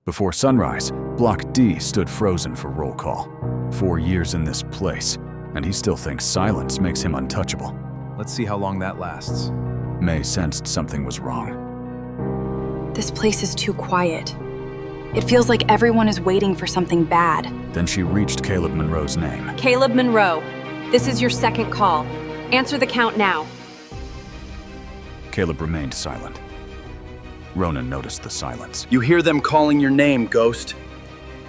Before sunrise, Block D stood frozen for roll call. 4 years in this place, and he still thinks silence makes him untouchable. Let's see how long that lasts. May sensed something was wrong. This place is too quiet. It feels like everyone is waiting for something bad. Then she reached Caleb Monroe's name. Caleb Monroe, this is your second call. Answer the count now. Caleb remained silent. Ronan noticed the silence. You hear them calling your name, Ghost.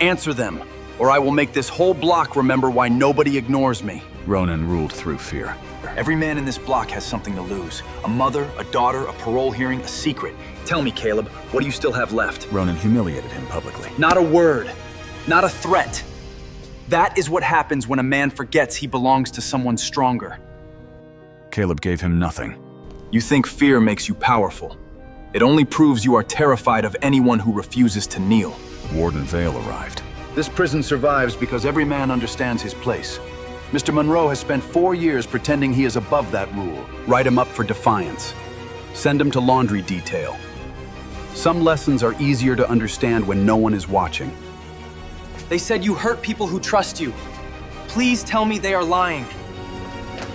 Answer them, or I will make this whole block remember why nobody ignores me. Ronan ruled through fear. Every man in this block has something to lose. A mother, a daughter, a parole hearing, a secret. Tell me, Caleb, what do you still have left? Ronan humiliated him publicly. Not a word. Not a threat. That is what happens when a man forgets he belongs to someone stronger. Caleb gave him nothing. You think fear makes you powerful. It only proves you are terrified of anyone who refuses to kneel. Warden Vale arrived. This prison survives because every man understands his place. Mr. Monroe has spent 4 years pretending he is above that rule. Write him up for defiance. Send him to laundry detail. Some lessons are easier to understand when no one is watching. They said you hurt people who trust you. Please tell me they are lying.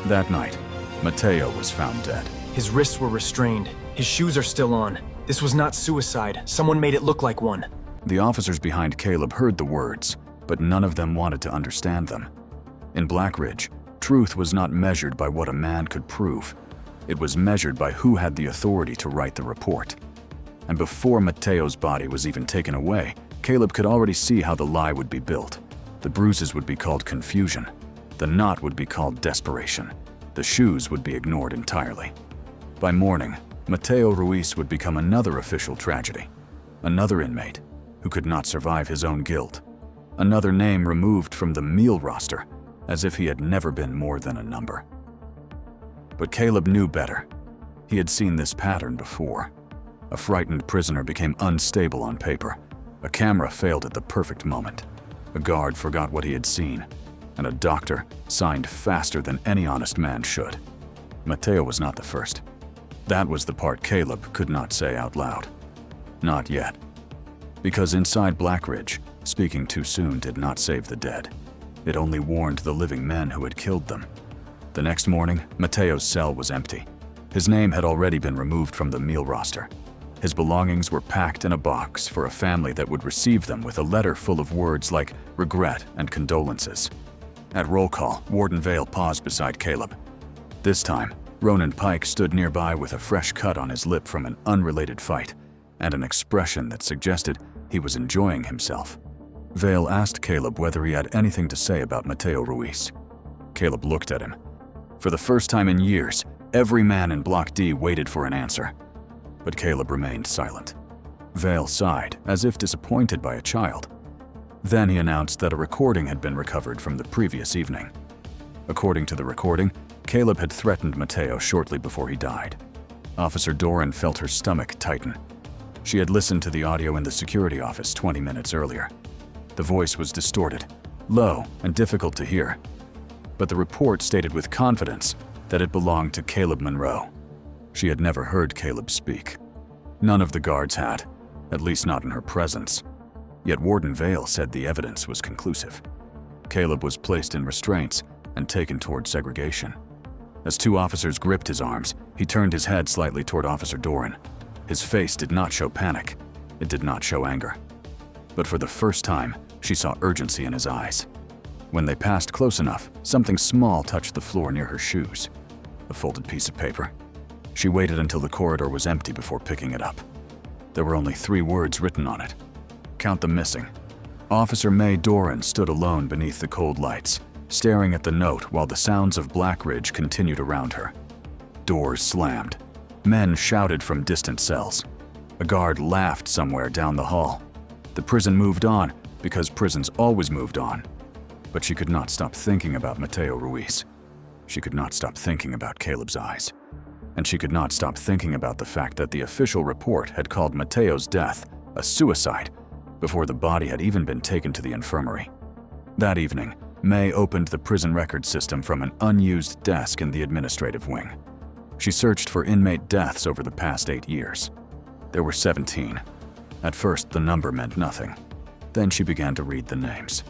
That night, Mateo was found dead. His wrists were restrained. His shoes are still on. This was not suicide. Someone made it look like one. The officers behind Caleb heard the words, but none of them wanted to understand them. In Black Ridge, truth was not measured by what a man could prove. It was measured by who had the authority to write the report. And before Mateo's body was even taken away, Caleb could already see how the lie would be built. The bruises would be called confusion. The knot would be called desperation. The shoes would be ignored entirely. By morning, Mateo Ruiz would become another official tragedy. Another inmate who could not survive his own guilt. Another name removed from the meal roster, as if he had never been more than a number. But Caleb knew better. He had seen this pattern before. A frightened prisoner became unstable on paper. A camera failed at the perfect moment. A guard forgot what he had seen, and a doctor signed faster than any honest man should. Mateo was not the first. That was the part Caleb could not say out loud. Not yet. Because inside Black Ridge, speaking too soon did not save the dead. It only warned the living men who had killed them. The next morning, Mateo's cell was empty. His name had already been removed from the meal roster. His belongings were packed in a box for a family that would receive them with a letter full of words like regret and condolences. At roll call, Warden Vale paused beside Caleb. This time, Ronan Pike stood nearby with a fresh cut on his lip from an unrelated fight and an expression that suggested he was enjoying himself. Vale asked Caleb whether he had anything to say about Mateo Ruiz. Caleb looked at him. For the first time in years, every man in Block D waited for an answer. But Caleb remained silent. Vale sighed, as if disappointed by a child. Then he announced that a recording had been recovered from the previous evening. According to the recording, Caleb had threatened Mateo shortly before he died. Officer Doran felt her stomach tighten. She had listened to the audio in the security office 20 minutes earlier. The voice was distorted, low, and difficult to hear. But the report stated with confidence that it belonged to Caleb Monroe. She had never heard Caleb speak. None of the guards had, at least not in her presence. Yet Warden Vale said the evidence was conclusive. Caleb was placed in restraints and taken toward segregation. As 2 officers gripped his arms, he turned his head slightly toward Officer Doran. His face did not show panic. It did not show anger. But for the first time, she saw urgency in his eyes. When they passed close enough, something small touched the floor near her shoes. A folded piece of paper. She waited until the corridor was empty before picking it up. There were only 3 words written on it. Count the missing. Officer May Doran stood alone beneath the cold lights, staring at the note while the sounds of Black Ridge continued around her. Doors slammed. Men shouted from distant cells. A guard laughed somewhere down the hall. The prison moved on because prisons always moved on. But she could not stop thinking about Mateo Ruiz. She could not stop thinking about Caleb's eyes. And she could not stop thinking about the fact that the official report had called Mateo's death a suicide before the body had even been taken to the infirmary. That evening, May opened the prison record system from an unused desk in the administrative wing. She searched for inmate deaths over the past 8 years. There were 17. At first, the number meant nothing. Then she began to read the names.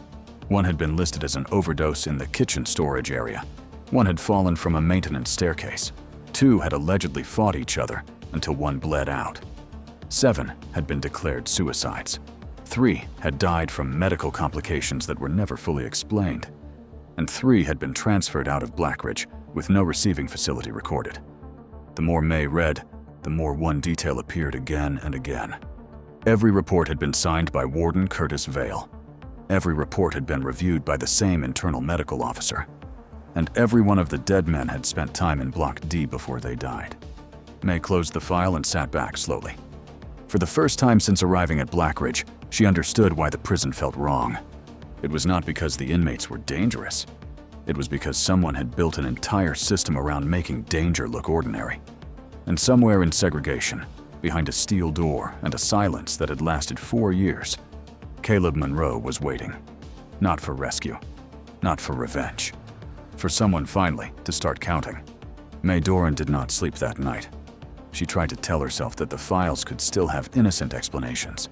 One had been listed as an overdose in the kitchen storage area. One had fallen from a maintenance staircase. 2 had allegedly fought each other until one bled out. 7 had been declared suicides. 3 had died from medical complications that were never fully explained. And 3 had been transferred out of Blackridge with no receiving facility recorded. The more May read, the more one detail appeared again and again. Every report had been signed by Warden Curtis Vale. Every report had been reviewed by the same internal medical officer. And every one of the dead men had spent time in Block D before they died. May closed the file and sat back slowly. For the first time since arriving at Blackridge, she understood why the prison felt wrong. It was not because the inmates were dangerous. It was because someone had built an entire system around making danger look ordinary. And somewhere in segregation, behind a steel door and a silence that had lasted 4 years, Caleb Monroe was waiting. Not for rescue, not for revenge. For someone finally to start counting. May Doran did not sleep that night. She tried to tell herself that the files could still have innocent explanations.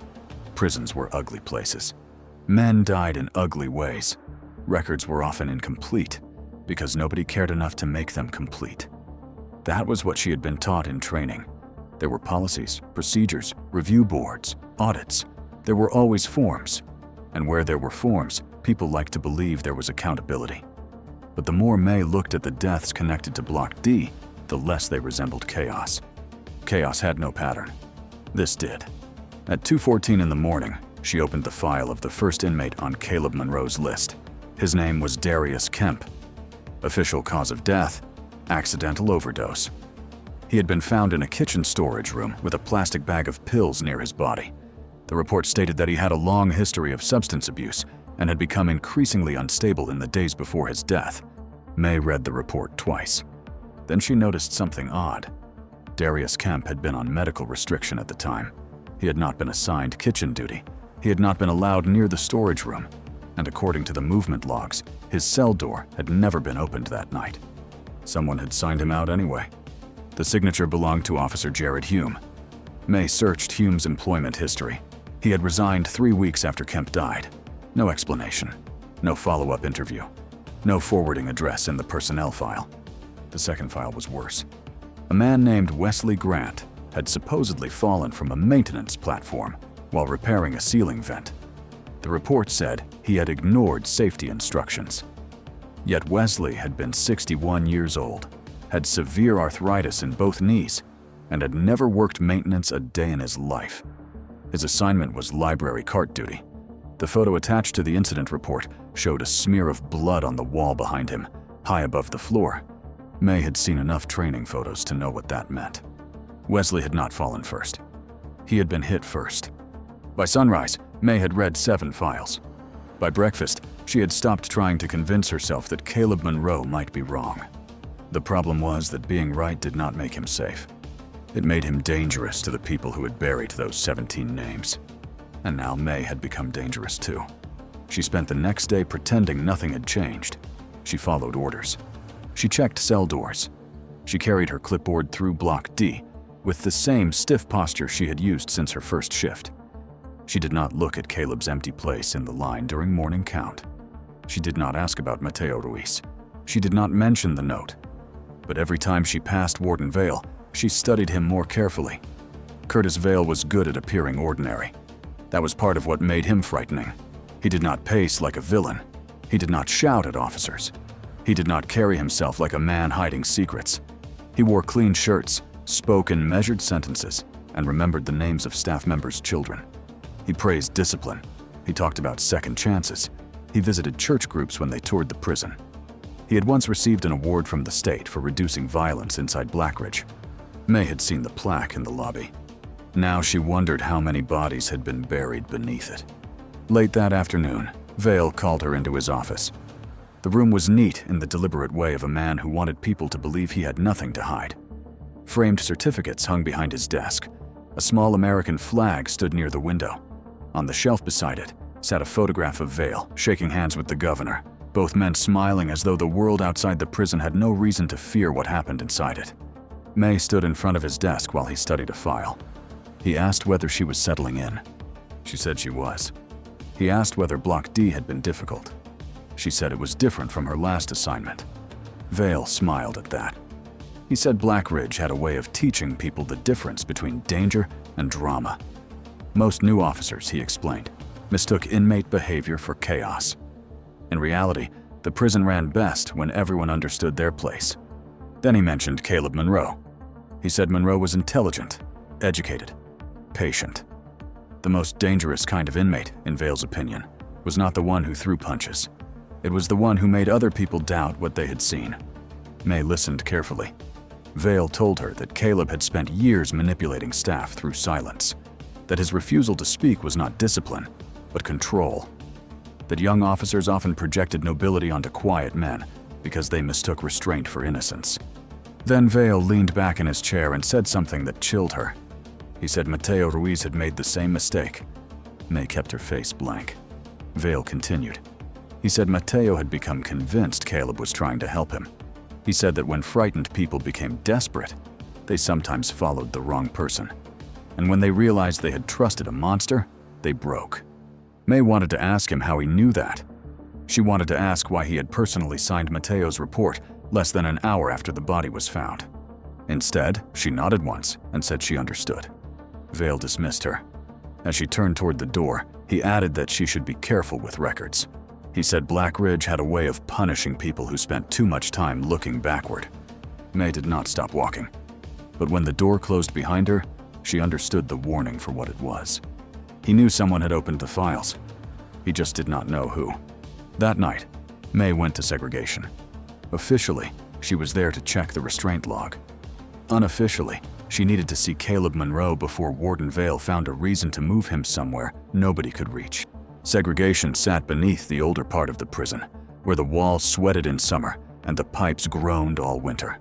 Prisons were ugly places. Men died in ugly ways. Records were often incomplete because nobody cared enough to make them complete. That was what she had been taught in training. There were policies, procedures, review boards, audits. There were always forms. And where there were forms, people liked to believe there was accountability. But the more May looked at the deaths connected to Block D, the less they resembled chaos. Chaos had no pattern. This did. At 2:14 in the morning, she opened the file of the first inmate on Caleb Monroe's list. His name was Darius Kemp. Official cause of death: accidental overdose. He had been found in a kitchen storage room with a plastic bag of pills near his body. The report stated that he had a long history of substance abuse and had become increasingly unstable in the days before his death. May read the report twice. Then she noticed something odd. Darius Kemp had been on medical restriction at the time. He had not been assigned kitchen duty. He had not been allowed near the storage room. And according to the movement logs, his cell door had never been opened that night. Someone had signed him out anyway. The signature belonged to Officer Jared Hume. May searched Hume's employment history. He had resigned 3 weeks after Kemp died. No explanation. No follow-up interview. No forwarding address in the personnel file. The second file was worse. A man named Wesley Grant had supposedly fallen from a maintenance platform while repairing a ceiling vent. The report said he had ignored safety instructions. Yet Wesley had been 61 years old, had severe arthritis in both knees, and had never worked maintenance a day in his life. His assignment was library cart duty. The photo attached to the incident report showed a smear of blood on the wall behind him, high above the floor. May had seen enough training photos to know what that meant. Wesley had not fallen first. He had been hit first. By sunrise, May had read 7 files. By breakfast, she had stopped trying to convince herself that Caleb Monroe might be wrong. The problem was that being right did not make him safe. It made him dangerous to the people who had buried those 17 names. And now May had become dangerous too. She spent the next day pretending nothing had changed. She followed orders. She checked cell doors. She carried her clipboard through Block D with the same stiff posture she had used since her first shift. She did not look at Caleb's empty place in the line during morning count. She did not ask about Mateo Ruiz. She did not mention the note. But every time she passed Warden Vale, she studied him more carefully. Curtis Vale was good at appearing ordinary. That was part of what made him frightening. He did not pace like a villain. He did not shout at officers. He did not carry himself like a man hiding secrets. He wore clean shirts, spoke in measured sentences, and remembered the names of staff members' children. He praised discipline. He talked about second chances. He visited church groups when they toured the prison. He had once received an award from the state for reducing violence inside Blackridge. May had seen the plaque in the lobby. Now she wondered how many bodies had been buried beneath it. Late that afternoon, Vale called her into his office. The room was neat in the deliberate way of a man who wanted people to believe he had nothing to hide. Framed certificates hung behind his desk. A small American flag stood near the window. On the shelf beside it sat a photograph of Vale, shaking hands with the governor, both men smiling as though the world outside the prison had no reason to fear what happened inside it. May stood in front of his desk while he studied a file. He asked whether she was settling in. She said she was. He asked whether Block D had been difficult. She said it was different from her last assignment. Vale smiled at that. He said Black Ridge had a way of teaching people the difference between danger and drama. Most new officers, he explained, mistook inmate behavior for chaos. In reality, the prison ran best when everyone understood their place. Then he mentioned Caleb Monroe. He said Monroe was intelligent, educated, patient. The most dangerous kind of inmate, in Vale's opinion, was not the one who threw punches. It was the one who made other people doubt what they had seen. May listened carefully. Vale told her that Caleb had spent years manipulating staff through silence, that his refusal to speak was not discipline, but control, that young officers often projected nobility onto quiet men because they mistook restraint for innocence. Then Vale leaned back in his chair and said something that chilled her. He said Mateo Ruiz had made the same mistake. May kept her face blank. Vale continued. He said Mateo had become convinced Caleb was trying to help him. He said that when frightened people became desperate, they sometimes followed the wrong person. And when they realized they had trusted a monster, they broke. May wanted to ask him how he knew that. She wanted to ask why he had personally signed Mateo's report less than an hour after the body was found. Instead, she nodded once and said she understood. Vale dismissed her. As she turned toward the door, he added that she should be careful with records. He said Black Ridge had a way of punishing people who spent too much time looking backward. May did not stop walking. But when the door closed behind her, she understood the warning for what it was. He knew someone had opened the files. He just did not know who. That night, May went to segregation. Officially, she was there to check the restraint log. Unofficially, she needed to see Caleb Monroe before Warden Vale found a reason to move him somewhere nobody could reach. Segregation sat beneath the older part of the prison, where the walls sweated in summer and the pipes groaned all winter.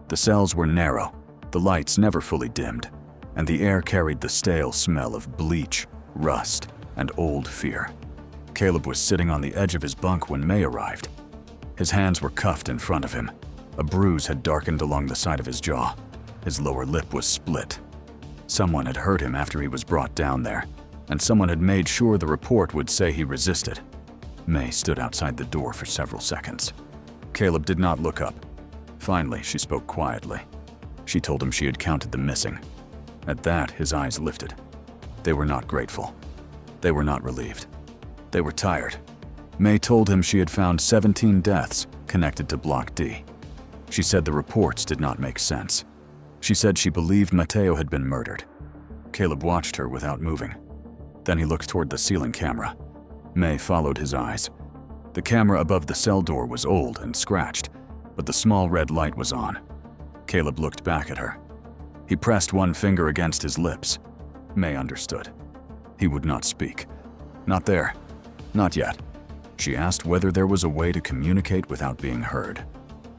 The cells were narrow, the lights never fully dimmed, and the air carried the stale smell of bleach, rust, and old fear. Caleb was sitting on the edge of his bunk when May arrived. His hands were cuffed in front of him. A bruise had darkened along the side of his jaw. His lower lip was split. Someone had hurt him after he was brought down there, and someone had made sure the report would say he resisted. May stood outside the door for several seconds. Caleb did not look up. Finally, she spoke quietly. She told him she had counted the missing. At that, his eyes lifted. They were not grateful. They were not relieved. They were tired. May told him she had found 17 deaths connected to Block D. She said the reports did not make sense. She said she believed Mateo had been murdered. Caleb watched her without moving. Then he looked toward the ceiling camera. May followed his eyes. The camera above the cell door was old and scratched, but the small red light was on. Caleb looked back at her. He pressed one finger against his lips. May understood. He would not speak. Not there. Not yet. She asked whether there was a way to communicate without being heard.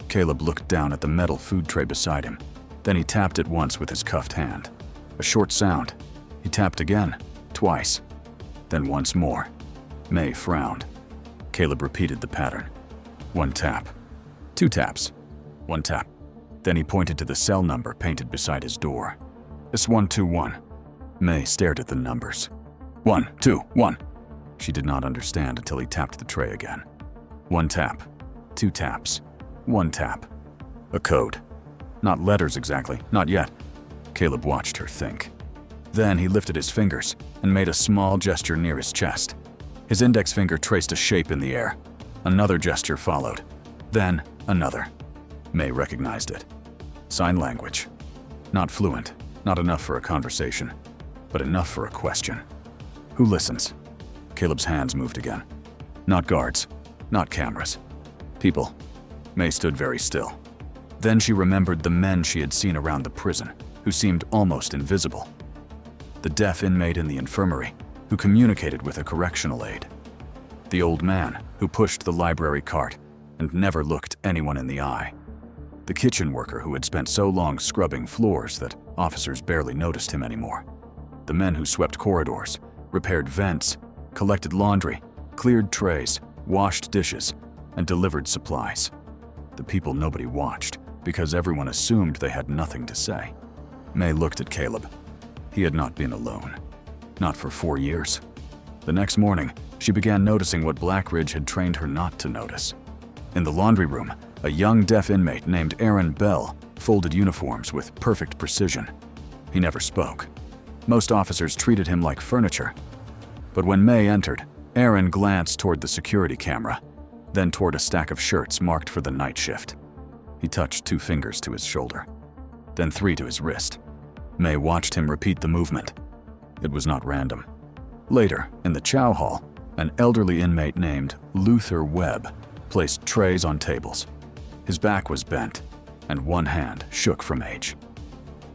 Caleb looked down at the metal food tray beside him. Then he tapped it once with his cuffed hand. A short sound. He tapped again, twice. Then once more. May frowned. Caleb repeated the pattern. One tap. Two taps. One tap. Then he pointed to the cell number painted beside his door. It's 121. May stared at the numbers. 1, 2, 1. She did not understand until he tapped the tray again. One tap. Two taps. One tap. A code. Not letters exactly, not yet. Caleb watched her think. Then he lifted his fingers and made a small gesture near his chest. His index finger traced a shape in the air. Another gesture followed. Then another. May recognized it. Sign language. Not fluent, not enough for a conversation, but enough for a question. Who listens? Caleb's hands moved again. Not guards, not cameras. People. May stood very still. Then she remembered the men she had seen around the prison, who seemed almost invisible. The deaf inmate in the infirmary, who communicated with a correctional aide. The old man, who pushed the library cart and never looked anyone in the eye. The kitchen worker who had spent so long scrubbing floors that officers barely noticed him anymore. The men who swept corridors, repaired vents, collected laundry, cleared trays, washed dishes, and delivered supplies. The people nobody watched, because everyone assumed they had nothing to say. May looked at Caleb. He had not been alone. Not for 4 years. The next morning, she began noticing what Blackridge had trained her not to notice. In the laundry room, a young deaf inmate named Aaron Bell folded uniforms with perfect precision. He never spoke. Most officers treated him like furniture. But when May entered, Aaron glanced toward the security camera, then toward a stack of shirts marked for the night shift. He touched 2 fingers to his shoulder, then 3 to his wrist. May watched him repeat the movement. It was not random. Later, in the chow hall, an elderly inmate named Luther Webb placed trays on tables. His back was bent, and one hand shook from age.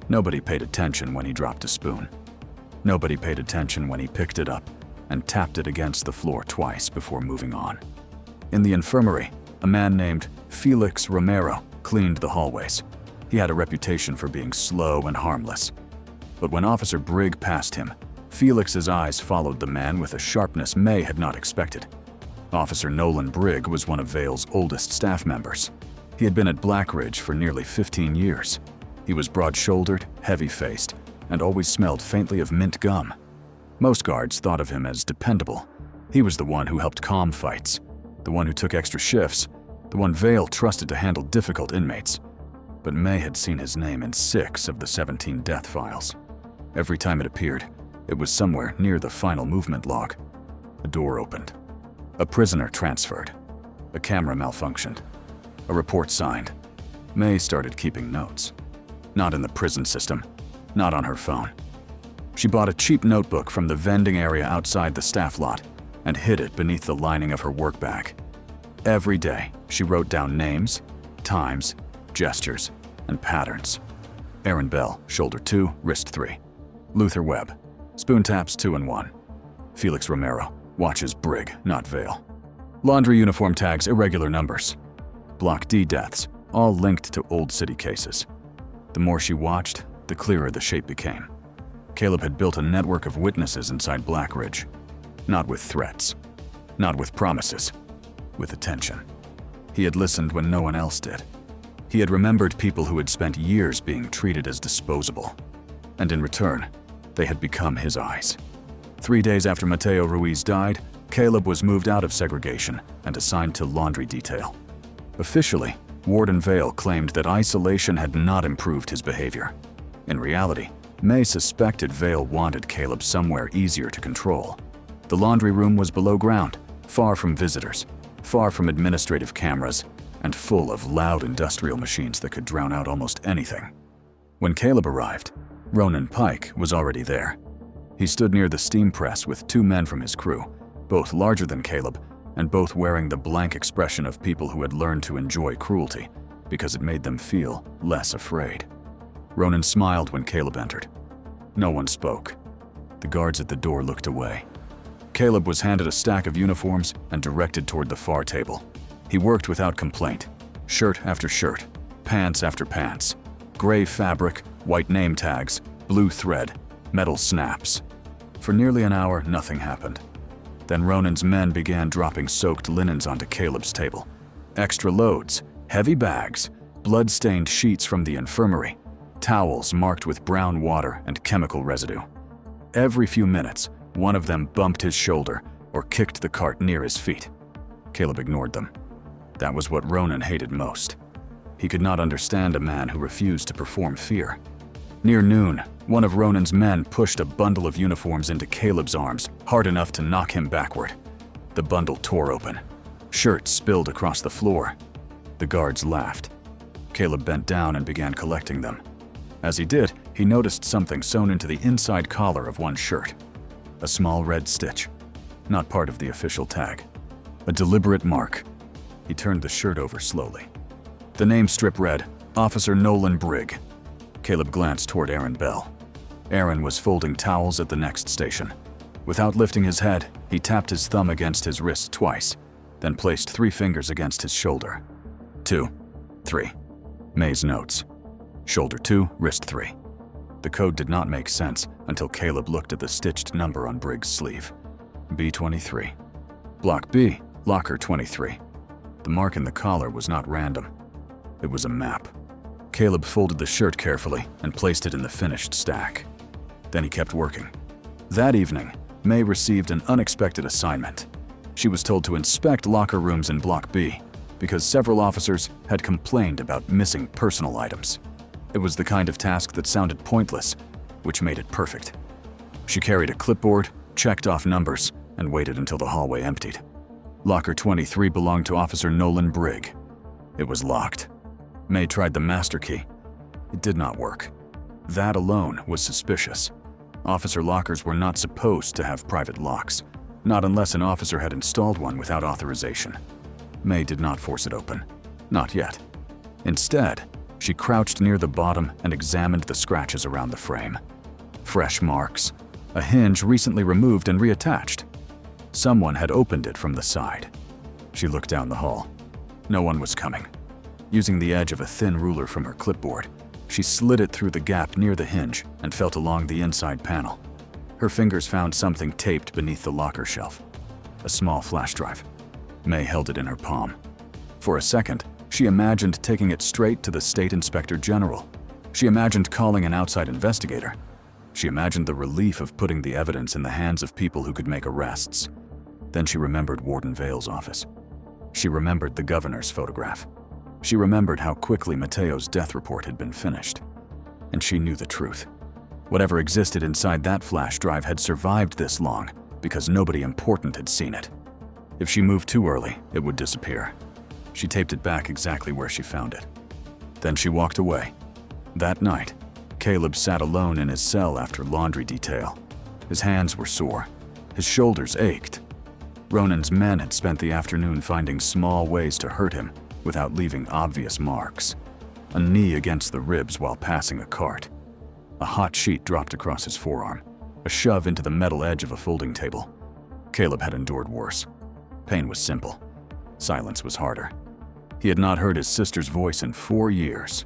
Nobody paid attention when he dropped a spoon. Nobody paid attention when he picked it up and tapped it against the floor twice before moving on. In the infirmary, a man named Felix Romero cleaned the hallways. He had a reputation for being slow and harmless. But when Officer Brigg passed him, Felix's eyes followed the man with a sharpness May had not expected. Officer Nolan Brigg was one of Vale's oldest staff members. He had been at Blackridge for nearly 15 years. He was broad-shouldered, heavy-faced, and always smelled faintly of mint gum. Most guards thought of him as dependable. He was the one who helped calm fights, the one who took extra shifts, the one Vale trusted to handle difficult inmates. But May had seen his name in 6 of the 17 death files. Every time it appeared, it was somewhere near the final movement log. A door opened. A prisoner transferred. A camera malfunctioned. A report signed. May started keeping notes. Not in the prison system, not on her phone. She bought a cheap notebook from the vending area outside the staff lot and hid it beneath the lining of her work bag. Every day, she wrote down names, times, gestures, and patterns. Aaron Bell, shoulder 2, wrist 3. Luther Webb, spoon taps 2 and 1. Felix Romero, watches Brigg, not Vale. Laundry uniform tags, irregular numbers. Block D deaths, all linked to Old City cases. The more she watched, the clearer the shape became. Caleb had built a network of witnesses inside Blackridge. Not with threats, not with promises, with attention. He had listened when no one else did. He had remembered people who had spent years being treated as disposable. And in return, they had become his eyes. 3 days after Mateo Ruiz died, Caleb was moved out of segregation and assigned to laundry detail. Officially, Warden Vale claimed that isolation had not improved his behavior. In reality, May suspected Vale wanted Caleb somewhere easier to control. The laundry room was below ground, far from visitors, far from administrative cameras, and full of loud industrial machines that could drown out almost anything. When Caleb arrived, Ronan Pike was already there. He stood near the steam press with 2 men from his crew, both larger than Caleb, and both wearing the blank expression of people who had learned to enjoy cruelty because it made them feel less afraid. Ronan smiled when Caleb entered. No one spoke. The guards at the door looked away. Caleb was handed a stack of uniforms and directed toward the far table. He worked without complaint, shirt after shirt, pants after pants, gray fabric, white name tags, blue thread, metal snaps. For nearly an hour, nothing happened. Then Ronan's men began dropping soaked linens onto Caleb's table. Extra loads, heavy bags, blood-stained sheets from the infirmary, towels marked with brown water and chemical residue. Every few minutes, one of them bumped his shoulder or kicked the cart near his feet. Caleb ignored them. That was what Ronan hated most. He could not understand a man who refused to perform fear. Near noon, one of Ronan's men pushed a bundle of uniforms into Caleb's arms hard enough to knock him backward. The bundle tore open. Shirts spilled across the floor. The guards laughed. Caleb bent down and began collecting them. As he did, he noticed something sewn into the inside collar of one shirt. A small red stitch, not part of the official tag. A deliberate mark. He turned the shirt over slowly. The name strip read, Officer Nolan Brigg. Caleb glanced toward Aaron Bell. Aaron was folding towels at the next station. Without lifting his head, he tapped his thumb against his wrist twice, then placed 3 fingers against his shoulder. 2, 3. May's notes. Shoulder 2, wrist 3. The code did not make sense until Caleb looked at the stitched number on Brigg's sleeve. B23. Block B, locker 23. The mark in the collar was not random. It was a map. Caleb folded the shirt carefully and placed it in the finished stack. Then he kept working. That evening, May received an unexpected assignment. She was told to inspect locker rooms in Block B because several officers had complained about missing personal items. It was the kind of task that sounded pointless, which made it perfect. She carried a clipboard, checked off numbers, and waited until the hallway emptied. Locker 23 belonged to Officer Nolan Brigg. It was locked. May tried the master key. It did not work. That alone was suspicious. Officer lockers were not supposed to have private locks, not unless an officer had installed one without authorization. May did not force it open. Not yet. Instead, she crouched near the bottom and examined the scratches around the frame. Fresh marks, a hinge recently removed and reattached. Someone had opened it from the side. She looked down the hall. No one was coming. Using the edge of a thin ruler from her clipboard, she slid it through the gap near the hinge and felt along the inside panel. Her fingers found something taped beneath the locker shelf. A small flash drive. May held it in her palm. For a second, she imagined taking it straight to the State Inspector General. She imagined calling an outside investigator. She imagined the relief of putting the evidence in the hands of people who could make arrests. Then she remembered Warden Vale's office. She remembered the governor's photograph. She remembered how quickly Mateo's death report had been finished. And she knew the truth. Whatever existed inside that flash drive had survived this long because nobody important had seen it. If she moved too early, it would disappear. She taped it back exactly where she found it. Then she walked away. That night, Caleb sat alone in his cell after laundry detail. His hands were sore. His shoulders ached. Ronan's men had spent the afternoon finding small ways to hurt him without leaving obvious marks. A knee against the ribs while passing a cart. A hot sheet dropped across his forearm. A shove into the metal edge of a folding table. Caleb had endured worse. Pain was simple. Silence was harder. He had not heard his sister's voice in 4 years.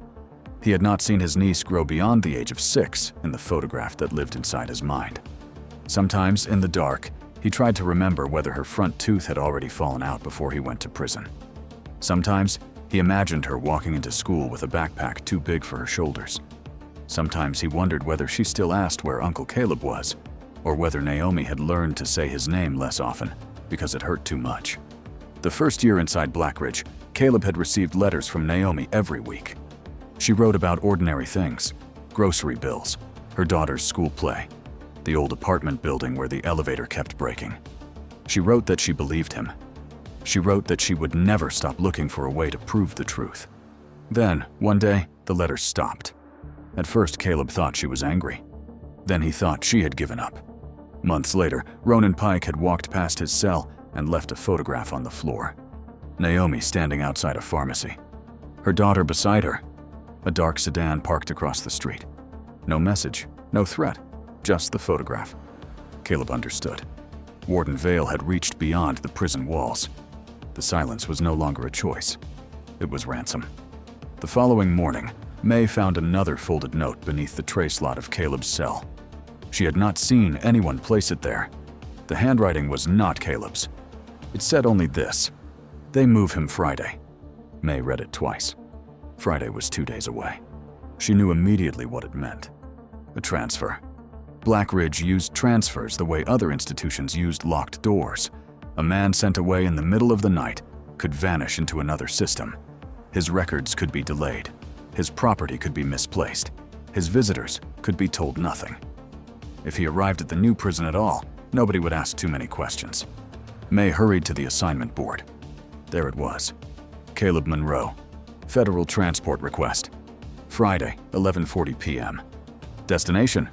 He had not seen his niece grow beyond the age of 6 in the photograph that lived inside his mind. Sometimes, in the dark, he tried to remember whether her front tooth had already fallen out before he went to prison. Sometimes, he imagined her walking into school with a backpack too big for her shoulders. Sometimes he wondered whether she still asked where Uncle Caleb was, or whether Naomi had learned to say his name less often because it hurt too much. The first year inside Blackridge, Caleb had received letters from Naomi every week. She wrote about ordinary things, grocery bills, her daughter's school play, the old apartment building where the elevator kept breaking. She wrote that she believed him. She wrote that she would never stop looking for a way to prove the truth. Then, one day, the letters stopped. At first, Caleb thought she was angry. Then he thought she had given up. Months later, Ronan Pike had walked past his cell and left a photograph on the floor. Naomi standing outside a pharmacy. Her daughter beside her. A dark sedan parked across the street. No message, no threat, just the photograph. Caleb understood. Warden Vale had reached beyond the prison walls. The silence was no longer a choice. It was ransom. The following morning, May found another folded note beneath the tray slot of Caleb's cell. She had not seen anyone place it there. The handwriting was not Caleb's. It said only this: "They move him Friday." May read it twice. Friday was 2 days away. She knew immediately what it meant. A transfer. Blackridge used transfers the way other institutions used locked doors. A man sent away in the middle of the night could vanish into another system. His records could be delayed. His property could be misplaced. His visitors could be told nothing. If he arrived at the new prison at all, nobody would ask too many questions. May hurried to the assignment board. There it was. Caleb Monroe. Federal transport request. Friday, 11:40 p.m. Destination: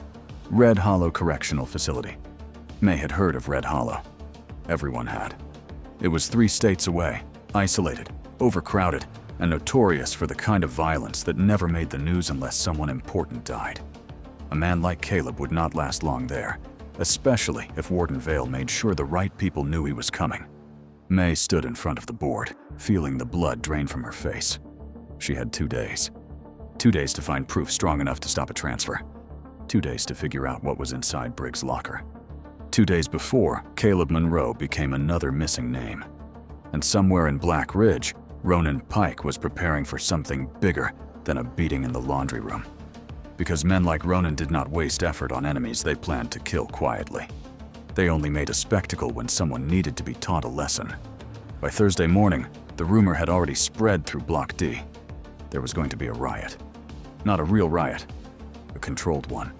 Red Hollow Correctional Facility. May had heard of Red Hollow. Everyone had. It was 3 states away, isolated, overcrowded, and notorious for the kind of violence that never made the news unless someone important died. A man like Caleb would not last long there, especially if Warden Vale made sure the right people knew he was coming. May stood in front of the board, feeling the blood drain from her face. She had 2 days. 2 days to find proof strong enough to stop a transfer. 2 days to figure out what was inside Briggs' locker. 2 days before, Caleb Monroe became another missing name. And somewhere in Black Ridge, Ronan Pike was preparing for something bigger than a beating in the laundry room. because men like Ronan did not waste effort on enemies they planned to kill quietly. They only made a spectacle when someone needed to be taught a lesson. By Thursday morning, the rumor had already spread through Block D. There was going to be a riot. Not a real riot, a controlled one.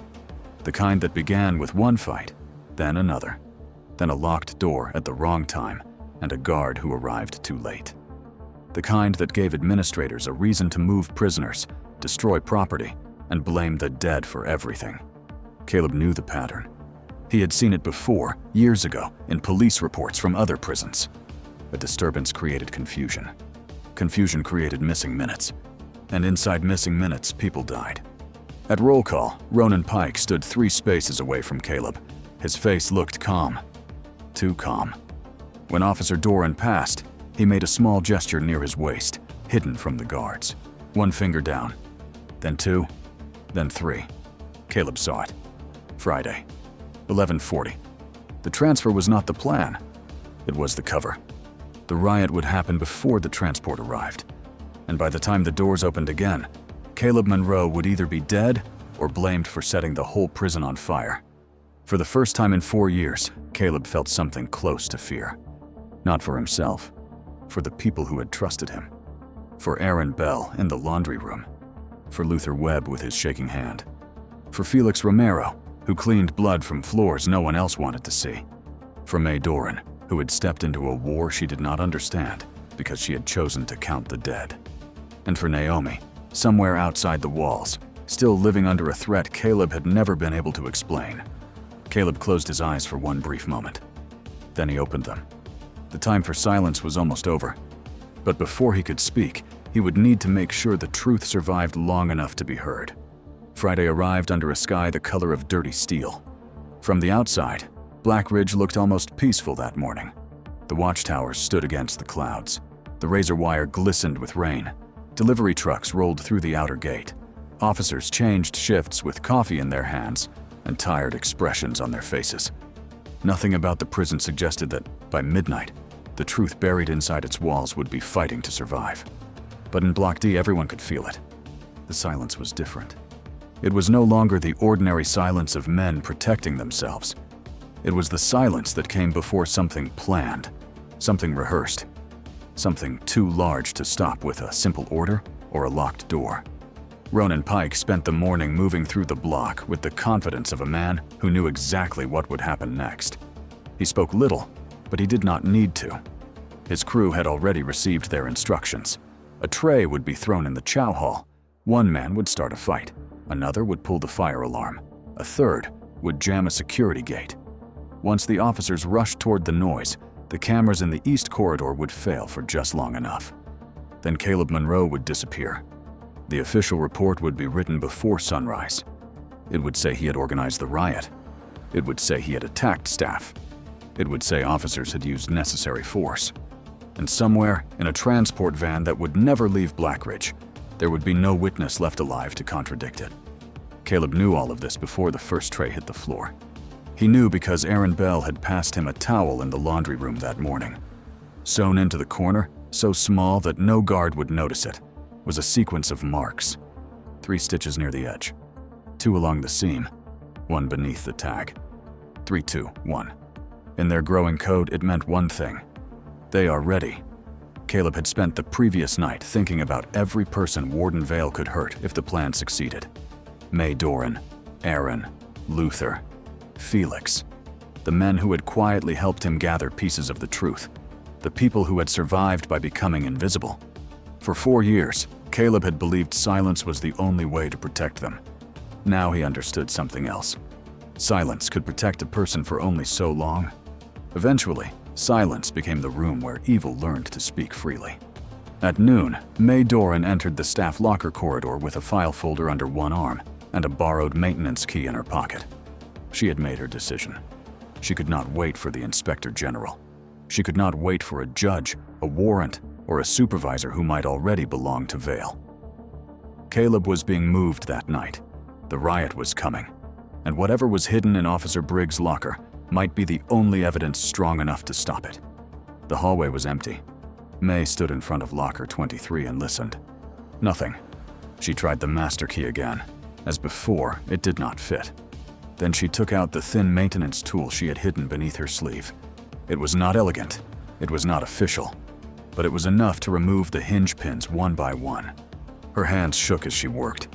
The kind that began with one fight, then another, then a locked door at the wrong time, and a guard who arrived too late. The kind that gave administrators a reason to move prisoners, destroy property, and blame the dead for everything. Caleb knew the pattern. He had seen it before, years ago, in police reports from other prisons. A disturbance created confusion. Confusion created missing minutes. And inside missing minutes, people died. At roll call, Ronan Pike stood 3 spaces away from Caleb. His face looked calm. Too calm. When Officer Doran passed, he made a small gesture near his waist, hidden from the guards. 1 finger down. Then 2. Then 3. Caleb saw it. Friday, 11:40. The transfer was not the plan. It was the cover. The riot would happen before the transport arrived. And by the time the doors opened again, Caleb Monroe would either be dead or blamed for setting the whole prison on fire. For the first time in 4 years, Caleb felt something close to fear. Not for himself, for the people who had trusted him. For Aaron Bell in the laundry room. For Luther Webb with his shaking hand. For Felix Romero, who cleaned blood from floors no one else wanted to see. For May Doran, who had stepped into a war she did not understand because she had chosen to count the dead. And for Naomi, somewhere outside the walls, still living under a threat Caleb had never been able to explain. Caleb closed his eyes for one brief moment. Then he opened them. The time for silence was almost over. But before he could speak, he would need to make sure the truth survived long enough to be heard. Friday arrived under a sky the color of dirty steel. From the outside, Black Ridge looked almost peaceful that morning. The watchtowers stood against the clouds. The razor wire glistened with rain. Delivery trucks rolled through the outer gate. Officers changed shifts with coffee in their hands and tired expressions on their faces. Nothing about the prison suggested that, by midnight, the truth buried inside its walls would be fighting to survive. But in Block D, everyone could feel it. The silence was different. It was no longer the ordinary silence of men protecting themselves. It was the silence that came before something planned, something rehearsed, something too large to stop with a simple order or a locked door. Ronan Pike spent the morning moving through the block with the confidence of a man who knew exactly what would happen next. He spoke little, but he did not need to. His crew had already received their instructions. A tray would be thrown in the chow hall. One man would start a fight. Another would pull the fire alarm. A third would jam a security gate. Once the officers rushed toward the noise, the cameras in the east corridor would fail for just long enough. Then Caleb Monroe would disappear. The official report would be written before sunrise. It would say he had organized the riot. It would say he had attacked staff. It would say officers had used necessary force. And somewhere, in a transport van that would never leave Black Ridge, there would be no witness left alive to contradict it. Caleb knew all of this before the first tray hit the floor. He knew because Aaron Bell had passed him a towel in the laundry room that morning. Sewn into the corner, so small that no guard would notice it, was a sequence of marks. 3 stitches near the edge, 2 along the seam, 1 beneath the tag. 3, 2, 1. In their growing code, it meant one thing. They are ready. Caleb had spent the previous night thinking about every person Warden Vale could hurt if the plan succeeded. May Doran, Aaron, Luther, Felix. The men who had quietly helped him gather pieces of the truth. The people who had survived by becoming invisible. For 4 years, Caleb had believed silence was the only way to protect them. Now he understood something else. Silence could protect a person for only so long. Eventually, silence became the room where evil learned to speak freely. At noon, May Doran entered the staff locker corridor with a file folder under one arm and a borrowed maintenance key in her pocket. She had made her decision. She could not wait for the Inspector General. She could not wait for a judge, a warrant, or a supervisor who might already belong to Vale. Caleb was being moved that night. The riot was coming, and whatever was hidden in Officer Briggs' locker might be the only evidence strong enough to stop it. The hallway was empty. May stood in front of locker 23 and listened. Nothing. She tried the master key again, As before, it did not fit. Then she took out the thin maintenance tool she had hidden beneath her sleeve. It was not elegant, it was not official, but it was enough to remove the hinge pins one by one. Her hands shook as she worked.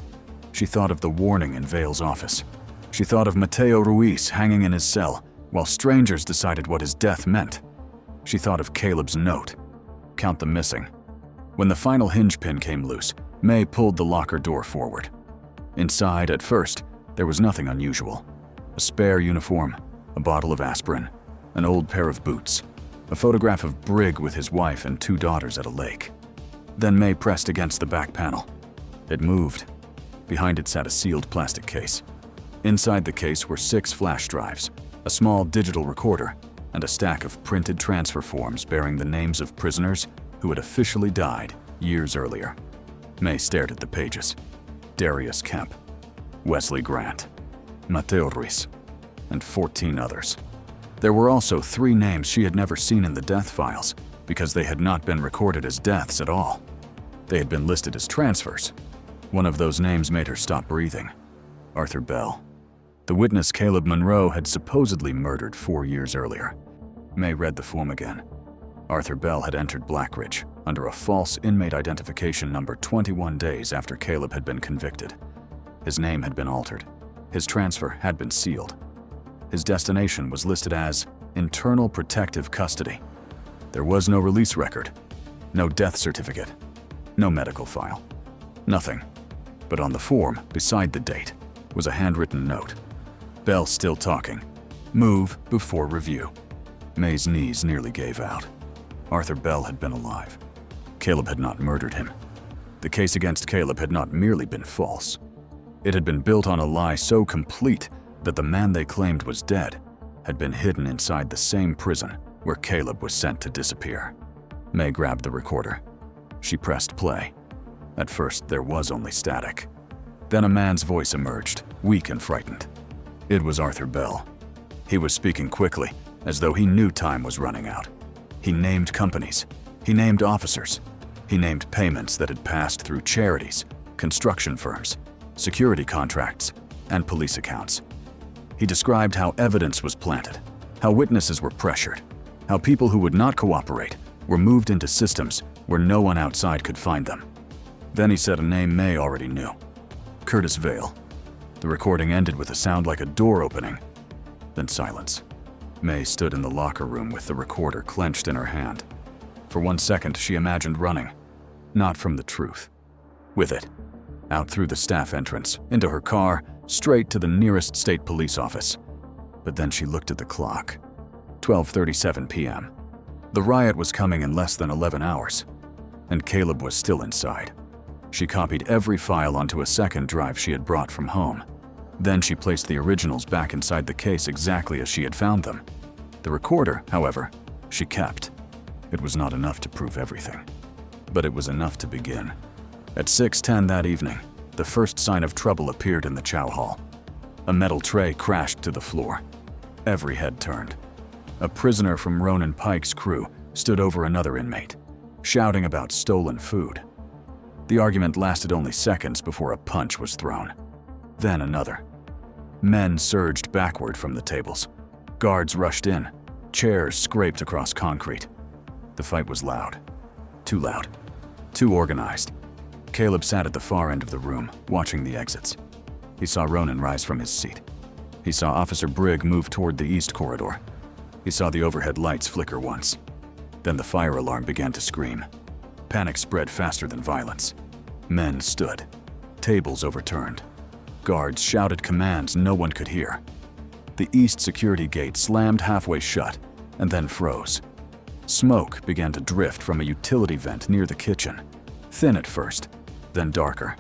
She thought of the warning in Vale's office. She thought of Mateo Ruiz hanging in his cell while strangers decided what his death meant. She thought of Caleb's note. Count the missing. When the final hinge pin came loose, May pulled the locker door forward. Inside, at first, there was nothing unusual. A spare uniform, a bottle of aspirin, an old pair of boots, a photograph of Brig with his wife and 2 daughters at a lake. Then May pressed against the back panel. It moved. Behind it sat a sealed plastic case. Inside the case were 6 flash drives, a small digital recorder, and a stack of printed transfer forms bearing the names of prisoners who had officially died years earlier. May stared at the pages. Darius Kemp, Wesley Grant, Mateo Ruiz, and 14 others. There were also 3 names she had never seen in the death files because they had not been recorded as deaths at all. They had been listed as transfers. One of those names made her stop breathing. Arthur Bell. The witness Caleb Monroe had supposedly murdered 4 years earlier. May read the form again. Arthur Bell had entered Blackridge under a false inmate identification number 21 days after Caleb had been convicted. His name had been altered. His transfer had been sealed. His destination was listed as Internal Protective Custody. There was no release record, no death certificate, no medical file, nothing. But on the form, beside the date, was a handwritten note. Bell still talking. Move before review. May's knees nearly gave out. Arthur Bell had been alive. Caleb had not murdered him. The case against Caleb had not merely been false. It had been built on a lie so complete that the man they claimed was dead had been hidden inside the same prison where Caleb was sent to disappear. May grabbed the recorder. She pressed play. At first, there was only static. Then a man's voice emerged, weak and frightened. It was Arthur Bell. He was speaking quickly, as though he knew time was running out. He named companies. He named officers. He named payments that had passed through charities, construction firms, security contracts, and police accounts. He described how evidence was planted, how witnesses were pressured, how people who would not cooperate were moved into systems where no one outside could find them. Then he said a name May already knew. Curtis Vale. The recording ended with a sound like a door opening, then silence. May stood in the locker room with the recorder clenched in her hand. For 1 second, she imagined running, not from the truth. With it, out through the staff entrance, into her car, straight to the nearest state police office. But then she looked at the clock. 12:37 p.m. The riot was coming in less than 11 hours, and Caleb was still inside. She copied every file onto a second drive she had brought from home. Then she placed the originals back inside the case exactly as she had found them. The recorder, however, she kept. It was not enough to prove everything, but it was enough to begin. At 6:10 that evening, the first sign of trouble appeared in the chow hall. A metal tray crashed to the floor. Every head turned. A prisoner from Ronan Pike's crew stood over another inmate, shouting about stolen food. The argument lasted only seconds before a punch was thrown. Then another. Men surged backward from the tables. Guards rushed in. Chairs scraped across concrete. The fight was loud. Too loud. Too organized. Caleb sat at the far end of the room, watching the exits. He saw Ronan rise from his seat. He saw Officer Brig move toward the east corridor. He saw the overhead lights flicker once. Then the fire alarm began to scream. Panic spread faster than violence. Men stood. Tables overturned. Guards shouted commands no one could hear. The east security gate slammed halfway shut and then froze. Smoke began to drift from a utility vent near the kitchen, thin at first, then darker.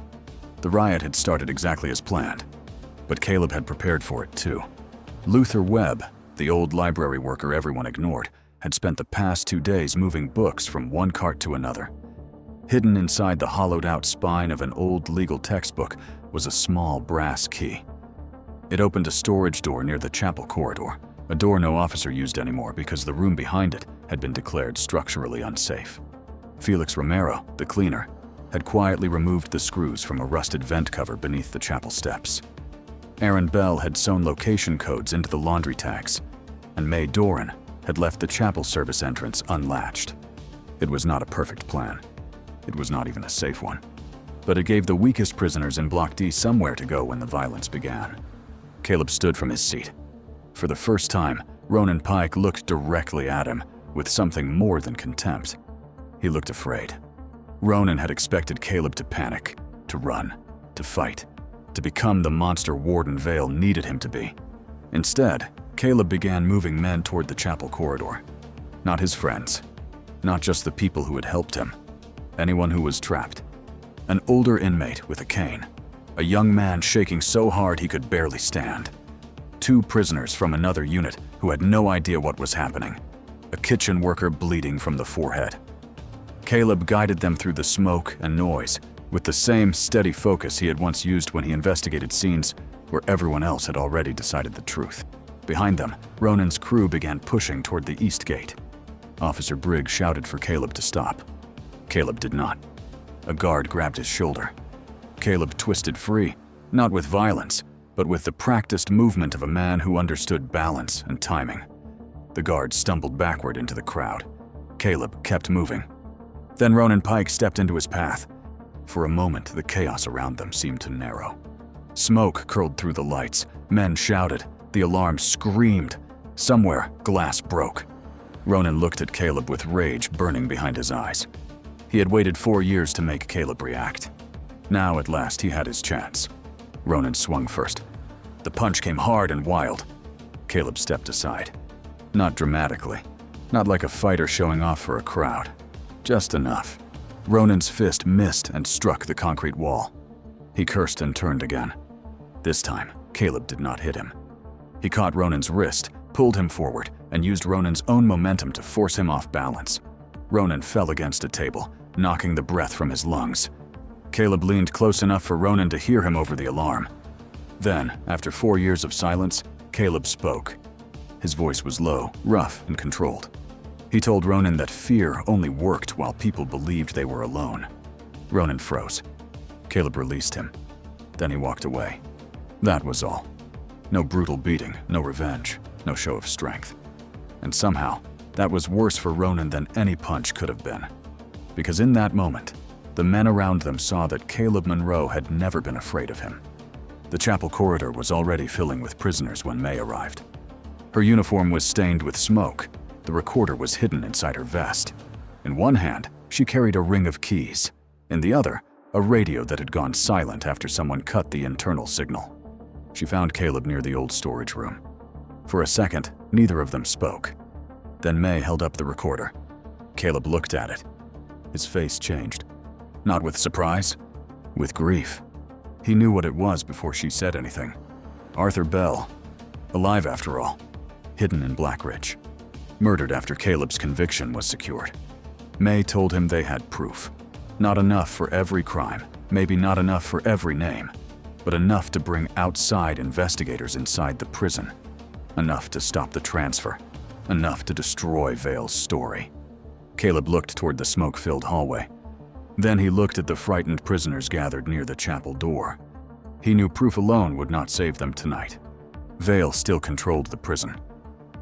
The riot had started exactly as planned, but Caleb had prepared for it too. Luther Webb, the old library worker everyone ignored, had spent the past 2 days moving books from one cart to another. Hidden inside the hollowed-out spine of an old legal textbook was a small brass key. It opened a storage door near the chapel corridor, a door no officer used anymore because the room behind it had been declared structurally unsafe. Felix Romero, the cleaner, had quietly removed the screws from a rusted vent cover beneath the chapel steps. Aaron Bell had sewn location codes into the laundry tags, and May Doran had left the chapel service entrance unlatched. It was not a perfect plan. It was not even a safe one. But it gave the weakest prisoners in Block D somewhere to go when the violence began. Caleb stood from his seat. For the first time, Ronan Pike looked directly at him with something more than contempt. He looked afraid. Ronan had expected Caleb to panic, to run, to fight, to become the monster Warden Vale needed him to be. Instead, Caleb began moving men toward the chapel corridor. Not his friends, not just the people who had helped him, anyone who was trapped. An older inmate with a cane, a young man shaking so hard he could barely stand. 2 prisoners from another unit who had no idea what was happening, a kitchen worker bleeding from the forehead. Caleb guided them through the smoke and noise with the same steady focus he had once used when he investigated scenes where everyone else had already decided the truth. Behind them, Ronan's crew began pushing toward the east gate. Officer Briggs shouted for Caleb to stop. Caleb did not. A guard grabbed his shoulder. Caleb twisted free, not with violence, but with the practiced movement of a man who understood balance and timing. The guard stumbled backward into the crowd. Caleb kept moving. Then Ronan Pike stepped into his path. For a moment, the chaos around them seemed to narrow. Smoke curled through the lights. Men shouted. The alarm screamed. Somewhere, glass broke. Ronan looked at Caleb with rage burning behind his eyes. He had waited 4 years to make Caleb react. Now, at last, he had his chance. Ronan swung first. The punch came hard and wild. Caleb stepped aside. Not dramatically. Not like a fighter showing off for a crowd. Just enough. Ronan's fist missed and struck the concrete wall. He cursed and turned again. This time, Caleb did not hit him. He caught Ronan's wrist, pulled him forward, and used Ronan's own momentum to force him off balance. Ronan fell against a table, knocking the breath from his lungs. Caleb leaned close enough for Ronan to hear him over the alarm. Then, after 4 years of silence, Caleb spoke. His voice was low, rough, and controlled. He told Ronan that fear only worked while people believed they were alone. Ronan froze. Caleb released him. Then he walked away. That was all. No brutal beating, no revenge, no show of strength. And somehow, that was worse for Ronan than any punch could have been. Because in that moment, the men around them saw that Caleb Monroe had never been afraid of him. The chapel corridor was already filling with prisoners when May arrived. Her uniform was stained with smoke. The recorder was hidden inside her vest. In one hand, she carried a ring of keys. In the other, a radio that had gone silent after someone cut the internal signal. She found Caleb near the old storage room. For a second, neither of them spoke. Then May held up the recorder. Caleb looked at it. His face changed. Not with surprise, with grief. He knew what it was before she said anything. Arthur Bell, alive after all, hidden in Black Ridge, murdered after Caleb's conviction was secured. May told him they had proof. Not enough for every crime, maybe not enough for every name, but enough to bring outside investigators inside the prison. Enough to stop the transfer. Enough to destroy Vale's story. Caleb looked toward the smoke-filled hallway. Then he looked at the frightened prisoners gathered near the chapel door. He knew proof alone would not save them tonight. Vale still controlled the prison.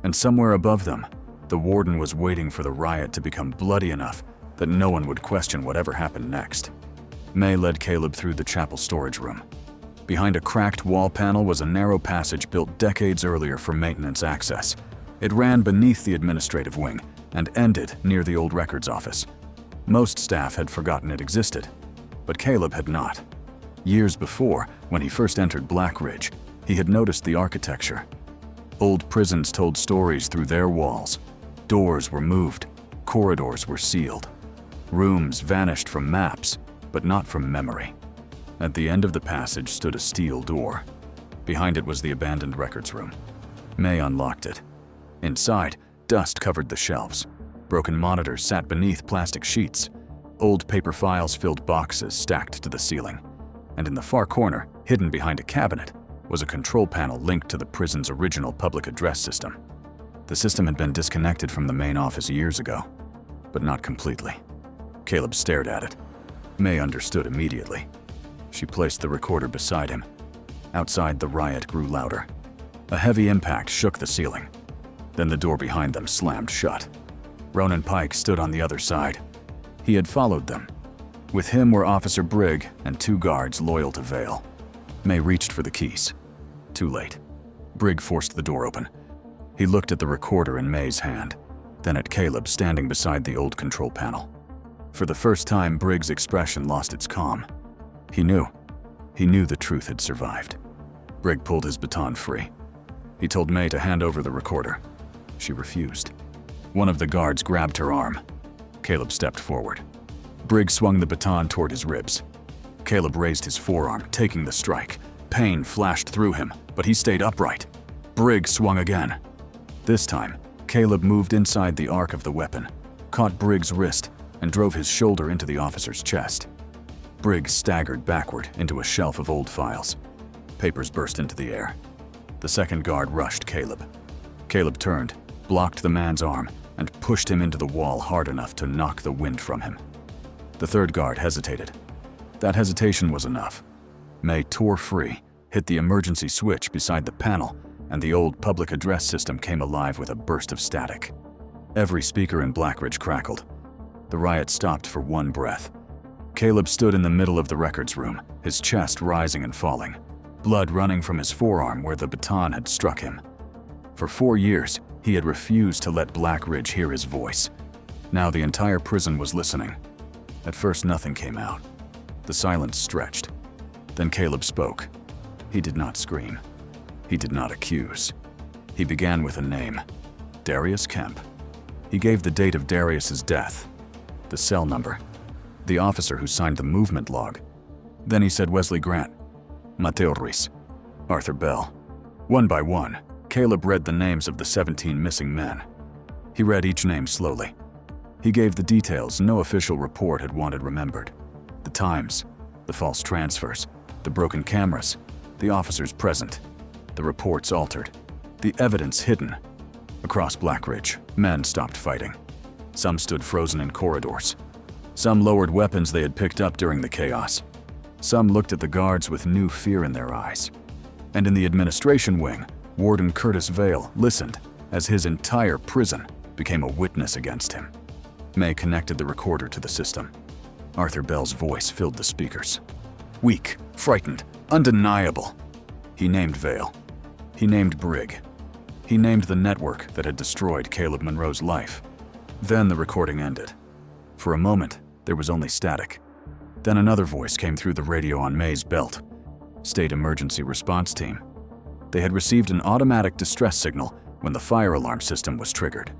And somewhere above them, the warden was waiting for the riot to become bloody enough that no one would question whatever happened next. May led Caleb through the chapel storage room. Behind a cracked wall panel was a narrow passage built decades earlier for maintenance access. It ran beneath the administrative wing and ended near the old records office. Most staff had forgotten it existed, but Caleb had not. Years before, when he first entered Black Ridge, he had noticed the architecture. Old prisons told stories through their walls. Doors were moved, corridors were sealed. Rooms vanished from maps, but not from memory. At the end of the passage stood a steel door. Behind it was the abandoned records room. May unlocked it. Inside, dust covered the shelves. Broken monitors sat beneath plastic sheets. Old paper files filled boxes stacked to the ceiling. And in the far corner, hidden behind a cabinet, was a control panel linked to the prison's original public address system. The system had been disconnected from the main office years ago, but not completely. Caleb stared at it. May understood immediately. She placed the recorder beside him. Outside, the riot grew louder. A heavy impact shook the ceiling. Then the door behind them slammed shut. Ronan Pike stood on the other side. He had followed them. With him were Officer Brigg and 2 guards loyal to Vale. May reached for the keys. Too late. Brigg forced the door open. He looked at the recorder in May's hand, then at Caleb standing beside the old control panel. For the first time, Brigg's expression lost its calm. He knew. He knew the truth had survived. Brigg pulled his baton free. He told May to hand over the recorder. She refused. One of the guards grabbed her arm. Caleb stepped forward. Brigg swung the baton toward his ribs. Caleb raised his forearm, taking the strike. Pain flashed through him, but he stayed upright. Brigg swung again. This time, Caleb moved inside the arc of the weapon, caught Brigg's wrist, and drove his shoulder into the officer's chest. Brigg staggered backward into a shelf of old files. Papers burst into the air. The second guard rushed Caleb. Caleb turned, blocked the man's arm, and pushed him into the wall hard enough to knock the wind from him. The third guard hesitated. That hesitation was enough. May tore free, hit the emergency switch beside the panel, and the old public address system came alive with a burst of static. Every speaker in Blackridge crackled. The riot stopped for one breath. Caleb stood in the middle of the records room, his chest rising and falling, blood running from his forearm where the baton had struck him. For 4 years, he had refused to let Blackridge hear his voice. Now the entire prison was listening. At first, nothing came out. The silence stretched. Then Caleb spoke. He did not scream. He did not accuse. He began with a name, Darius Kemp. He gave the date of Darius's death, the cell number, the officer who signed the movement log. Then he said Wesley Grant, Mateo Ruiz, Arthur Bell. One by one, Caleb read the names of the 17 missing men. He read each name slowly. He gave the details no official report had wanted remembered. The times, the false transfers, the broken cameras, the officers present, the reports altered, the evidence hidden. Across Blackridge, men stopped fighting. Some stood frozen in corridors. Some lowered weapons they had picked up during the chaos. Some looked at the guards with new fear in their eyes. And in the administration wing, Warden Curtis Vale listened as his entire prison became a witness against him. May connected the recorder to the system. Arthur Bell's voice filled the speakers. Weak, frightened, undeniable. He named Vale. He named Brigg. He named the network that had destroyed Caleb Monroe's life. Then the recording ended. For a moment, there was only static. Then another voice came through the radio on May's belt. State Emergency Response Team. They had received an automatic distress signal when the fire alarm system was triggered.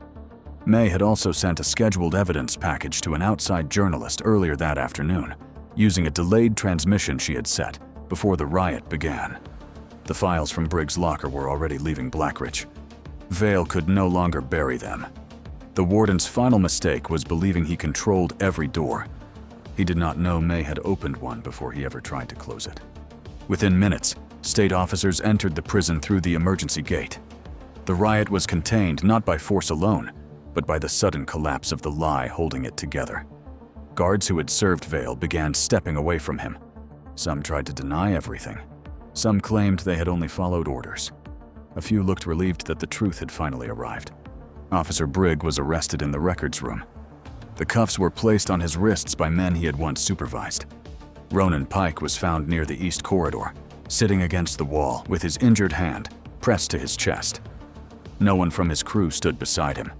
May had also sent a scheduled evidence package to an outside journalist earlier that afternoon, using a delayed transmission she had set before the riot began. The files from Brigg's locker were already leaving Blackridge. Vale could no longer bury them. The warden's final mistake was believing he controlled every door. He did not know May had opened one before he ever tried to close it. Within minutes, state officers entered the prison through the emergency gate. The riot was contained not by force alone, but by the sudden collapse of the lie holding it together. Guards who had served Vale began stepping away from him. Some tried to deny everything. Some claimed they had only followed orders. A few looked relieved that the truth had finally arrived. Officer Brigg was arrested in the records room. The cuffs were placed on his wrists by men he had once supervised. Ronan Pike was found near the east corridor, sitting against the wall with his injured hand pressed to his chest. No one from his crew stood beside him.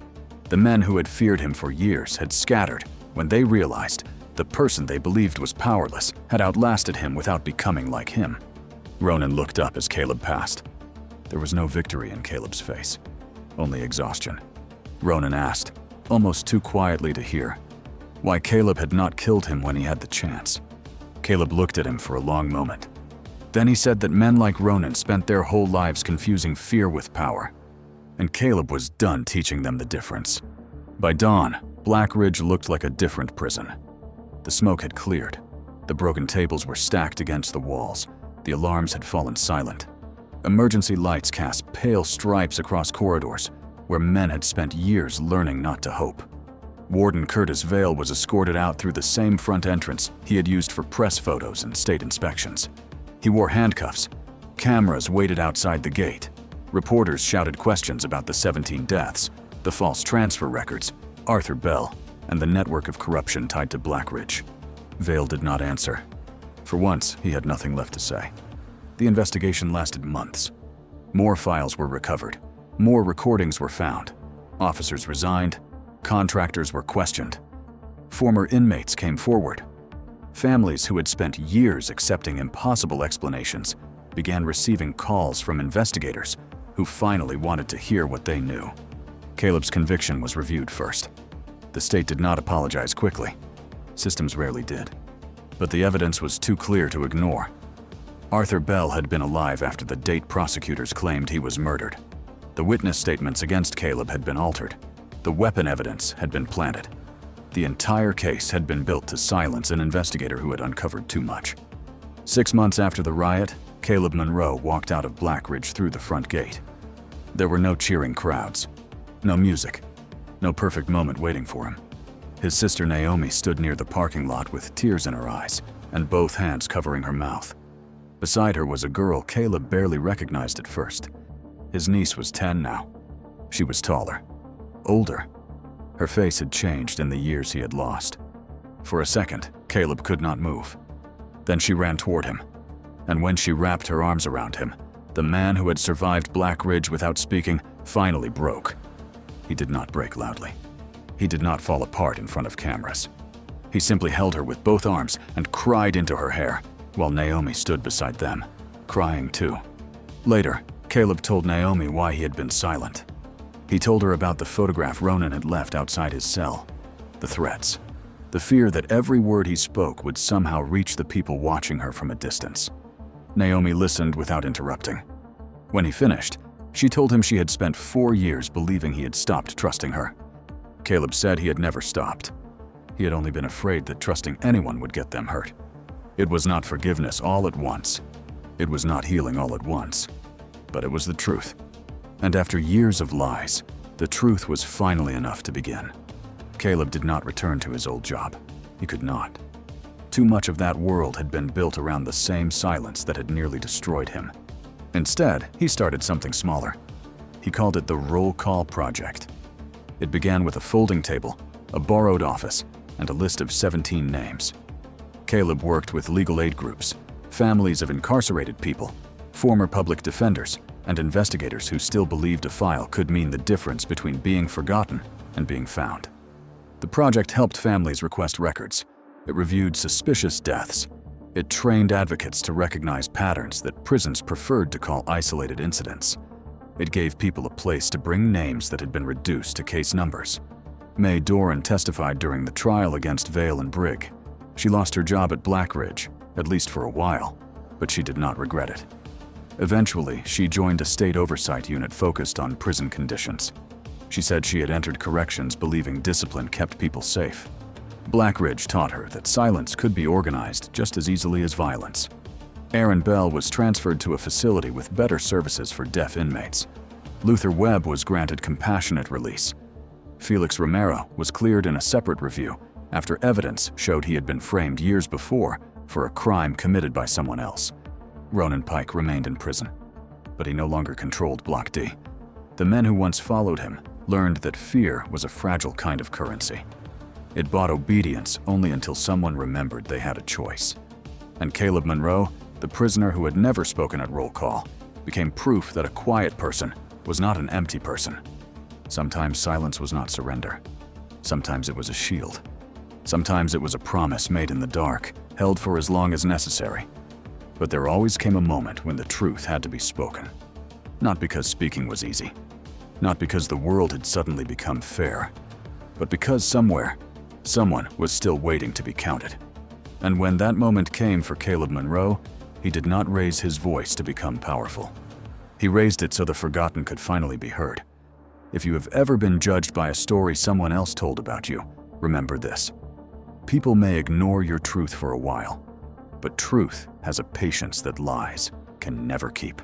The men who had feared him for years had scattered when they realized the person they believed was powerless had outlasted him without becoming like him. Ronan looked up as Caleb passed. There was no victory in Caleb's face, only exhaustion. Ronan asked, almost too quietly to hear, why Caleb had not killed him when he had the chance. Caleb looked at him for a long moment. Then he said that men like Ronan spent their whole lives confusing fear with power, and Caleb was done teaching them the difference. By dawn, Blackridge looked like a different prison. The smoke had cleared. The broken tables were stacked against the walls. The alarms had fallen silent. Emergency lights cast pale stripes across corridors where men had spent years learning not to hope. Warden Curtis Vale was escorted out through the same front entrance he had used for press photos and state inspections. He wore handcuffs. Cameras waited outside the gate. Reporters shouted questions about the 17 deaths, the false transfer records, Arthur Bell, and the network of corruption tied to Black Ridge. Vale did not answer. For once, he had nothing left to say. The investigation lasted months. More files were recovered. More recordings were found. Officers resigned. Contractors were questioned. Former inmates came forward. Families who had spent years accepting impossible explanations began receiving calls from investigators who finally wanted to hear what they knew. Caleb's conviction was reviewed first. The state did not apologize quickly. Systems rarely did. But the evidence was too clear to ignore. Arthur Bell had been alive after the date prosecutors claimed he was murdered. The witness statements against Caleb had been altered. The weapon evidence had been planted. The entire case had been built to silence an investigator who had uncovered too much. 6 months after the riot, Caleb Monroe walked out of Black Ridge through the front gate. There were no cheering crowds, no music, no perfect moment waiting for him. His sister Naomi stood near the parking lot with tears in her eyes and both hands covering her mouth. Beside her was a girl Caleb barely recognized at first. His niece was 10 now. She was taller, older. Her face had changed in the years he had lost. For a second, Caleb could not move. Then she ran toward him, and when she wrapped her arms around him, the man who had survived Black Ridge without speaking finally broke. He did not break loudly. He did not fall apart in front of cameras. He simply held her with both arms and cried into her hair, while Naomi stood beside them, crying too. Later, Caleb told Naomi why he had been silent. He told her about the photograph Ronan had left outside his cell, the threats, the fear that every word he spoke would somehow reach the people watching her from a distance. Naomi listened without interrupting. When he finished, she told him she had spent 4 years believing he had stopped trusting her. Caleb said he had never stopped. He had only been afraid that trusting anyone would get them hurt. It was not forgiveness all at once. It was not healing all at once. But it was the truth. And after years of lies, the truth was finally enough to begin. Caleb did not return to his old job. He could not. Too much of that world had been built around the same silence that had nearly destroyed him. Instead, he started something smaller. He called it the Roll Call Project. It began with a folding table, a borrowed office, and a list of 17 names. Caleb worked with legal aid groups, families of incarcerated people, former public defenders, and investigators who still believed a file could mean the difference between being forgotten and being found. The project helped families request records. It reviewed suspicious deaths. It trained advocates to recognize patterns that prisons preferred to call isolated incidents. It gave people a place to bring names that had been reduced to case numbers. Mae Doran testified during the trial against Vale and Brigg. She lost her job at Black Ridge, at least for a while, but she did not regret it. Eventually, she joined a state oversight unit focused on prison conditions. She said she had entered corrections believing discipline kept people safe. Black Ridge taught her that silence could be organized just as easily as violence. Aaron Bell was transferred to a facility with better services for deaf inmates. Luther Webb was granted compassionate release. Felix Romero was cleared in a separate review after evidence showed he had been framed years before for a crime committed by someone else. Ronan Pike remained in prison, but he no longer controlled Block D. The men who once followed him learned that fear was a fragile kind of currency. It bought obedience only until someone remembered they had a choice. And Caleb Monroe, the prisoner who had never spoken at roll call, became proof that a quiet person was not an empty person. Sometimes silence was not surrender. Sometimes it was a shield. Sometimes it was a promise made in the dark, held for as long as necessary. But there always came a moment when the truth had to be spoken. Not because speaking was easy. Not because the world had suddenly become fair. But because somewhere, someone was still waiting to be counted. And when that moment came for Caleb Monroe, he did not raise his voice to become powerful. He raised it so the forgotten could finally be heard. If you have ever been judged by a story someone else told about you, remember this. People may ignore your truth for a while, but truth has a patience that lies can never keep.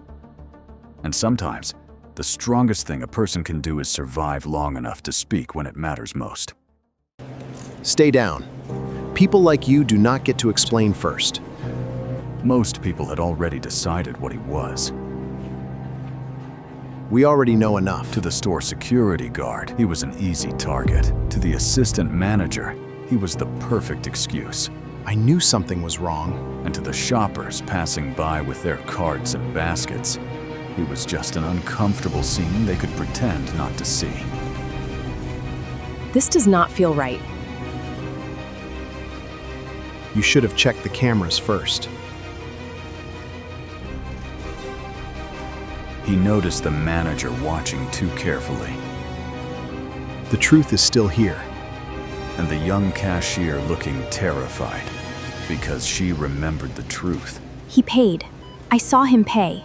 And sometimes, the strongest thing a person can do is survive long enough to speak when it matters most. Stay down. People like you do not get to explain first. Most people had already decided what he was. We already know enough. To the store security guard, he was an easy target. To the assistant manager, he was the perfect excuse. I knew something was wrong. And to the shoppers passing by with their carts and baskets, he was just an uncomfortable scene they could pretend not to see. This does not feel right. You should have checked the cameras first. He noticed the manager watching too carefully, The truth is still here. and the young cashier looking terrified because she remembered the truth. He paid. I saw him pay.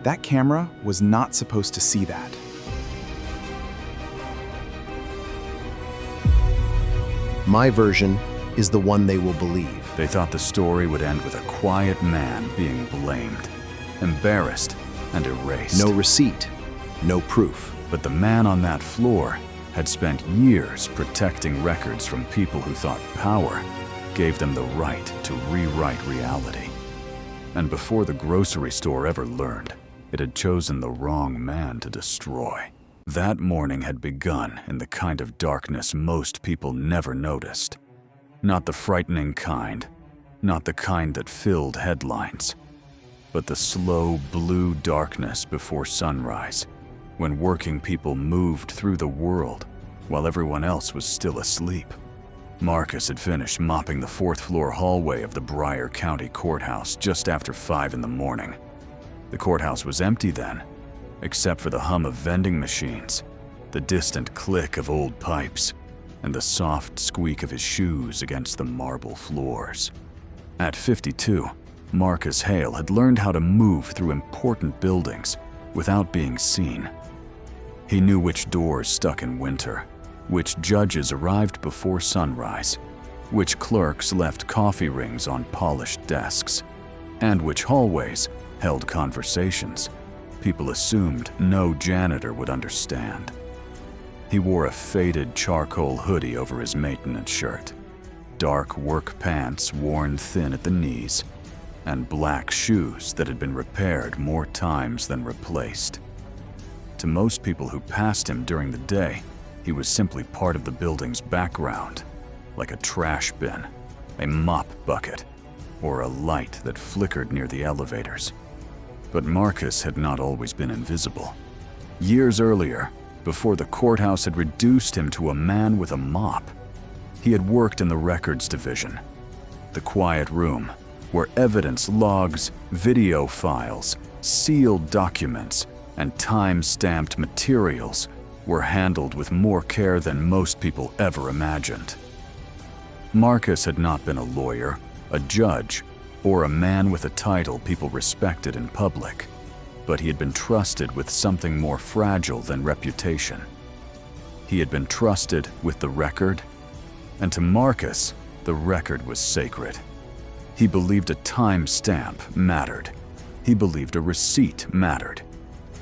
That camera was not supposed to see that. My version is the one they will believe. They thought the story would end with a quiet man being blamed, embarrassed, and erased. No receipt, no proof. But the man on that floor had spent years protecting records from people who thought power gave them the right to rewrite reality. And before the grocery store ever learned, it had chosen the wrong man to destroy. That morning had begun in the kind of darkness most people never noticed. Not the frightening kind, not the kind that filled headlines, but the slow blue darkness before sunrise, when working people moved through the world while everyone else was still asleep. Marcus had finished mopping the fourth-floor hallway of the Bryan County Courthouse just after 5 in the morning. The courthouse was empty then, except for the hum of vending machines, the distant click of old pipes, and the soft squeak of his shoes against the marble floors. At 52, Marcus Hale had learned how to move through important buildings without being seen. He knew which doors stuck in winter, which judges arrived before sunrise, which clerks left coffee rings on polished desks, and which hallways held conversations people assumed no janitor would understand. He wore a faded charcoal hoodie over his maintenance shirt, dark work pants worn thin at the knees, and black shoes that had been repaired more times than replaced. To most people who passed him during the day, he was simply part of the building's background, like a trash bin, a mop bucket, or a light that flickered near the elevators. But Marcus had not always been invisible. Years earlier, before the courthouse had reduced him to a man with a mop, he had worked in the records division, the quiet room where evidence logs, video files, sealed documents, and time-stamped materials were handled with more care than most people ever imagined. Marcus had not been a lawyer, a judge, or a man with a title people respected in public, but he had been trusted with something more fragile than reputation. He had been trusted with the record, and to Marcus, the record was sacred. He believed a time stamp mattered. He believed a receipt mattered.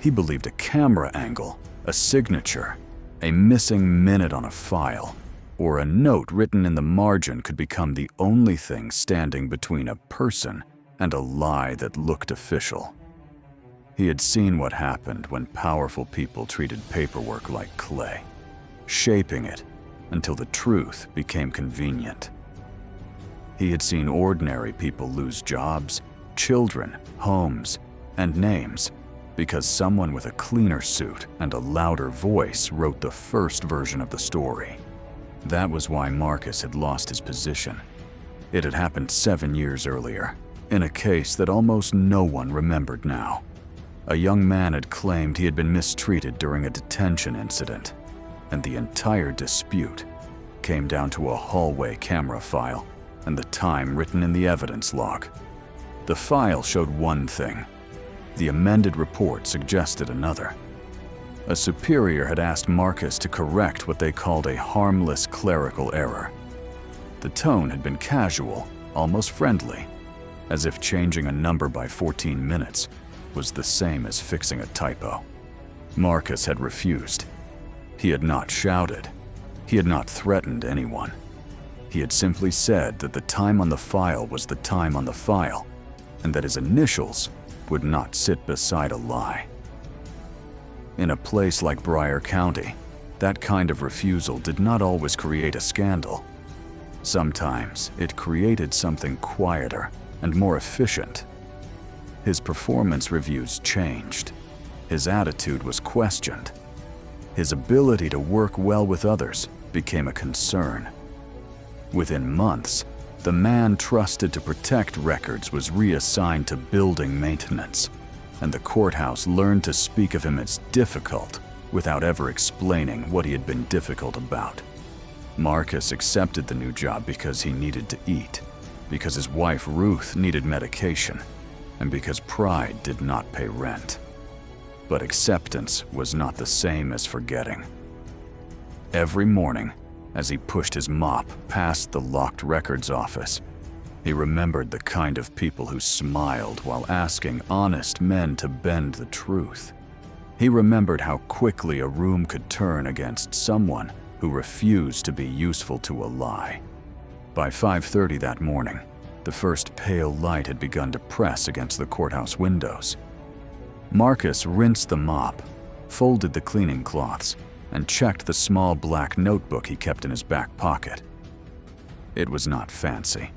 He believed a camera angle, a signature, a missing minute on a file, or a note written in the margin could become the only thing standing between a person and a lie that looked official. He had seen what happened when powerful people treated paperwork like clay, shaping it until the truth became convenient. He had seen ordinary people lose jobs, children, homes, and names because someone with a cleaner suit and a louder voice wrote the first version of the story. That was why Marcus had lost his position. It had happened 7 years earlier, in a case that almost no one remembered now. A young man had claimed he had been mistreated during a detention incident, and the entire dispute came down to a hallway camera file and the time written in the evidence log. The file showed one thing. The amended report suggested another. A superior had asked Marcus to correct what they called a harmless clerical error. The tone had been casual, almost friendly, as if changing a number by 14 minutes was the same as fixing a typo. Marcus had refused. He had not shouted. He had not threatened anyone. He had simply said that the time on the file was the time on the file, and that his initials would not sit beside a lie. In a place like Bryan County, that kind of refusal did not always create a scandal. Sometimes it created something quieter and more efficient. His performance reviews changed. His attitude was questioned. His ability to work well with others became a concern. Within months, the man trusted to protect records was reassigned to building maintenance, and the courthouse learned to speak of him as difficult without ever explaining what he had been difficult about. Marcus accepted the new job because he needed to eat, because his wife Ruth needed medication, and because pride did not pay rent. But acceptance was not the same as forgetting. Every morning, as he pushed his mop past the locked records office, he remembered the kind of people who smiled while asking honest men to bend the truth. He remembered how quickly a room could turn against someone who refused to be useful to a lie. By 5:30 that morning, the first pale light had begun to press against the courthouse windows. Marcus rinsed the mop, folded the cleaning cloths, and checked the small black notebook he kept in his back pocket. It was not fancy.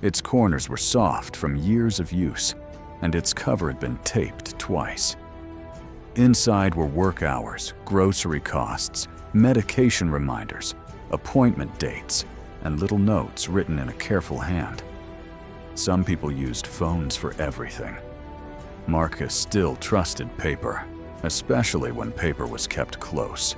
Its corners were soft from years of use, and its cover had been taped twice. Inside were work hours, grocery costs, medication reminders, appointment dates, and little notes written in a careful hand. Some people used phones for everything. Marcus still trusted paper, especially when paper was kept close.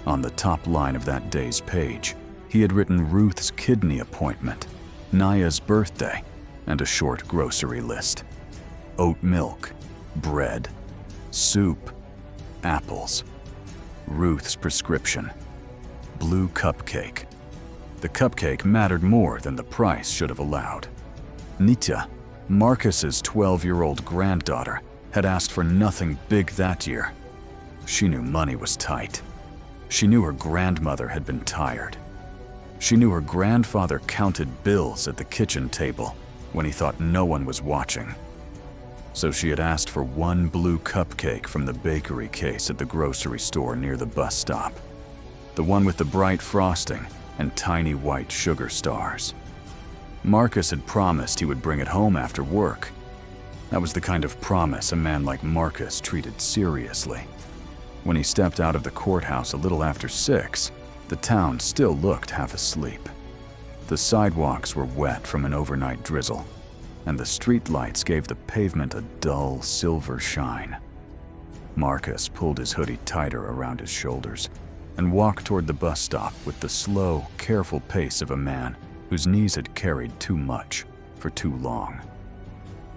On the top line of that day's page, he had written Ruth's kidney appointment, Naya's birthday, and a short grocery list. Oat milk, bread, soup, apples, Ruth's prescription, blue cupcake. The cupcake mattered more than the price should have allowed. Nitya, Marcus's 12-year-old granddaughter, had asked for nothing big that year. She knew money was tight. She knew her grandmother had been tired. She knew her grandfather counted bills at the kitchen table when he thought no one was watching. So she had asked for one blue cupcake from the bakery case at the grocery store near the bus stop. The one with the bright frosting and tiny white sugar stars. Marcus had promised he would bring it home after work. That was the kind of promise a man like Marcus treated seriously. When he stepped out of the courthouse a little after 6, the town still looked half asleep. The sidewalks were wet from an overnight drizzle, and the street lights gave the pavement a dull silver shine. Marcus pulled his hoodie tighter around his shoulders and walked toward the bus stop with the slow, careful pace of a man whose knees had carried too much for too long.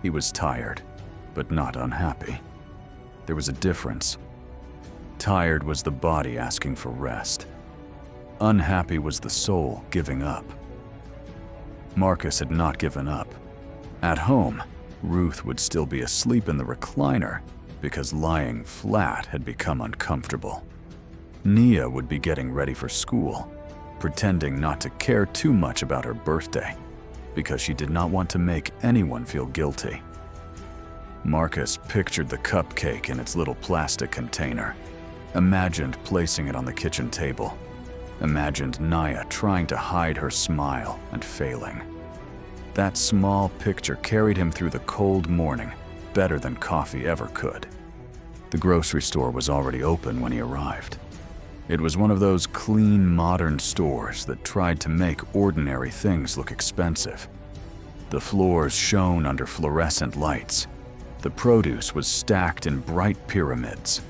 He was tired, but not unhappy. There was a difference. Tired was the body asking for rest. Unhappy was the soul giving up. Marcus had not given up. At home, Ruth would still be asleep in the recliner because lying flat had become uncomfortable. Nia would be getting ready for school, pretending not to care too much about her birthday because she did not want to make anyone feel guilty. Marcus pictured the cupcake in its little plastic container, imagined placing it on the kitchen table, imagined Naya trying to hide her smile and failing. That small picture carried him through the cold morning better than coffee ever could. The grocery store was already open when he arrived. It was one of those clean, modern stores that tried to make ordinary things look expensive. The floors shone under fluorescent lights. The produce was stacked in bright pyramids.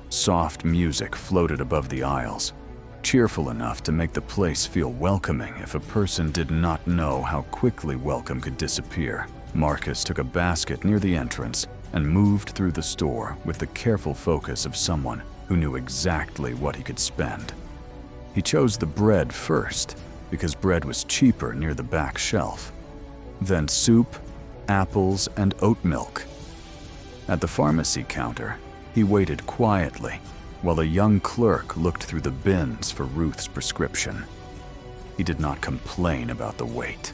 Soft music floated above the aisles, cheerful enough to make the place feel welcoming if a person did not know how quickly welcome could disappear. Marcus took a basket near the entrance and moved through the store with the careful focus of someone who knew exactly what he could spend. He chose the bread first because bread was cheaper near the back shelf. Then soup, apples, and oat milk. At the pharmacy counter, He waited quietly while a young clerk looked through the bins for Ruth's prescription. He did not complain about the wait.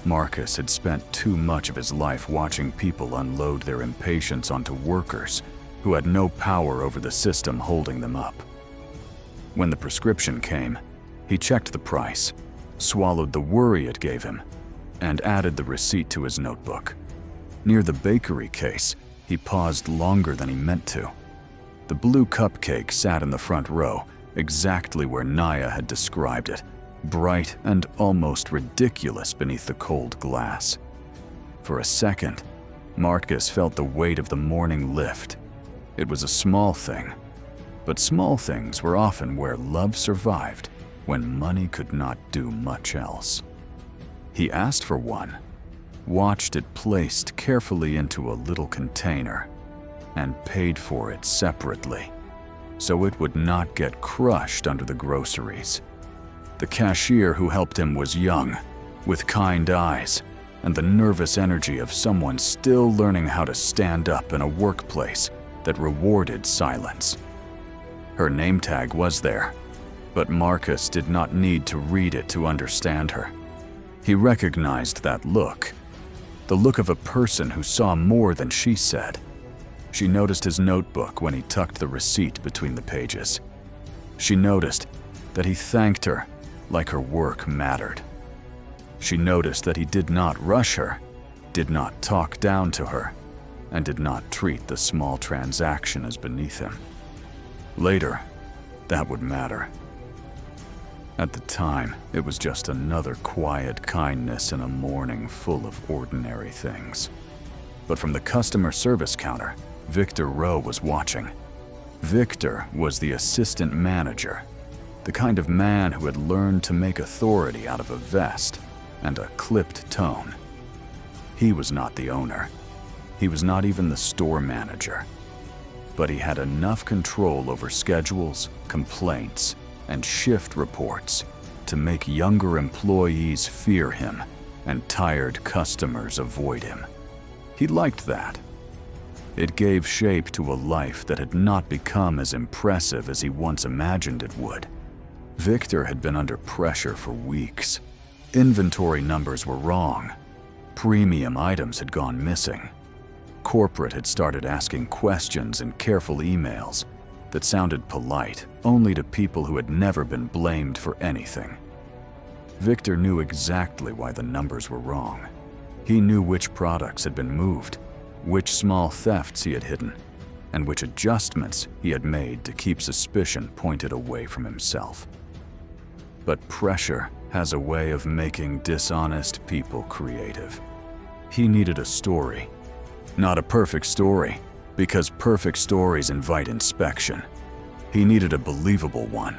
Marcus had spent too much of his life watching people unload their impatience onto workers who had no power over the system holding them up. When the prescription came, he checked the price, swallowed the worry it gave him, and added the receipt to his notebook. Near the bakery case, he paused longer than he meant to. The blue cupcake sat in the front row, exactly where Naya had described it, bright and almost ridiculous beneath the cold glass. For a second, Marcus felt the weight of the morning lift. It was a small thing, but small things were often where love survived when money could not do much else. He asked for one, watched it placed carefully into a little container, and paid for it separately, so it would not get crushed under the groceries. The cashier who helped him was young, with kind eyes, and the nervous energy of someone still learning how to stand up in a workplace that rewarded silence. Her name tag was there, but Marcus did not need to read it to understand her. He recognized that look, the look of a person who saw more than she said. She noticed his notebook when he tucked the receipt between the pages. She noticed that he thanked her like her work mattered. She noticed that he did not rush her, did not talk down to her, and did not treat the small transaction as beneath him. Later, that would matter. At the time, it was just another quiet kindness in a morning full of ordinary things. But from the customer service counter, Victor Rowe was watching. Victor was the assistant manager, the kind of man who had learned to make authority out of a vest and a clipped tone. He was not the owner. He was not even the store manager. But he had enough control over schedules, complaints, and shift reports to make younger employees fear him and tired customers avoid him. He liked that. It gave shape to a life that had not become as impressive as he once imagined it would. Victor had been under pressure for weeks. Inventory numbers were wrong. Premium items had gone missing. Corporate had started asking questions in careful emails that sounded polite only to people who had never been blamed for anything. Victor knew exactly why the numbers were wrong. He knew which products had been moved, which small thefts he had hidden, and which adjustments he had made to keep suspicion pointed away from himself. But pressure has a way of making dishonest people creative. He needed a story. Not a perfect story, because perfect stories invite inspection. He needed a believable one.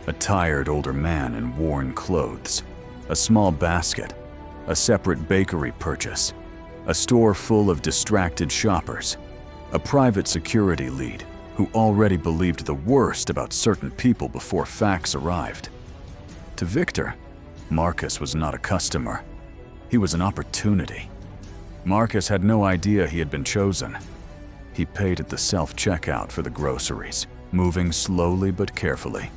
A tired older man in worn clothes, a small basket, a separate bakery purchase, a store full of distracted shoppers, a private security lead who already believed the worst about certain people before facts arrived. To Victor, Marcus was not a customer. He was an opportunity. Marcus had no idea he had been chosen. He paid at the self-checkout for the groceries, moving slowly but carefully,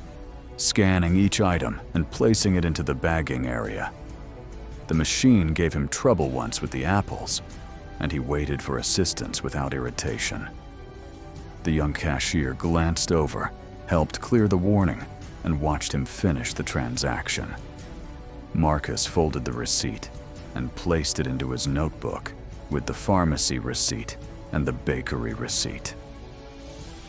scanning each item and placing it into the bagging area. The machine gave him trouble once with the apples, and he waited for assistance without irritation. The young cashier glanced over, helped clear the warning, and watched him finish the transaction. Marcus folded the receipt and placed it into his notebook with the pharmacy receipt and the bakery receipt.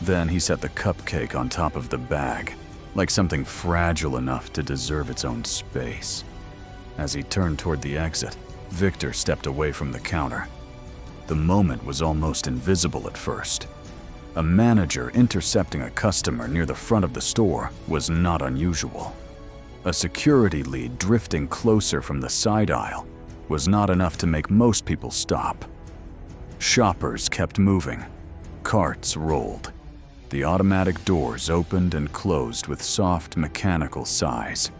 Then he set the cupcake on top of the bag, like something fragile enough to deserve its own space. As he turned toward the exit, Victor stepped away from the counter. The moment was almost invisible at first. A manager intercepting a customer near the front of the store was not unusual. A security lead drifting closer from the side aisle was not enough to make most people stop. Shoppers kept moving. Carts rolled. The automatic doors opened and closed with soft mechanical sighs.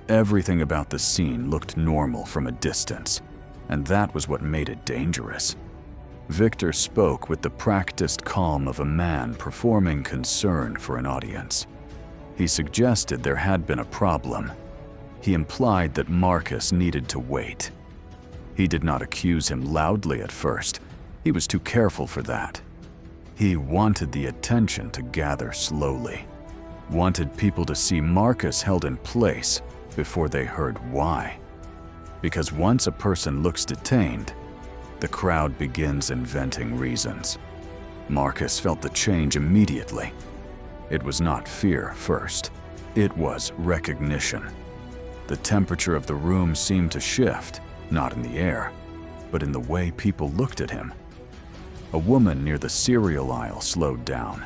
Everything about the scene looked normal from a distance, and that was what made it dangerous. Victor spoke with the practiced calm of a man performing concern for an audience. He suggested there had been a problem. He implied that Marcus needed to wait. He did not accuse him loudly at first. He was too careful for that. He wanted the attention to gather slowly, wanted people to see Marcus held in place before they heard why. Because once a person looks detained, the crowd begins inventing reasons. Marcus felt the change immediately. It was not fear first. It was recognition. The temperature of the room seemed to shift, not in the air, but in the way people looked at him. A woman near the cereal aisle slowed down.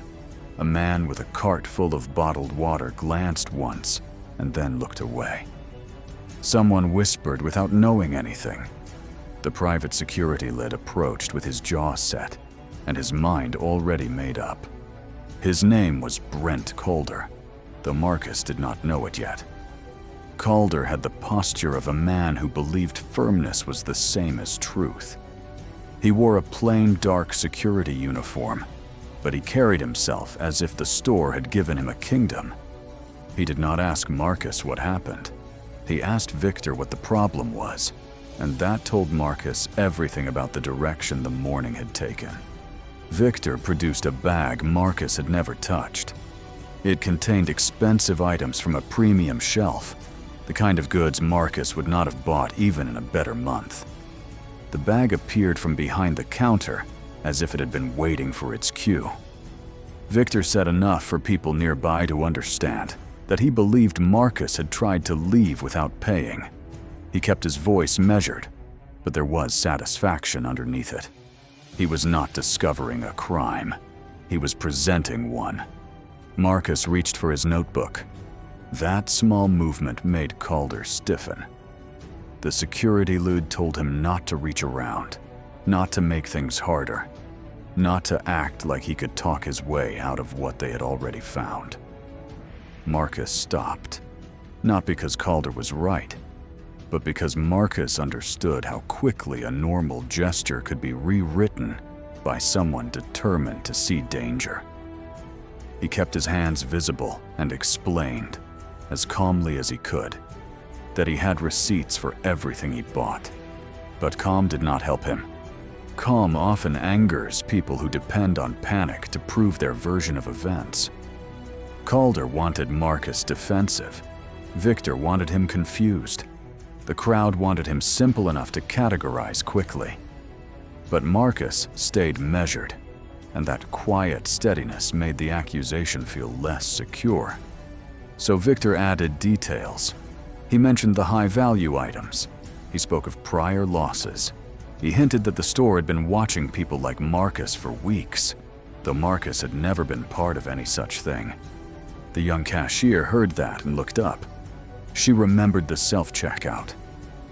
A man with a cart full of bottled water glanced once and then looked away. Someone whispered without knowing anything. The private security lid approached with his jaw set and his mind already made up. His name was Brent Calder, though Marcus did not know it yet. Calder had the posture of a man who believed firmness was the same as truth. He wore a plain dark security uniform, but he carried himself as if the store had given him a kingdom. He did not ask Marcus what happened. He asked Victor what the problem was, and that told Marcus everything about the direction the morning had taken. Victor produced a bag Marcus had never touched. It contained expensive items from a premium shelf, the kind of goods Marcus would not have bought even in a better month. The bag appeared from behind the counter, as if it had been waiting for its cue. Victor said enough for people nearby to understand that he believed Marcus had tried to leave without paying. He kept his voice measured, but there was satisfaction underneath it. He was not discovering a crime. He was presenting one. Marcus reached for his notebook. That small movement made Calder stiffen. The security lid told him not to reach around, not to make things harder, not to act like he could talk his way out of what they had already found. Marcus stopped, not because Calder was right, but because Marcus understood how quickly a normal gesture could be rewritten by someone determined to see danger. He kept his hands visible and explained, as calmly as he could, that he had receipts for everything he bought. But calm did not help him. Calm often angers people who depend on panic to prove their version of events. Calder wanted Marcus defensive. Victor wanted him confused. The crowd wanted him simple enough to categorize quickly. But Marcus stayed measured, and that quiet steadiness made the accusation feel less secure. So Victor added details. He mentioned the high-value items. He spoke of prior losses. He hinted that the store had been watching people like Marcus for weeks, though Marcus had never been part of any such thing. The young cashier heard that and looked up. She remembered the self-checkout.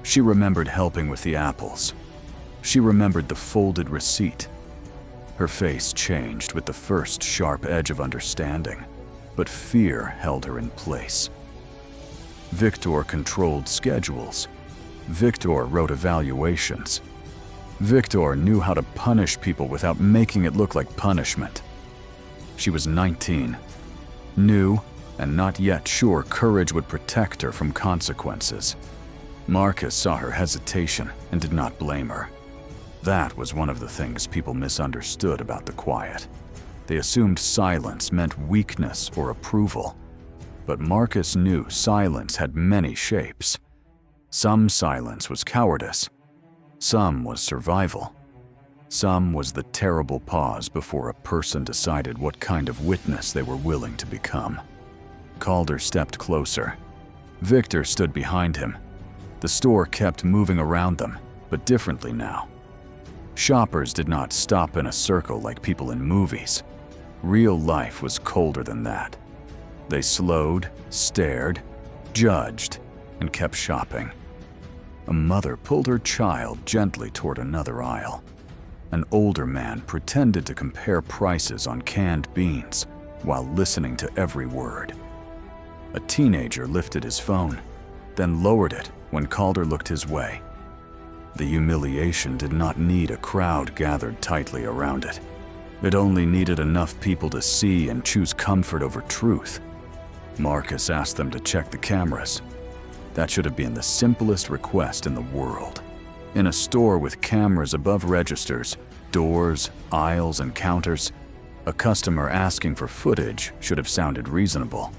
She remembered helping with the apples. She remembered the folded receipt. Her face changed with the first sharp edge of understanding, but fear held her in place. Victor controlled schedules. Victor wrote evaluations. Victor knew how to punish people without making it look like punishment. She was 19, new, and not yet sure courage would protect her from consequences. Marcus saw her hesitation and did not blame her. That was one of the things people misunderstood about the quiet. They assumed silence meant weakness or approval. But Marcus knew silence had many shapes. Some silence was cowardice. Some was survival. Some was the terrible pause before a person decided what kind of witness they were willing to become. Calder stepped closer. Victor stood behind him. The store kept moving around them, but differently now. Shoppers did not stop in a circle like people in movies. Real life was colder than that. They slowed, stared, judged, and kept shopping. A mother pulled her child gently toward another aisle. An older man pretended to compare prices on canned beans while listening to every word. A teenager lifted his phone, then lowered it when Calder looked his way. The humiliation did not need a crowd gathered tightly around it. It only needed enough people to see and choose comfort over truth. Marcus asked them to check the cameras. That should have been the simplest request in the world. In a store with cameras above registers, doors, aisles, and counters, a customer asking for footage should have sounded reasonable.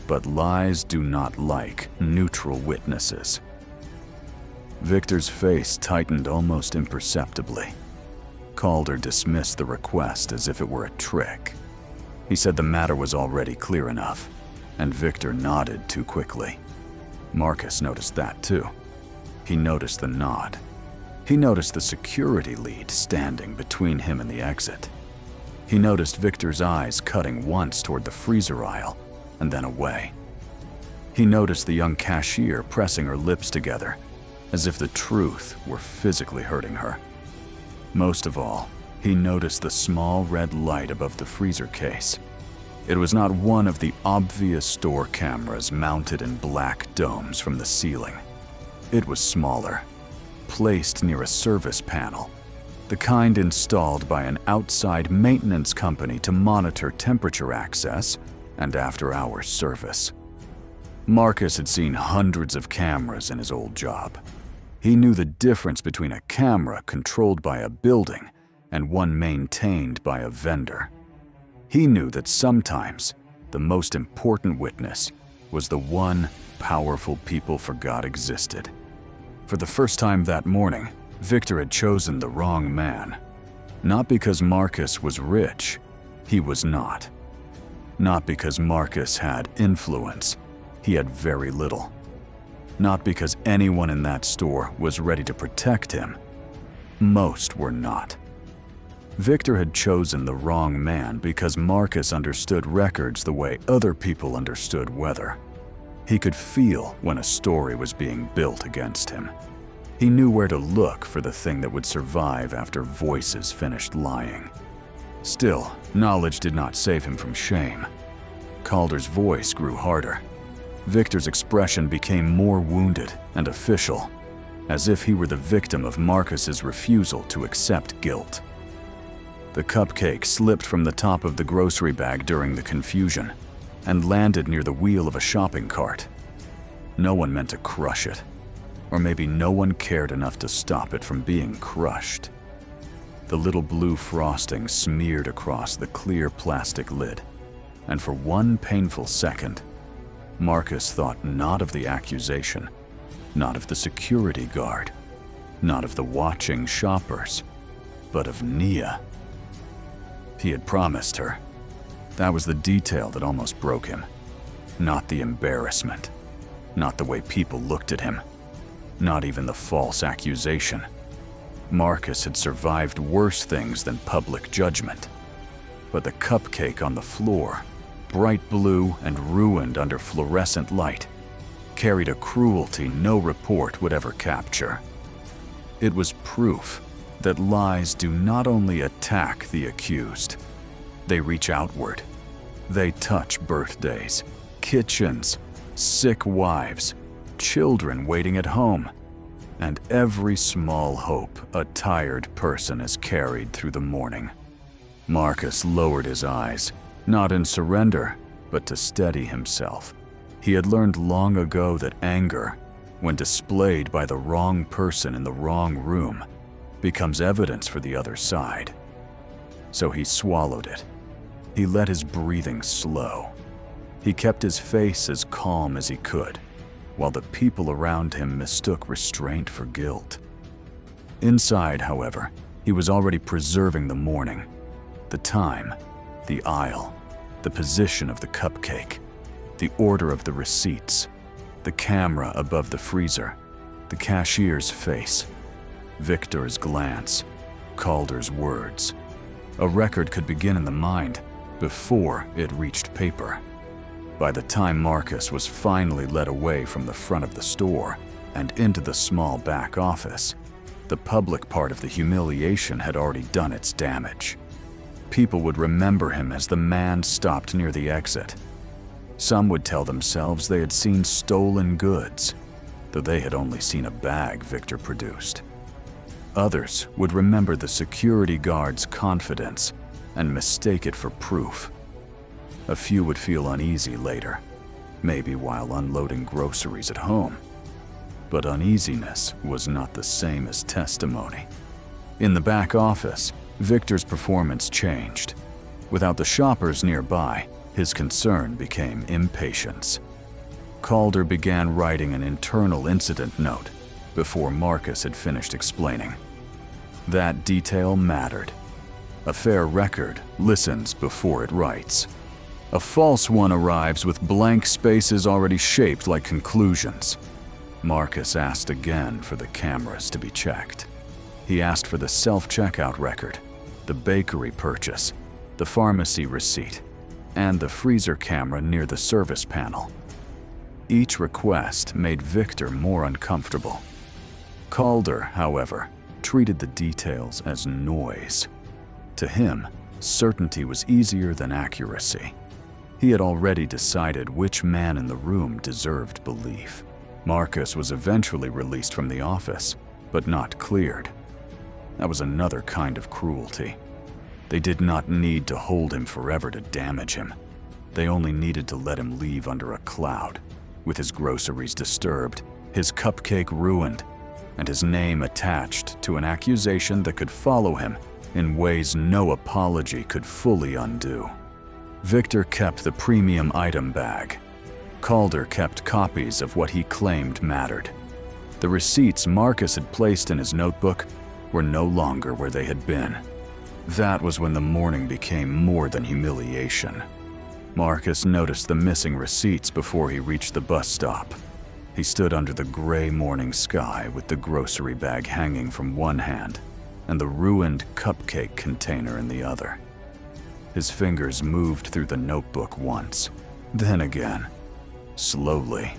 But lies do not like neutral witnesses. Victor's face tightened almost imperceptibly. Calder dismissed the request as if it were a trick. He said the matter was already clear enough, and Victor nodded too quickly. Marcus noticed that too. He noticed the nod. He noticed the security lead standing between him and the exit. He noticed Victor's eyes cutting once toward the freezer aisle and then away. He noticed the young cashier pressing her lips together, as if the truth were physically hurting her. Most of all, he noticed the small red light above the freezer case. It was not one of the obvious store cameras mounted in black domes from the ceiling. It was smaller, placed near a service panel, the kind installed by an outside maintenance company to monitor temperature access and after-hours service. Marcus had seen hundreds of cameras in his old job. He knew the difference between a camera controlled by a building and one maintained by a vendor. He knew that sometimes the most important witness was the one powerful people forgot existed. For the first time that morning, Victor had chosen the wrong man. Not because Marcus was rich, he was not. Not because Marcus had influence, he had very little. Not because anyone in that store was ready to protect him. Most were not. Victor had chosen the wrong man because Marcus understood records the way other people understood weather. He could feel when a story was being built against him. He knew where to look for the thing that would survive after voices finished lying. Still, knowledge did not save him from shame. Calder's voice grew harder. Victor's expression became more wounded and official, as if he were the victim of Marcus's refusal to accept guilt. The cupcake slipped from the top of the grocery bag during the confusion and landed near the wheel of a shopping cart. No one meant to crush it, or maybe no one cared enough to stop it from being crushed. The little blue frosting smeared across the clear plastic lid, and for one painful second, Marcus thought not of the accusation, not of the security guard, not of the watching shoppers, but of Nia. He had promised her. That was the detail that almost broke him. Not the embarrassment, not the way people looked at him, not even the false accusation. Marcus had survived worse things than public judgment. But the cupcake on the floor, bright blue and ruined under fluorescent light, carried a cruelty no report would ever capture. It was proof that lies do not only attack the accused, they reach outward. They touch birthdays, kitchens, sick wives, children waiting at home, and every small hope a tired person has carried through the morning. Marcus lowered his eyes, not in surrender, but to steady himself. He had learned long ago that anger, when displayed by the wrong person in the wrong room, becomes evidence for the other side. So he swallowed it. He let his breathing slow. He kept his face as calm as he could, while the people around him mistook restraint for guilt. Inside, however, he was already preserving the morning, the time, the aisle, the position of the cupcake, the order of the receipts, the camera above the freezer, the cashier's face, Victor's glance, Calder's words. A record could begin in the mind before it reached paper. By the time Marcus was finally led away from the front of the store and into the small back office, the public part of the humiliation had already done its damage. People would remember him as the man stopped near the exit. Some would tell themselves they had seen stolen goods, though they had only seen a bag Victor produced. Others would remember the security guard's confidence and mistake it for proof. A few would feel uneasy later, maybe while unloading groceries at home. But uneasiness was not the same as testimony. In the back office, Victor's performance changed. Without the shoppers nearby, his concern became impatience. Calder began writing an internal incident note before Marcus had finished explaining. That detail mattered. A fair record listens before it writes. A false one arrives with blank spaces already shaped like conclusions. Marcus asked again for the cameras to be checked. He asked for the self-checkout record, the bakery purchase, the pharmacy receipt, and the freezer camera near the service panel. Each request made Victor more uncomfortable. Calder, however, treated the details as noise. To him, certainty was easier than accuracy. He had already decided which man in the room deserved belief. Marcus was eventually released from the office, but not cleared. That was another kind of cruelty. They did not need to hold him forever to damage him. They only needed to let him leave under a cloud, with his groceries disturbed, his cupcake ruined, and his name attached to an accusation that could follow him in ways no apology could fully undo. Victor kept the premium item bag. Calder kept copies of what he claimed mattered. The receipts Marcus had placed in his notebook were no longer where they had been. That was when the morning became more than humiliation. Marcus noticed the missing receipts before he reached the bus stop. He stood under the gray morning sky with the grocery bag hanging from one hand and the ruined cupcake container in the other. His fingers moved through the notebook once, then again, slowly.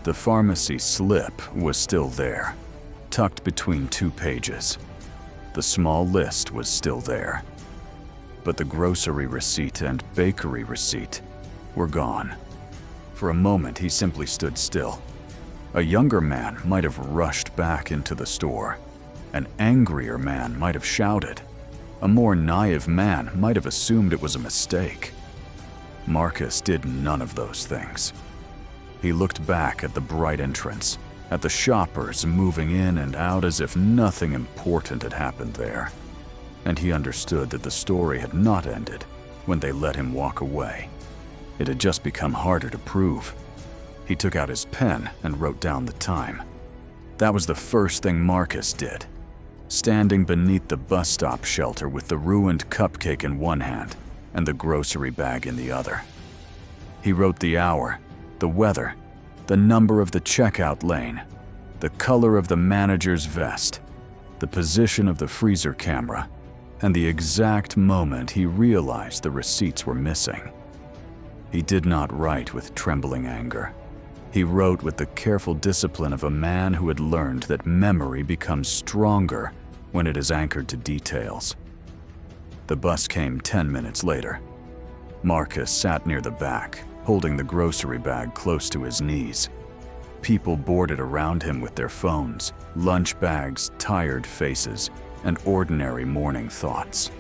The pharmacy slip was still there, tucked between 2 pages. The small list was still there. But the grocery receipt and bakery receipt were gone. For a moment, he simply stood still. A younger man might have rushed back into the store. An angrier man might have shouted. A more naive man might have assumed it was a mistake. Marcus did none of those things. He looked back at the bright entrance, at the shoppers moving in and out as if nothing important had happened there. And he understood that the story had not ended when they let him walk away. It had just become harder to prove. He took out his pen and wrote down the time. That was the first thing Marcus did. Standing beneath the bus stop shelter with the ruined cupcake in one hand and the grocery bag in the other. He wrote the hour, the weather, the number of the checkout lane, the color of the manager's vest, the position of the freezer camera, and the exact moment he realized the receipts were missing. He did not write with trembling anger. He wrote with the careful discipline of a man who had learned that memory becomes stronger when it is anchored to details. The bus came 10 minutes later. Marcus sat near the back, holding the grocery bag close to his knees. People boarded around him with their phones, lunch bags, tired faces, and ordinary morning thoughts.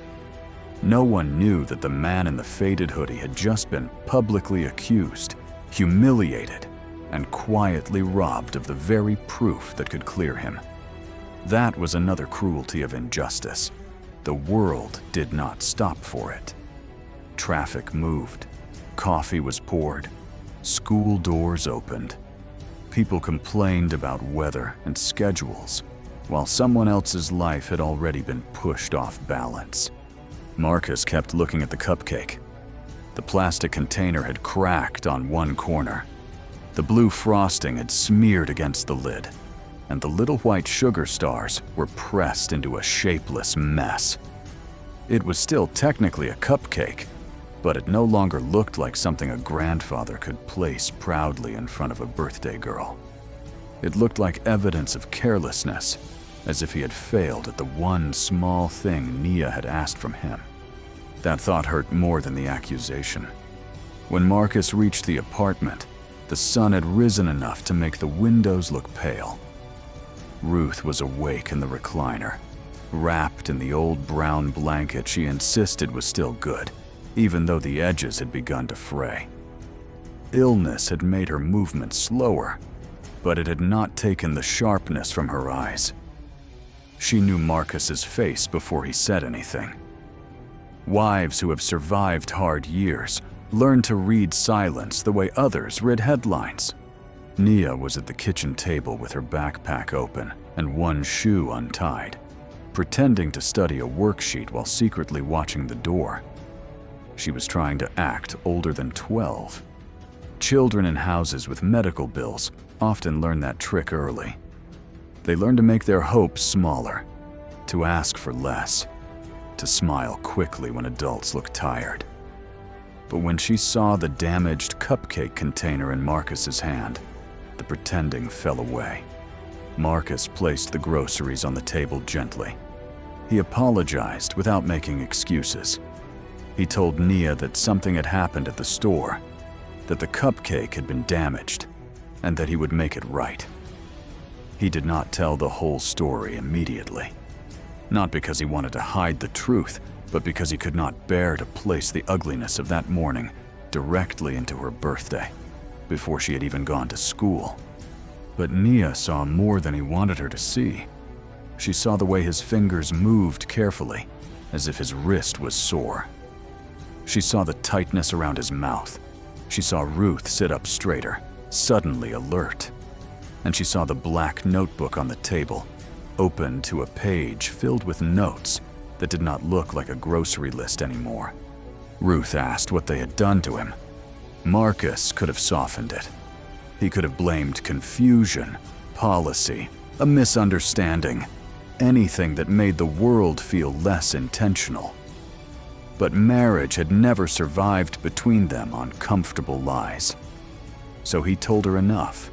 No one knew that the man in the faded hoodie had just been publicly accused, humiliated, and quietly robbed of the very proof that could clear him. That was another cruelty of injustice. The world did not stop for it. Traffic moved. Coffee was poured. School doors opened. People complained about weather and schedules, while someone else's life had already been pushed off balance. Marcus kept looking at the cupcake. The plastic container had cracked on one corner. The blue frosting had smeared against the lid, and the little white sugar stars were pressed into a shapeless mess. It was still technically a cupcake, but it no longer looked like something a grandfather could place proudly in front of a birthday girl. It looked like evidence of carelessness, as if he had failed at the one small thing Nia had asked from him. That thought hurt more than the accusation. When Marcus reached the apartment, the sun had risen enough to make the windows look pale. Ruth was awake in the recliner. Wrapped in the old brown blanket she insisted was still good, even though the edges had begun to fray. Illness had made her movement slower, but it had not taken the sharpness from her eyes. She knew Marcus's face before he said anything. Wives who have survived hard years learn to read silence the way others read headlines. Nia was at the kitchen table with her backpack open and one shoe untied, pretending to study a worksheet while secretly watching the door. She was trying to act older than 12. Children in houses with medical bills often learn that trick early. They learn to make their hopes smaller, to ask for less, to smile quickly when adults look tired. But when she saw the damaged cupcake container in Marcus's hand, the pretending fell away. Marcus placed the groceries on the table gently. He apologized without making excuses. He told Nia that something had happened at the store, that the cupcake had been damaged, and that he would make it right. He did not tell the whole story immediately. Not because he wanted to hide the truth, but because he could not bear to place the ugliness of that morning directly into her birthday, before she had even gone to school. But Nia saw more than he wanted her to see. She saw the way his fingers moved carefully, as if his wrist was sore. She saw the tightness around his mouth. She saw Ruth sit up straighter, suddenly alert. And she saw the black notebook on the table, open to a page filled with notes that did not look like a grocery list anymore. Ruth asked what they had done to him. Marcus could have softened it. He could have blamed confusion, policy, a misunderstanding, anything that made the world feel less intentional. But marriage had never survived between them on comfortable lies. So he told her enough.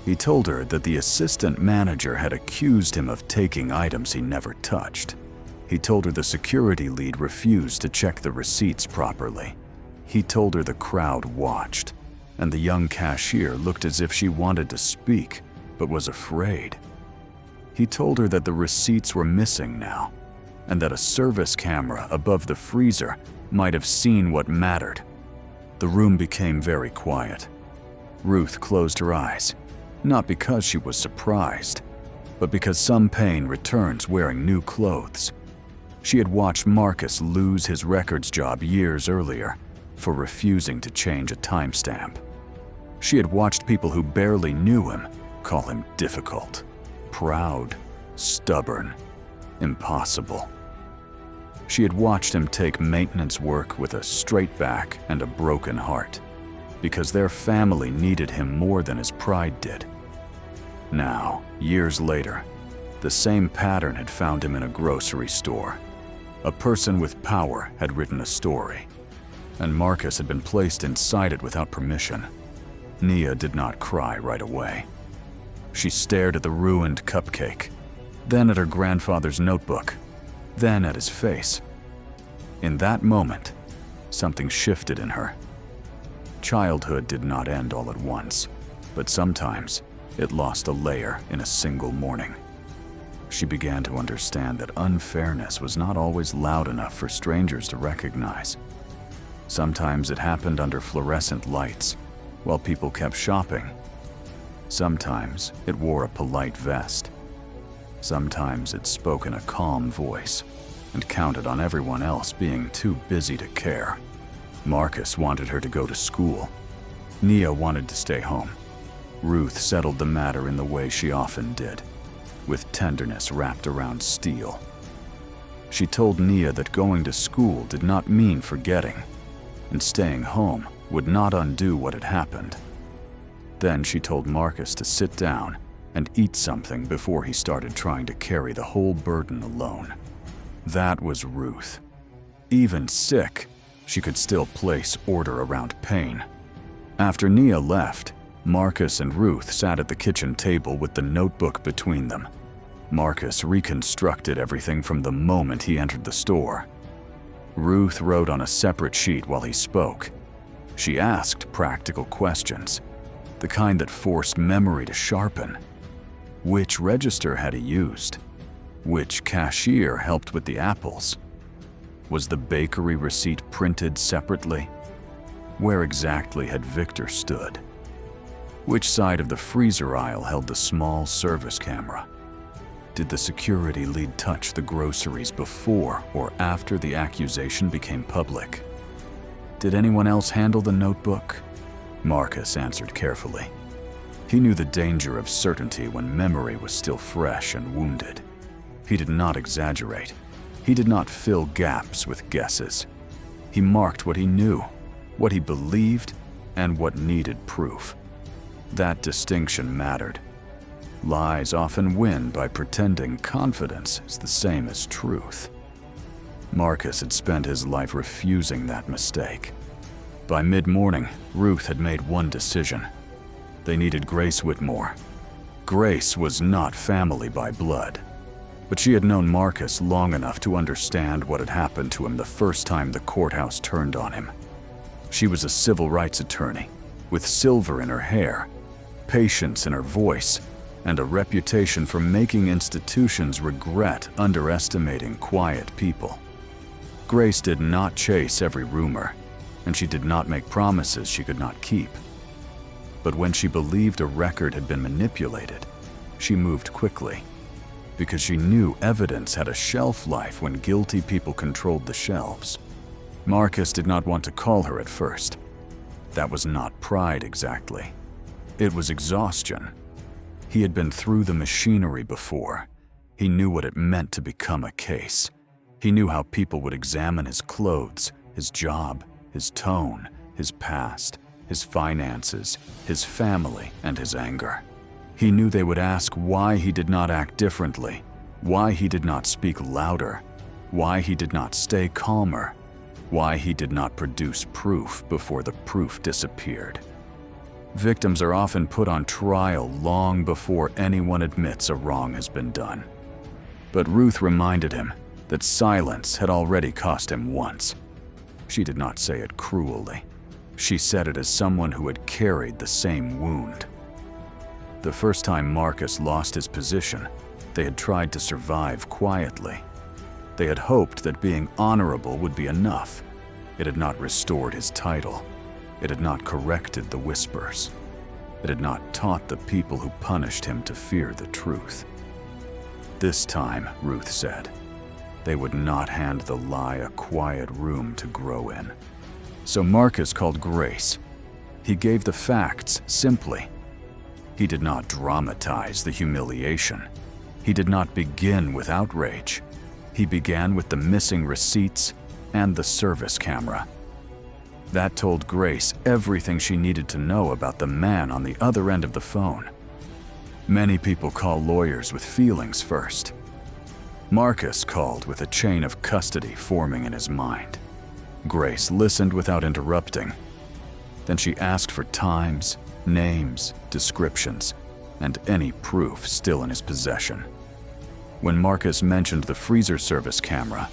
He told her that the assistant manager had accused him of taking items he never touched. He told her the security lead refused to check the receipts properly. He told her the crowd watched, and the young cashier looked as if she wanted to speak, but was afraid. He told her that the receipts were missing now, and that a service camera above the freezer might have seen what mattered. The room became very quiet. Ruth closed her eyes, not because she was surprised, but because some pain returns wearing new clothes. She had watched Marcus lose his records job years earlier for refusing to change a timestamp. She had watched people who barely knew him call him difficult, proud, stubborn, impossible. She had watched him take maintenance work with a straight back and a broken heart, because their family needed him more than his pride did. Now, years later, the same pattern had found him in a grocery store. A person with power had written a story, and Marcus had been placed inside it without permission. Nia did not cry right away. She stared at the ruined cupcake, then at her grandfather's notebook, then at his face. In that moment, something shifted in her. Childhood did not end all at once, but sometimes it lost a layer in a single morning. She began to understand that unfairness was not always loud enough for strangers to recognize. Sometimes it happened under fluorescent lights, while people kept shopping. Sometimes it wore a polite vest. Sometimes it spoke in a calm voice and counted on everyone else being too busy to care. Marcus wanted her to go to school. Nia wanted to stay home. Ruth settled the matter in the way she often did, with tenderness wrapped around steel. She told Nia that going to school did not mean forgetting, and staying home would not undo what had happened. Then she told Marcus to sit down and eat something before he started trying to carry the whole burden alone. That was Ruth. Even sick, she could still place order around pain. After Nia left, Marcus and Ruth sat at the kitchen table with the notebook between them. Marcus reconstructed everything from the moment he entered the store. Ruth wrote on a separate sheet while he spoke. She asked practical questions, the kind that forced memory to sharpen. Which register had he used? Which cashier helped with the apples? Was the bakery receipt printed separately? Where exactly had Victor stood? Which side of the freezer aisle held the small service camera? Did the security lead touch the groceries before or after the accusation became public? Did anyone else handle the notebook? Marcus answered carefully. He knew the danger of certainty when memory was still fresh and wounded. He did not exaggerate. He did not fill gaps with guesses. He marked what he knew, what he believed, and what needed proof. That distinction mattered. Lies often win by pretending confidence is the same as truth. Marcus had spent his life refusing that mistake. By mid-morning, Ruth had made one decision. They needed Grace Whitmore. Grace was not family by blood, but she had known Marcus long enough to understand what had happened to him the first time the courthouse turned on him. She was a civil rights attorney, with silver in her hair, patience in her voice, and a reputation for making institutions regret underestimating quiet people. Grace did not chase every rumor, and she did not make promises she could not keep. But when she believed a record had been manipulated, she moved quickly, because she knew evidence had a shelf life when guilty people controlled the shelves. Marcus did not want to call her at first. That was not pride exactly. It was exhaustion. He had been through the machinery before. He knew what it meant to become a case. He knew how people would examine his clothes, his job, his tone, his past, his finances, his family, and his anger. He knew they would ask why he did not act differently, why he did not speak louder, why he did not stay calmer, why he did not produce proof before the proof disappeared. Victims are often put on trial long before anyone admits a wrong has been done. But Ruth reminded him that silence had already cost him once. She did not say it cruelly. She said it as someone who had carried the same wound. The first time Marcus lost his position, they had tried to survive quietly. They had hoped that being honorable would be enough. It had not restored his title. It had not corrected the whispers. It had not taught the people who punished him to fear the truth. This time, Ruth said, they would not hand the lie a quiet room to grow in. So Marcus called Grace. He gave the facts simply. He did not dramatize the humiliation. He did not begin with outrage. He began with the missing receipts and the service camera. That told Grace everything she needed to know about the man on the other end of the phone. Many people call lawyers with feelings first. Marcus called with a chain of custody forming in his mind. Grace listened without interrupting. Then she asked for times, names, descriptions, and any proof still in his possession. When Marcus mentioned the freezer service camera,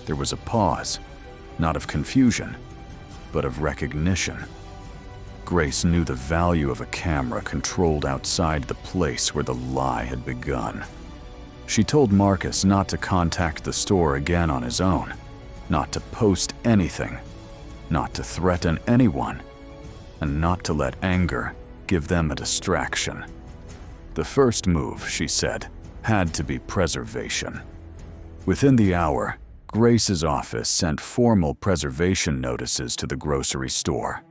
there was a pause, not of confusion, but of recognition. Grace knew the value of a camera controlled outside the place where the lie had begun. She told Marcus not to contact the store again on his own, not to post anything, not to threaten anyone, and not to let anger give them a distraction. The first move, she said, had to be preservation. Within the hour, Grace's office sent formal preservation notices to the grocery store,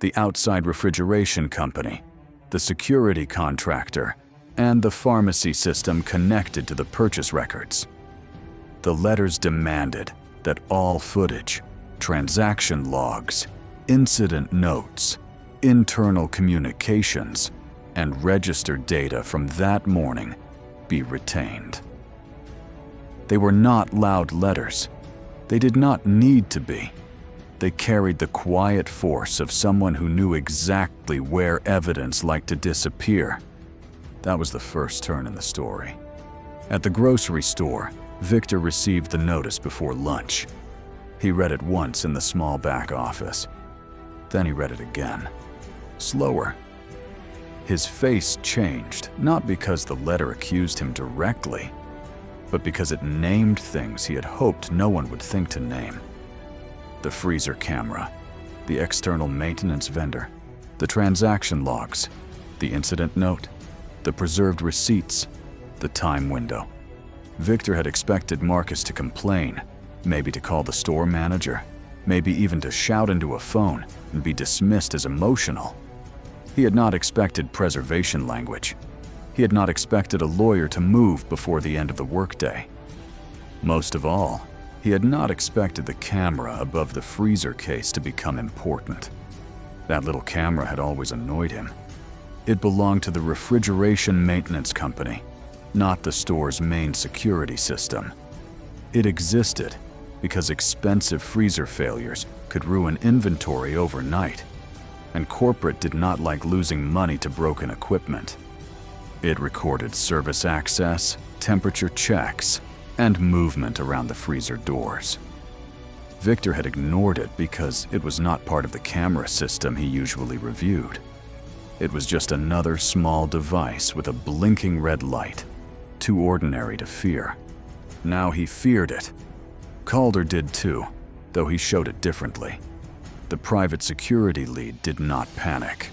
the outside refrigeration company, the security contractor, and the pharmacy system connected to the purchase records. The letters demanded that all footage, transaction logs, incident notes, internal communications, and registered data from that morning be retained. They were not loud letters. They did not need to be. They carried the quiet force of someone who knew exactly where evidence liked to disappear. That was the first turn in the story. At the grocery store, Victor received the notice before lunch. He read it once in the small back office. Then he read it again, slower. His face changed, not because the letter accused him directly, but because it named things he had hoped no one would think to name. The freezer camera, the external maintenance vendor, the transaction logs, the incident note, the preserved receipts, the time window. Victor had expected Marcus to complain, maybe to call the store manager, maybe even to shout into a phone and be dismissed as emotional. He had not expected preservation language. He had not expected a lawyer to move before the end of the workday. Most of all, he had not expected the camera above the freezer case to become important. That little camera had always annoyed him. It belonged to the refrigeration maintenance company, not the store's main security system. It existed because expensive freezer failures could ruin inventory overnight, and corporate did not like losing money to broken equipment. It recorded service access, temperature checks, and movement around the freezer doors. Victor had ignored it because it was not part of the camera system he usually reviewed. It was just another small device with a blinking red light, too ordinary to fear. Now he feared it. Calder did too, though he showed it differently. The private security lead did not panic.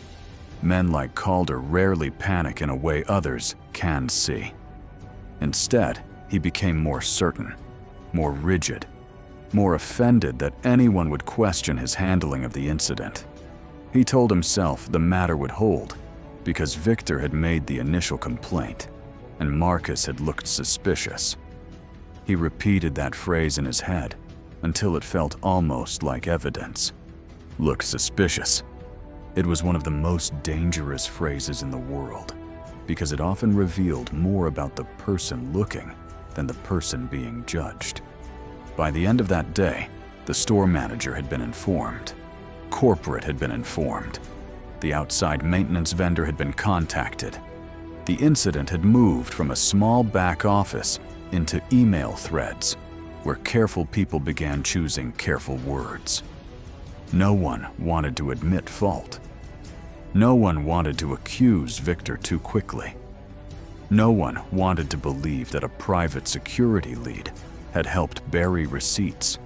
Men like Calder rarely panic in a way others can see. Instead, he became more certain, more rigid, more offended that anyone would question his handling of the incident. He told himself the matter would hold because Victor had made the initial complaint and Marcus had looked suspicious. He repeated that phrase in his head until it felt almost like evidence. Looked suspicious. It was one of the most dangerous phrases in the world because it often revealed more about the person looking than the person being judged. By the end of that day, the store manager had been informed. Corporate had been informed. The outside maintenance vendor had been contacted. The incident had moved from a small back office into email threads, where careful people began choosing careful words. No one wanted to admit fault. No one wanted to accuse Victor too quickly. No one wanted to believe that a private security lead had helped bury receipts,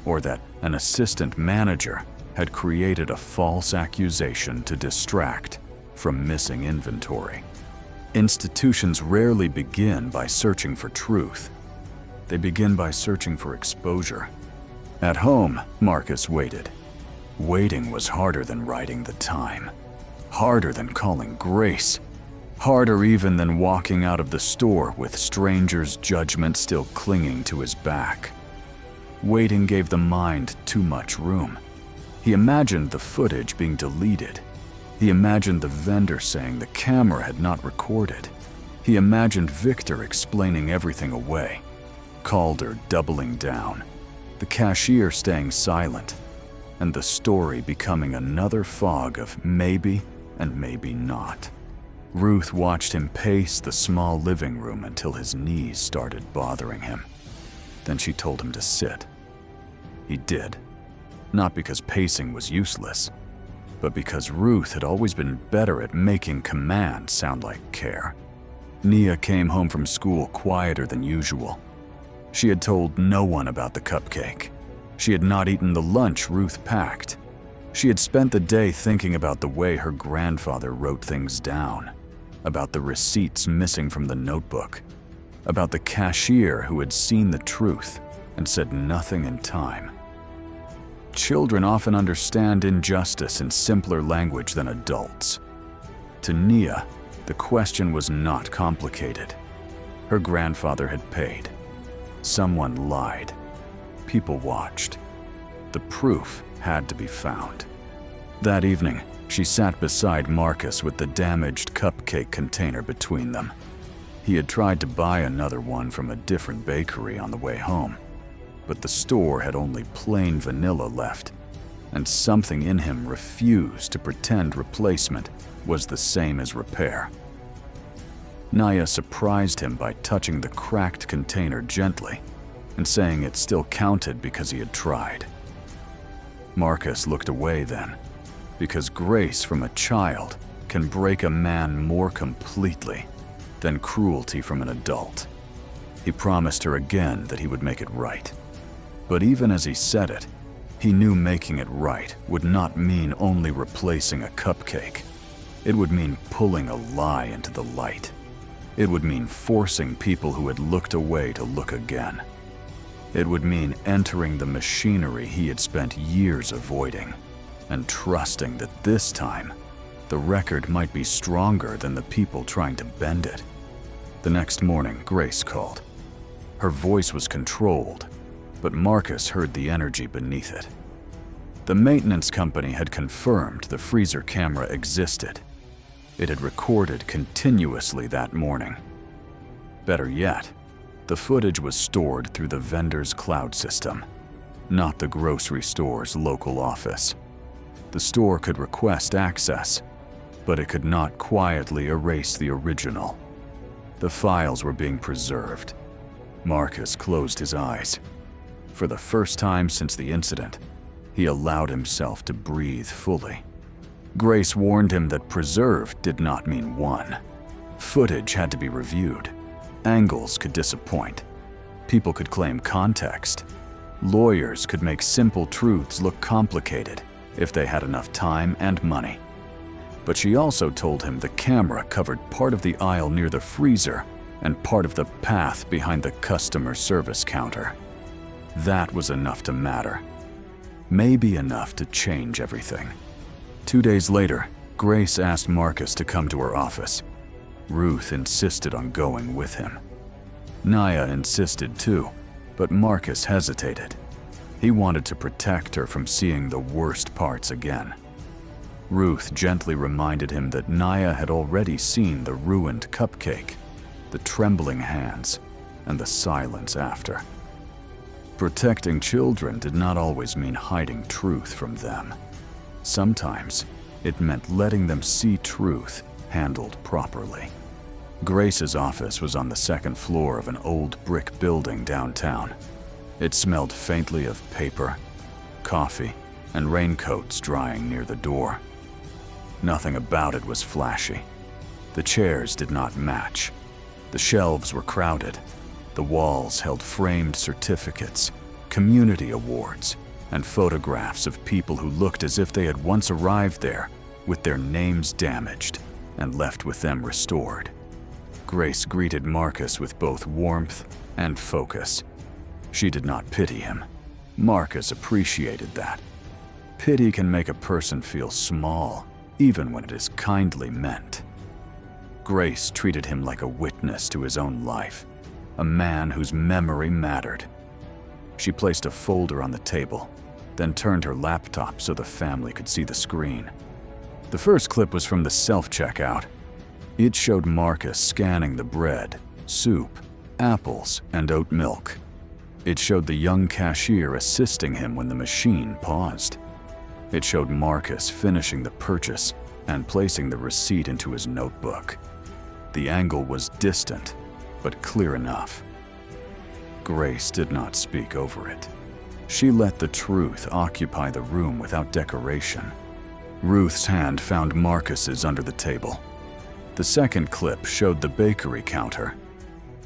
or that an assistant manager had created a false accusation to distract from missing inventory. Institutions rarely begin by searching for truth. They begin by searching for exposure. At home, Marcus waited. Waiting was harder than writing the time, harder than calling Grace, harder even than walking out of the store with strangers' judgment still clinging to his back. Waiting gave the mind too much room. He imagined the footage being deleted. He imagined the vendor saying the camera had not recorded. He imagined Victor explaining everything away, Calder doubling down, the cashier staying silent, and the story becoming another fog of maybe and maybe not. Ruth watched him pace the small living room until his knees started bothering him. Then she told him to sit. He did, not because pacing was useless, but because Ruth had always been better at making commands sound like care. Nia came home from school quieter than usual. She had told no one about the cupcake. She had not eaten the lunch Ruth packed. She had spent the day thinking about the way her grandfather wrote things down, about the receipts missing from the notebook, about the cashier who had seen the truth and said nothing in time. Children often understand injustice in simpler language than adults. To Nia, the question was not complicated. Her grandfather had paid. Someone lied. People watched. The proof had to be found. That evening, she sat beside Marcus with the damaged cupcake container between them. He had tried to buy another one from a different bakery on the way home, but the store had only plain vanilla left, and something in him refused to pretend replacement was the same as repair. Nia surprised him by touching the cracked container gently and saying it still counted because he had tried. Marcus looked away then, because Grace from a child can break a man more completely than cruelty from an adult. He promised her again that he would make it right. But even as he said it, he knew making it right would not mean only replacing a cupcake. It would mean pulling a lie into the light. It would mean forcing people who had looked away to look again. It would mean entering the machinery he had spent years avoiding, and trusting that this time, the record might be stronger than the people trying to bend it. The next morning, Grace called. Her voice was controlled, but Marcus heard the energy beneath it. The maintenance company had confirmed the freezer camera existed. It had recorded continuously that morning. Better yet, the footage was stored through the vendor's cloud system, not the grocery store's local office. The store could request access, but it could not quietly erase the original. The files were being preserved. Marcus closed his eyes. For the first time since the incident, he allowed himself to breathe fully. Grace warned him that preserved did not mean won. Footage had to be reviewed. Angles could disappoint. People could claim context. Lawyers could make simple truths look complicated if they had enough time and money. But she also told him the camera covered part of the aisle near the freezer and part of the path behind the customer service counter. That was enough to matter. Maybe enough to change everything. 2 days later, Grace asked Marcus to come to her office. Ruth insisted on going with him. Naya insisted too, but Marcus hesitated. He wanted to protect her from seeing the worst parts again. Ruth gently reminded him that Naya had already seen the ruined cupcake, the trembling hands, and the silence after. Protecting children did not always mean hiding truth from them. Sometimes it meant letting them see truth handled properly. Grace's office was on the second floor of an old brick building downtown. It smelled faintly of paper, coffee, and raincoats drying near the door. Nothing about it was flashy. The chairs did not match. The shelves were crowded. The walls held framed certificates, community awards, and photographs of people who looked as if they had once arrived there with their names damaged and left with them restored. Grace greeted Marcus with both warmth and focus. She did not pity him. Marcus appreciated that. Pity can make a person feel small, even when it is kindly meant. Grace treated him like a witness to his own life, a man whose memory mattered. She placed a folder on the table, then turned her laptop so the family could see the screen. The first clip was from the self-checkout. It showed Marcus scanning the bread, soup, apples, and oat milk. It showed the young cashier assisting him when the machine paused. It showed Marcus finishing the purchase and placing the receipt into his notebook. The angle was distant, but clear enough. Grace did not speak over it. She let the truth occupy the room without decoration. Ruth's hand found Marcus's under the table. The second clip showed the bakery counter.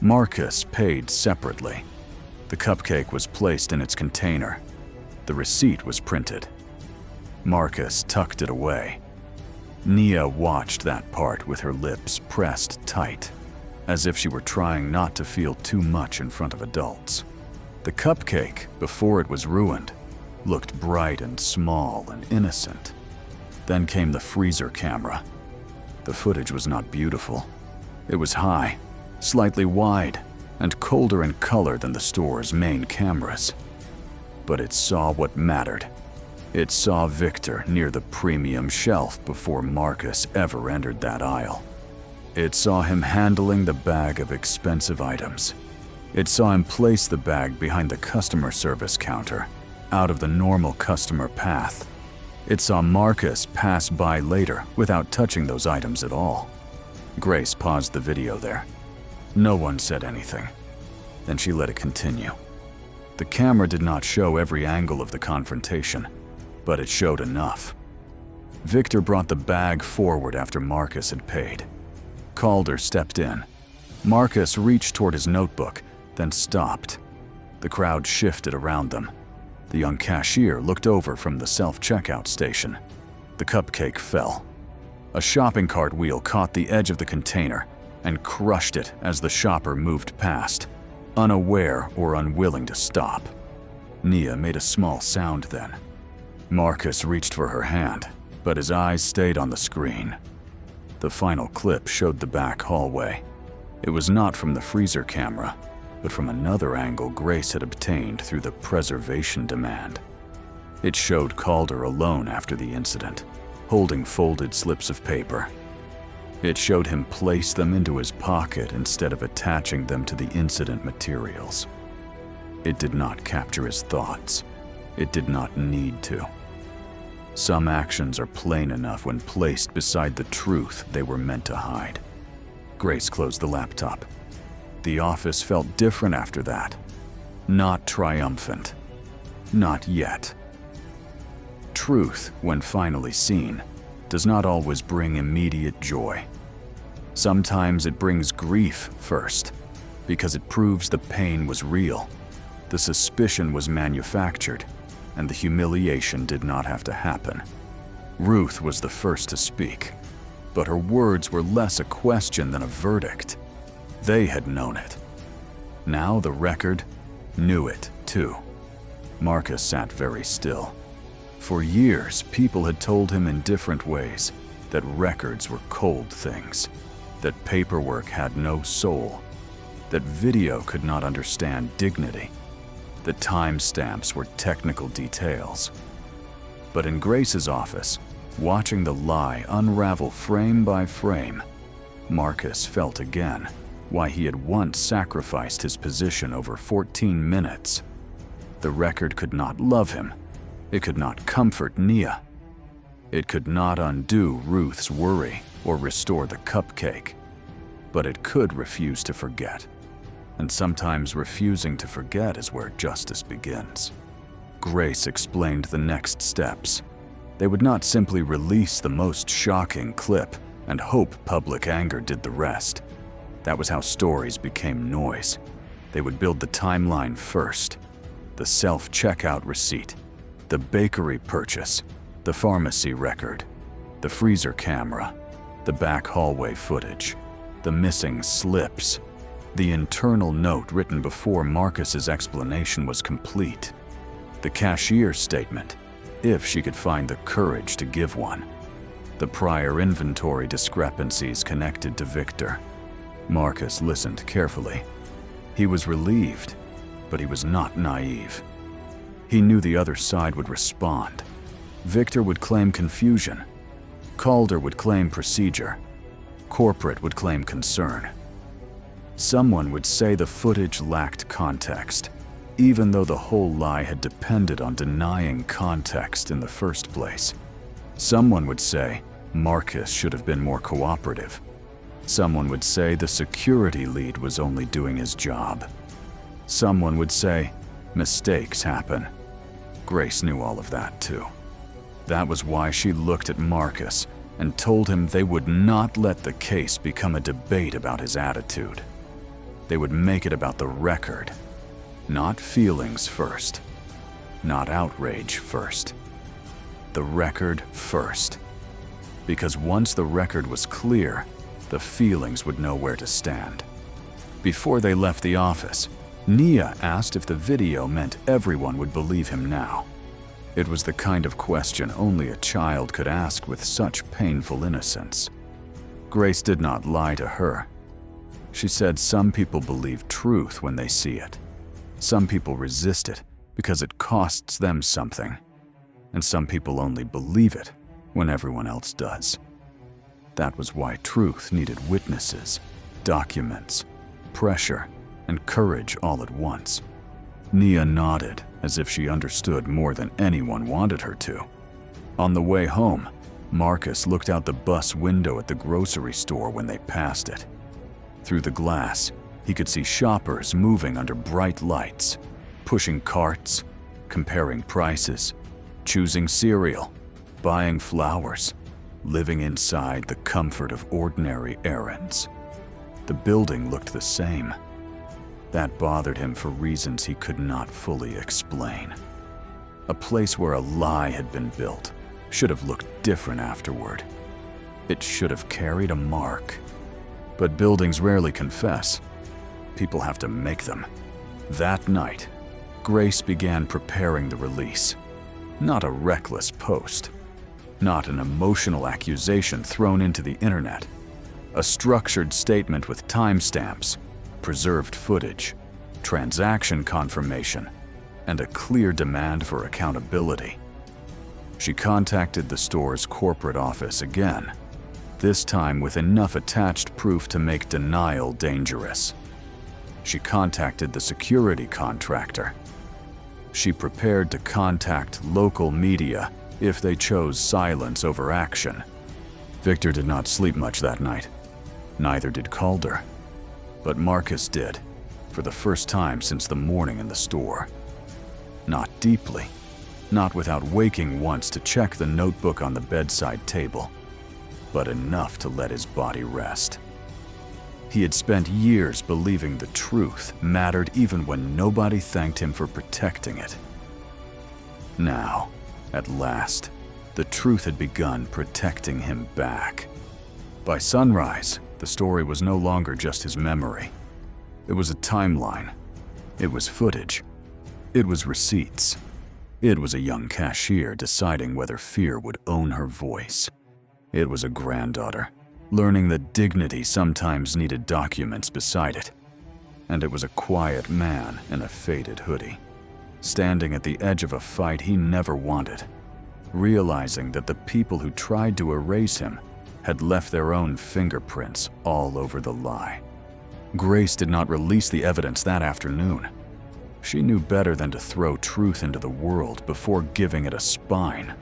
Marcus paid separately. The cupcake was placed in its container. The receipt was printed. Marcus tucked it away. Nia watched that part with her lips pressed tight, as if she were trying not to feel too much in front of adults. The cupcake, before it was ruined, looked bright and small and innocent. Then came the freezer camera. The footage was not beautiful. It was high, slightly wide, and colder in color than the store's main cameras. But it saw what mattered. It saw Victor near the premium shelf before Marcus ever entered that aisle. It saw him handling the bag of expensive items. It saw him place the bag behind the customer service counter, out of the normal customer path. It saw Marcus pass by later without touching those items at all. Grace paused the video there. No one said anything. Then she let it continue. The camera did not show every angle of the confrontation, but it showed enough. Victor brought the bag forward after Marcus had paid. Calder stepped in. Marcus reached toward his notebook, then stopped. The crowd shifted around them. The young cashier looked over from the self-checkout station. The cupcake fell. A shopping cart wheel caught the edge of the container and crushed it as the shopper moved past, unaware or unwilling to stop. Nia made a small sound then. Marcus reached for her hand, but his eyes stayed on the screen. The final clip showed the back hallway. It was not from the freezer camera, but from another angle Grace had obtained through the preservation demand. It showed Calder alone after the incident, holding folded slips of paper. It showed him place them into his pocket instead of attaching them to the incident materials. It did not capture his thoughts. It did not need to. Some actions are plain enough when placed beside the truth they were meant to hide. Grace closed the laptop. The office felt different after that. Not triumphant. Not yet. Truth, when finally seen, does not always bring immediate joy. Sometimes it brings grief first, because it proves the pain was real, the suspicion was manufactured, and the humiliation did not have to happen. Ruth was the first to speak, but her words were less a question than a verdict. They had known it. Now the record knew it too. Marcus sat very still. For years, people had told him in different ways that records were cold things, that paperwork had no soul, that video could not understand dignity, that timestamps were technical details. But in Grace's office, watching the lie unravel frame by frame, Marcus felt again why he had once sacrificed his position over 14 minutes. The record could not love him. It could not comfort Nia. It could not undo Ruth's worry or restore the cupcake. But it could refuse to forget. And sometimes refusing to forget is where justice begins. Grace explained the next steps. They would not simply release the most shocking clip and hope public anger did the rest. That was how stories became noise. They would build the timeline first. The self-checkout receipt, the bakery purchase, the pharmacy record, the freezer camera, the back hallway footage, the missing slips, the internal note written before Marcus's explanation was complete, the cashier's statement, if she could find the courage to give one, the prior inventory discrepancies connected to Victor. Marcus listened carefully. He was relieved, but he was not naive. He knew the other side would respond. Victor would claim confusion. Calder would claim procedure. Corporate would claim concern. Someone would say the footage lacked context, even though the whole lie had depended on denying context in the first place. Someone would say Marcus should have been more cooperative. Someone would say the security lead was only doing his job. Someone would say mistakes happen. Grace knew all of that too. That was why she looked at Marcus and told him they would not let the case become a debate about his attitude. They would make it about the record, not feelings first, not outrage first. The record first. Because once the record was clear, the feelings would know where to stand. Before they left the office, Nia asked if the video meant everyone would believe him now. It was the kind of question only a child could ask with such painful innocence. Grace did not lie to her. She said some people believe truth when they see it. Some people resist it because it costs them something. And some people only believe it when everyone else does. That was why truth needed witnesses, documents, pressure, and courage all at once. Nia nodded as if she understood more than anyone wanted her to. On the way home, Marcus looked out the bus window at the grocery store when they passed it. Through the glass, he could see shoppers moving under bright lights, pushing carts, comparing prices, choosing cereal, buying flowers, living inside the comfort of ordinary errands. The building looked the same. That bothered him for reasons he could not fully explain. A place where a lie had been built should have looked different afterward. It should have carried a mark. But buildings rarely confess. People have to make them. That night, Grace began preparing the release. Not a reckless post. Not an emotional accusation thrown into the internet. A structured statement with timestamps, preserved footage, transaction confirmation, and a clear demand for accountability. She contacted the store's corporate office again, this time with enough attached proof to make denial dangerous. She contacted the security contractor. She prepared to contact local media if they chose silence over action. Victor did not sleep much that night. Neither did Calder. But Marcus did, for the first time since the morning in the store. Not deeply, not without waking once to check the notebook on the bedside table, but enough to let his body rest. He had spent years believing the truth mattered even when nobody thanked him for protecting it. Now, at last, the truth had begun protecting him back. By sunrise, the story was no longer just his memory. It was a timeline. It was footage. It was receipts. It was a young cashier deciding whether fear would own her voice. It was a granddaughter learning that dignity sometimes needed documents beside it. And it was a quiet man in a faded hoodie, standing at the edge of a fight he never wanted, realizing that the people who tried to erase him had left their own fingerprints all over the lie. Grace did not release the evidence that afternoon. She knew better than to throw truth into the world before giving it a spine.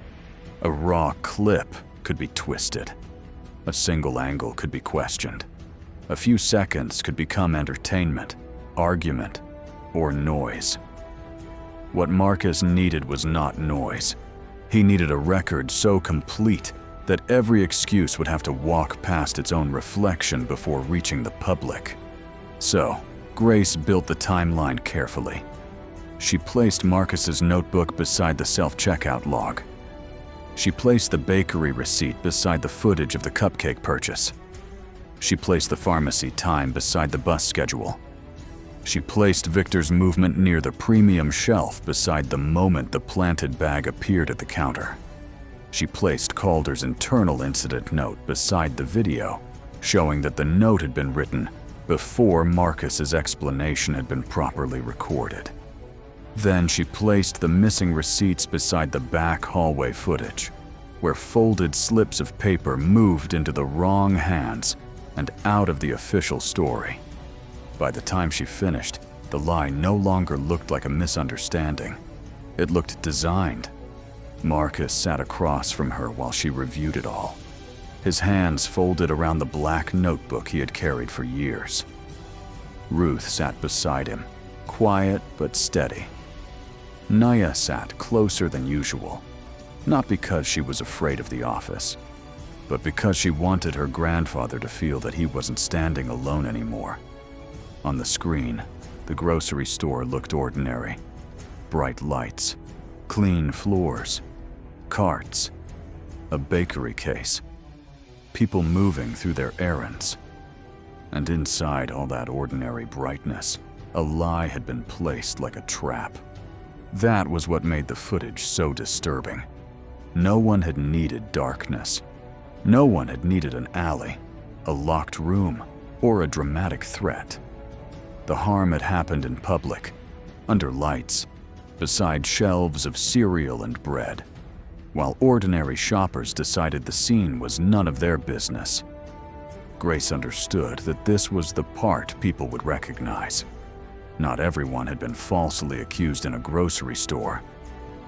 A raw clip could be twisted. A single angle could be questioned. A few seconds could become entertainment, argument, or noise. What Marcus needed was not noise. He needed a record so complete that every excuse would have to walk past its own reflection before reaching the public. So, Grace built the timeline carefully. She placed Marcus's notebook beside the self-checkout log. She placed the bakery receipt beside the footage of the cupcake purchase. She placed the pharmacy time beside the bus schedule. She placed Victor's movement near the premium shelf beside the moment the planted bag appeared at the counter. She placed Calder's internal incident note beside the video, showing that the note had been written before Marcus's explanation had been properly recorded. Then she placed the missing receipts beside the back hallway footage, where folded slips of paper moved into the wrong hands and out of the official story. By the time she finished, the lie no longer looked like a misunderstanding. It looked designed. Marcus sat across from her while she reviewed it all, his hands folded around the black notebook he had carried for years. Ruth sat beside him, quiet but steady. Naya sat closer than usual, not because she was afraid of the office, but because she wanted her grandfather to feel that he wasn't standing alone anymore. On the screen, the grocery store looked ordinary. Bright lights, clean floors, carts, a bakery case, people moving through their errands. And inside all that ordinary brightness, a lie had been placed like a trap. That was what made the footage so disturbing. No one had needed darkness. No one had needed an alley, a locked room, or a dramatic threat. The harm had happened in public, under lights, beside shelves of cereal and bread, while ordinary shoppers decided the scene was none of their business. Grace understood that this was the part people would recognize. Not everyone had been falsely accused in a grocery store,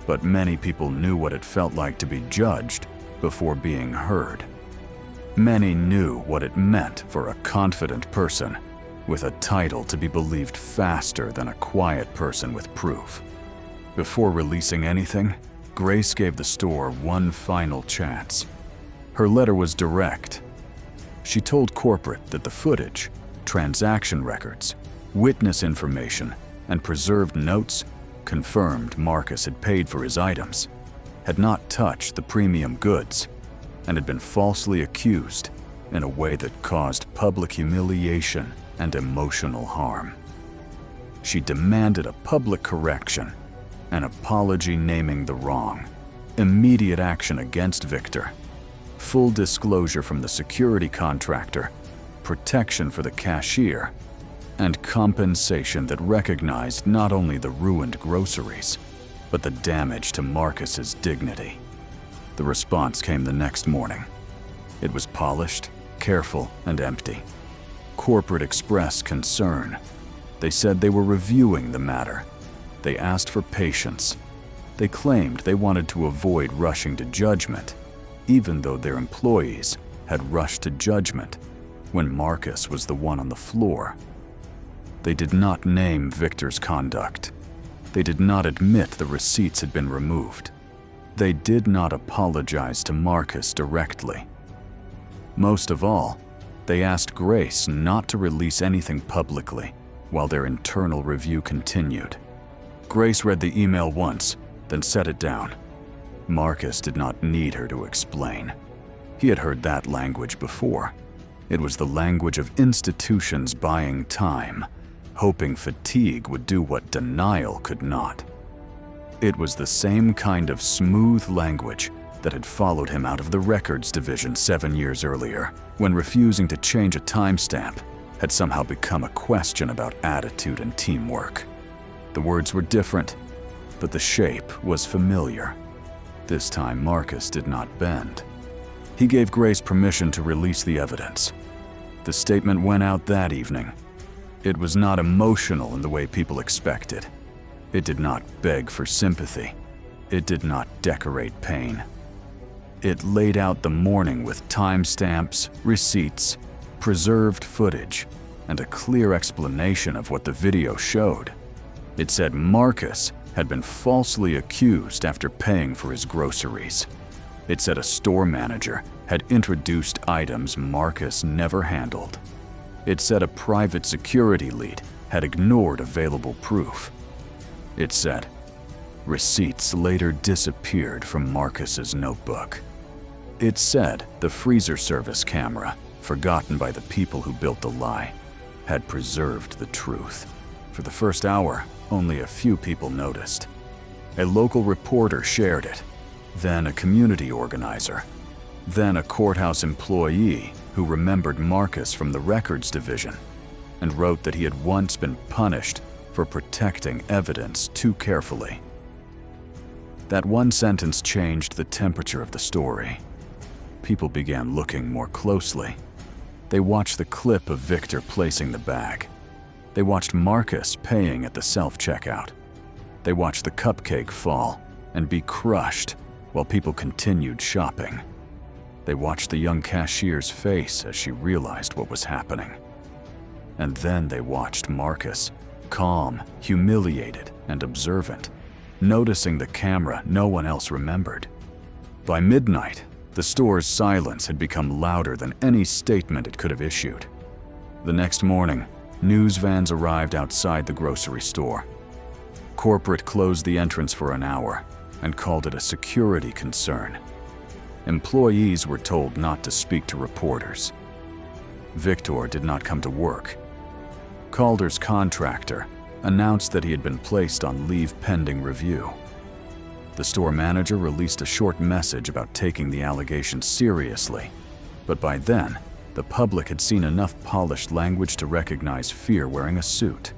but many people knew what it felt like to be judged before being heard. Many knew what it meant for a confident person with a title to be believed faster than a quiet person with proof. Before releasing anything, Grace gave the store one final chance. Her letter was direct. She told corporate that the footage, transaction records, witness information, and preserved notes confirmed Marcus had paid for his items, had not touched the premium goods, and had been falsely accused in a way that caused public humiliation and emotional harm. She demanded a public correction, an apology naming the wrong, immediate action against Victor, full disclosure from the security contractor, protection for the cashier, and compensation that recognized not only the ruined groceries, but the damage to Marcus's dignity. The response came the next morning. It was polished, careful, and empty. Corporate expressed concern. They said they were reviewing the matter. They asked for patience. They claimed they wanted to avoid rushing to judgment, even though their employees had rushed to judgment when Marcus was the one on the floor. They did not name Victor's conduct. They did not admit the receipts had been removed. They did not apologize to Marcus directly. Most of all, they asked Grace not to release anything publicly while their internal review continued. Grace read the email once, then set it down. Marcus did not need her to explain. He had heard that language before. It was the language of institutions buying time, hoping fatigue would do what denial could not. It was the same kind of smooth language that had followed him out of the records division 7 years earlier, when refusing to change a timestamp had somehow become a question about attitude and teamwork. The words were different, but the shape was familiar. This time Marcus did not bend. He gave Grace permission to release the evidence. The statement went out that evening. It was not emotional in the way people expected. It did not beg for sympathy. It did not decorate pain. It laid out the morning with timestamps, receipts, preserved footage, and a clear explanation of what the video showed. It said Marcus had been falsely accused after paying for his groceries. It said a store manager had introduced items Marcus never handled. It said a private security lead had ignored available proof. It said receipts later disappeared from Marcus's notebook. It said the freezer service camera, forgotten by the people who built the lie, had preserved the truth. For the first hour, only a few people noticed. A local reporter shared it, then a community organizer, then a courthouse employee who remembered Marcus from the records division and wrote that he had once been punished for protecting evidence too carefully. That one sentence changed the temperature of the story. People began looking more closely. They watched the clip of Victor placing the bag. They watched Marcus paying at the self-checkout. They watched the cupcake fall and be crushed while people continued shopping. They watched the young cashier's face as she realized what was happening. And then they watched Marcus, calm, humiliated, and observant, noticing the camera no one else remembered. By midnight, the store's silence had become louder than any statement it could have issued. The next morning, news vans arrived outside the grocery store. Corporate closed the entrance for an hour and called it a security concern. Employees were told not to speak to reporters. Victor did not come to work. Calder's contractor announced that he had been placed on leave pending review. The store manager released a short message about taking the allegations seriously, but by then, the public had seen enough polished language to recognize fear wearing a suit.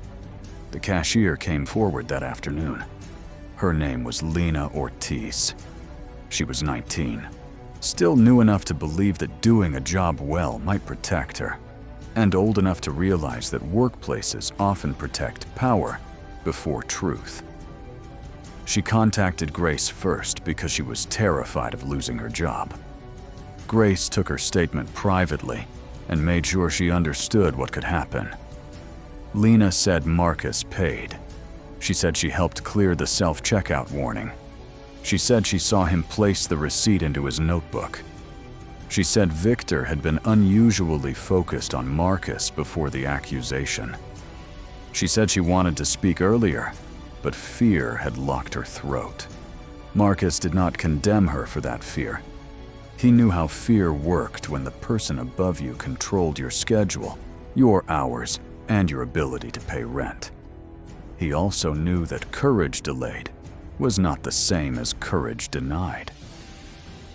The cashier came forward that afternoon. Her name was Lena Ortiz. She was 19, still new enough to believe that doing a job well might protect her, and old enough to realize that workplaces often protect power before truth. She contacted Grace first because she was terrified of losing her job. Grace took her statement privately and made sure she understood what could happen. Lena said Marcus paid. She said she helped clear the self-checkout warning. She said she saw him place the receipt into his notebook. She said Victor had been unusually focused on Marcus before the accusation. She said she wanted to speak earlier, but fear had locked her throat. Marcus did not condemn her for that fear. He knew how fear worked when the person above you controlled your schedule, your hours, and your ability to pay rent. He also knew that courage delayed was not the same as courage denied.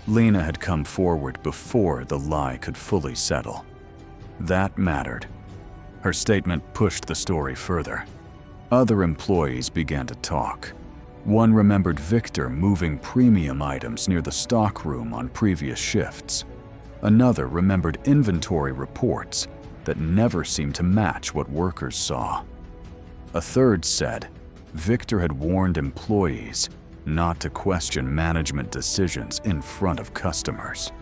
Lena had come forward before the lie could fully settle. That mattered. Her statement pushed the story further. Other employees began to talk. One remembered Victor moving premium items near the stockroom on previous shifts. Another remembered inventory reports that never seemed to match what workers saw. A third said Victor had warned employees not to question management decisions in front of customers.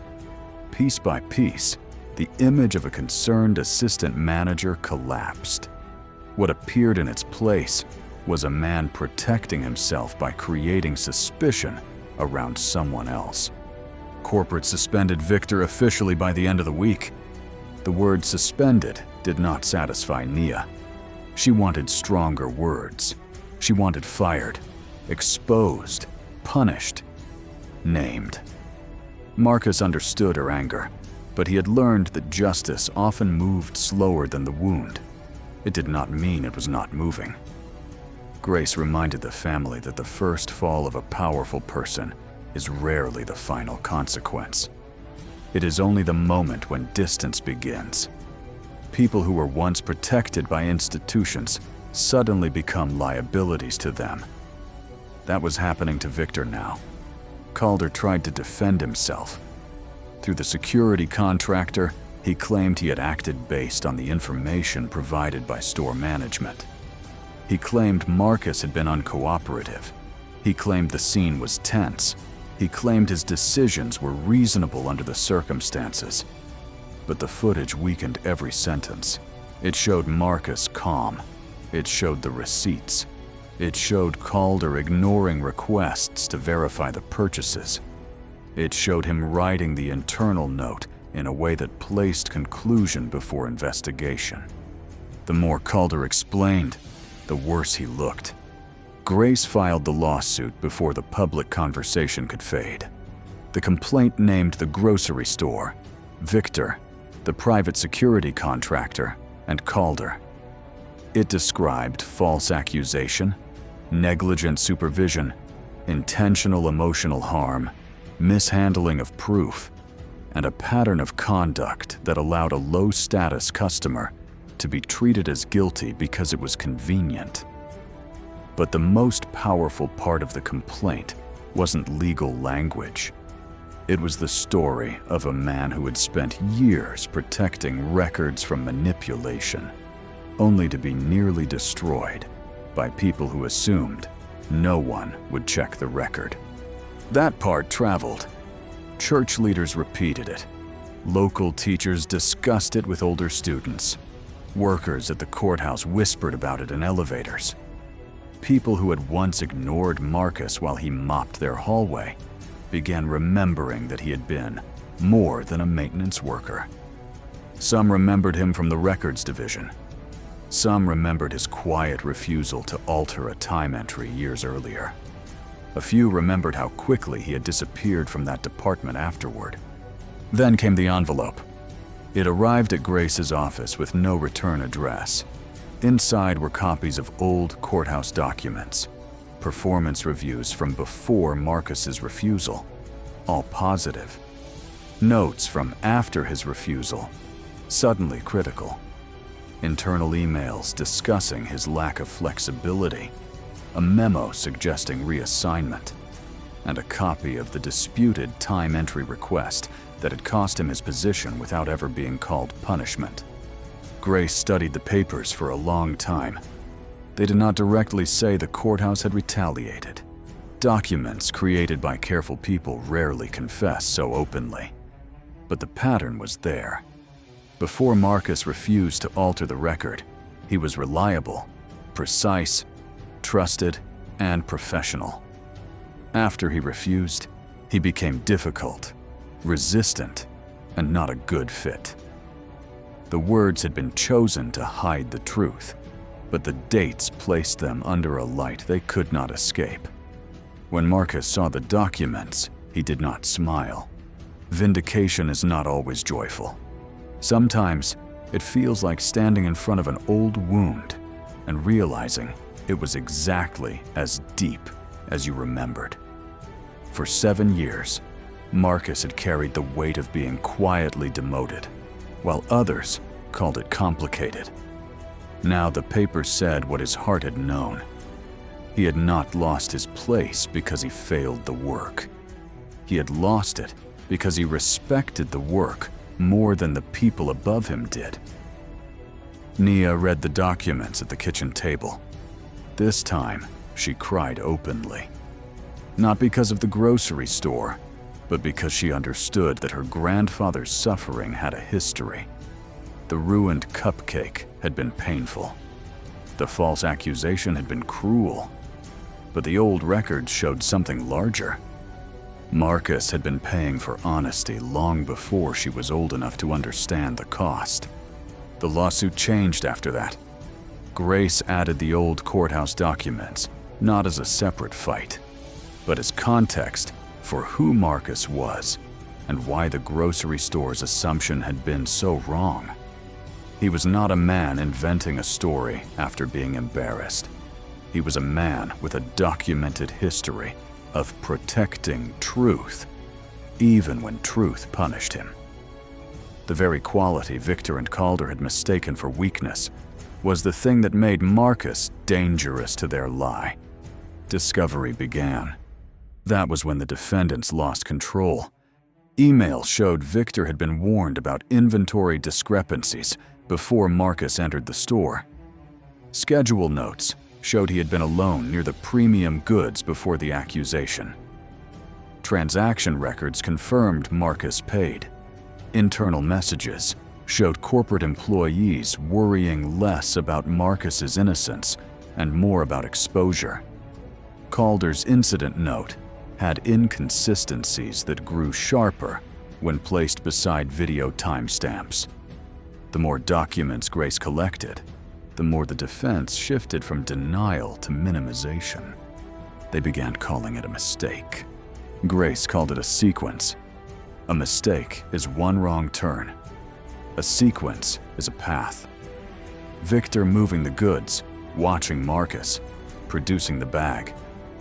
Piece by piece, the image of a concerned assistant manager collapsed. What appeared in its place was a man protecting himself by creating suspicion around someone else. Corporate suspended Victor officially by the end of the week. The word suspended did not satisfy Nia. She wanted stronger words. She wanted fired, exposed, punished, named. Marcus understood her anger, but he had learned that justice often moved slower than the wound. It did not mean it was not moving. Grace reminded the family that the first fall of a powerful person is rarely the final consequence. It is only the moment when distance begins. People who were once protected by institutions suddenly become liabilities to them. That was happening to Victor now. Calder tried to defend himself. Through the security contractor, he claimed he had acted based on the information provided by store management. He claimed Marcus had been uncooperative. He claimed the scene was tense. He claimed his decisions were reasonable under the circumstances. But the footage weakened every sentence. It showed Marcus calm. It showed the receipts. It showed Calder ignoring requests to verify the purchases. It showed him writing the internal note in a way that placed conclusion before investigation. The more Calder explained, the worse he looked. Grace filed the lawsuit before the public conversation could fade. The complaint named the grocery store, Victor, the private security contractor, and Calder. It described false accusation, negligent supervision, intentional emotional harm, mishandling of proof, and a pattern of conduct that allowed a low-status customer to be treated as guilty because it was convenient. But the most powerful part of the complaint wasn't legal language. It was the story of a man who had spent years protecting records from manipulation, only to be nearly destroyed by people who assumed no one would check the record. That part traveled. Church leaders repeated it. Local teachers discussed it with older students. Workers at the courthouse whispered about it in elevators. People who had once ignored Marcus while he mopped their hallway began remembering that he had been more than a maintenance worker. Some remembered him from the records division. Some remembered his quiet refusal to alter a time entry years earlier. A few remembered how quickly he had disappeared from that department afterward. Then came the envelope. It arrived at Grace's office with no return address. Inside were copies of old courthouse documents, performance reviews from before Marcus's refusal, all positive. Notes from after his refusal, suddenly critical. Internal emails discussing his lack of flexibility, a memo suggesting reassignment, and a copy of the disputed time entry request that had cost him his position without ever being called punishment. Grace studied the papers for a long time. They did not directly say the courthouse had retaliated. Documents created by careful people rarely confess so openly. But the pattern was there. Before Marcus refused to alter the record, he was reliable, precise, trusted, and professional. After he refused, he became difficult, resistant, and not a good fit. The words had been chosen to hide the truth, but the dates placed them under a light they could not escape. When Marcus saw the documents, he did not smile. Vindication is not always joyful. Sometimes, it feels like standing in front of an old wound and realizing it was exactly as deep as you remembered. For 7 years, Marcus had carried the weight of being quietly demoted, while others called it complicated. Now the paper said what his heart had known. He had not lost his place because he failed the work. He had lost it because he respected the work more than the people above him did. Nia read the documents at the kitchen table. This time, she cried openly. Not because of the grocery store, but because she understood that her grandfather's suffering had a history. The ruined cupcake had been painful. The false accusation had been cruel. But the old records showed something larger. Marcus had been paying for honesty long before she was old enough to understand the cost. The lawsuit changed after that. Grace added the old courthouse documents, not as a separate fight, but as context for who Marcus was and why the grocery store's assumption had been so wrong. He was not a man inventing a story after being embarrassed. He was a man with a documented history of protecting truth, even when truth punished him. The very quality Victor and Calder had mistaken for weakness was the thing that made Marcus dangerous to their lie. Discovery began. That was when the defendants lost control. Emails showed Victor had been warned about inventory discrepancies before Marcus entered the store. Schedule notes showed he had been alone near the premium goods before the accusation. Transaction records confirmed Marcus paid. Internal messages showed corporate employees worrying less about Marcus's innocence and more about exposure. Calder's incident note had inconsistencies that grew sharper when placed beside video timestamps. The more documents Grace collected, the more the defense shifted from denial to minimization. They began calling it a mistake. Grace called it a sequence. A mistake is one wrong turn. A sequence is a path. Victor moving the goods, watching Marcus, producing the bag,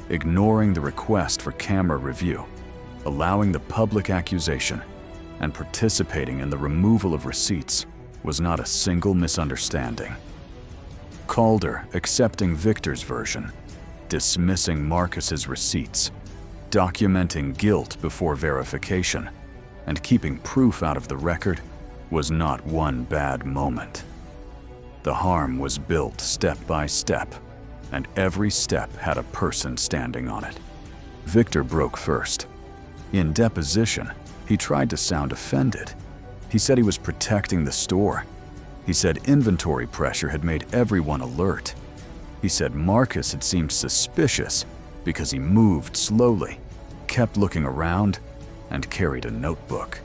ignoring the request for camera review, allowing the public accusation, and participating in the removal of receipts was not a single misunderstanding. Calder accepting Victor's version, dismissing Marcus's receipts, documenting guilt before verification, and keeping proof out of the record was not one bad moment. The harm was built step by step, and every step had a person standing on it. Victor broke first. In deposition, he tried to sound offended. He said he was protecting the store. He said inventory pressure had made everyone alert. He said Marcus had seemed suspicious because he moved slowly, kept looking around, and carried a notebook.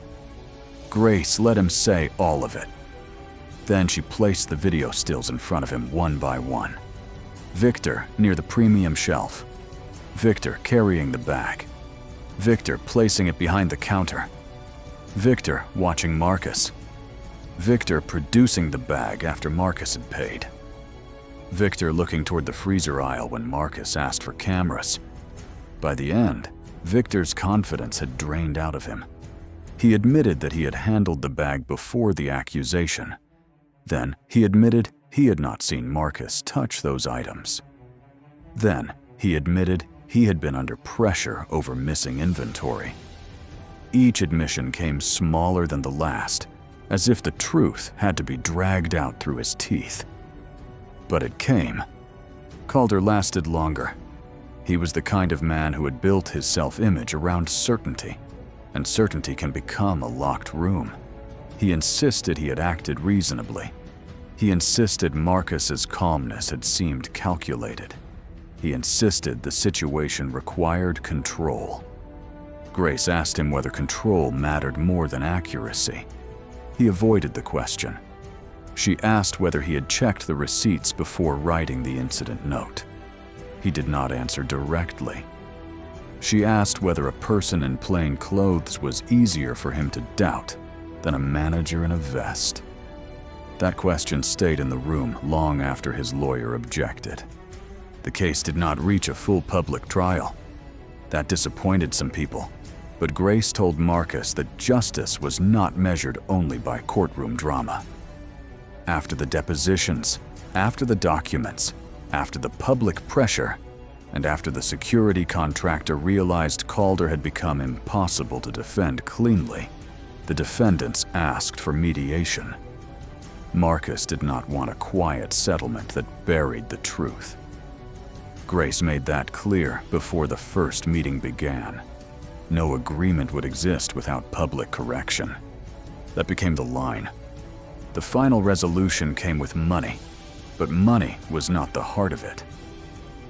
Grace let him say all of it. Then she placed the video stills in front of him one by one. Victor near the premium shelf. Victor carrying the bag. Victor placing it behind the counter. Victor watching Marcus. Victor producing the bag after Marcus had paid. Victor looking toward the freezer aisle when Marcus asked for cameras. By the end, Victor's confidence had drained out of him. He admitted that he had handled the bag before the accusation. Then he admitted he had not seen Marcus touch those items. Then he admitted he had been under pressure over missing inventory. Each admission came smaller than the last, as if the truth had to be dragged out through his teeth. But it came. Calder lasted longer. He was the kind of man who had built his self-image around certainty, and certainty can become a locked room. He insisted he had acted reasonably. He insisted Marcus's calmness had seemed calculated. He insisted the situation required control. Grace asked him whether control mattered more than accuracy. He avoided the question. She asked whether he had checked the receipts before writing the incident note. He did not answer directly. She asked whether a person in plain clothes was easier for him to doubt than a manager in a vest. That question stayed in the room long after his lawyer objected. The case did not reach a full public trial. That disappointed some people, but Grace told Marcus that justice was not measured only by courtroom drama. After the depositions, after the documents, after the public pressure, and after the security contractor realized Calder had become impossible to defend cleanly, the defendants asked for mediation. Marcus did not want a quiet settlement that buried the truth. Grace made that clear before the first meeting began. No agreement would exist without public correction. That became the line. The final resolution came with money, but money was not the heart of it.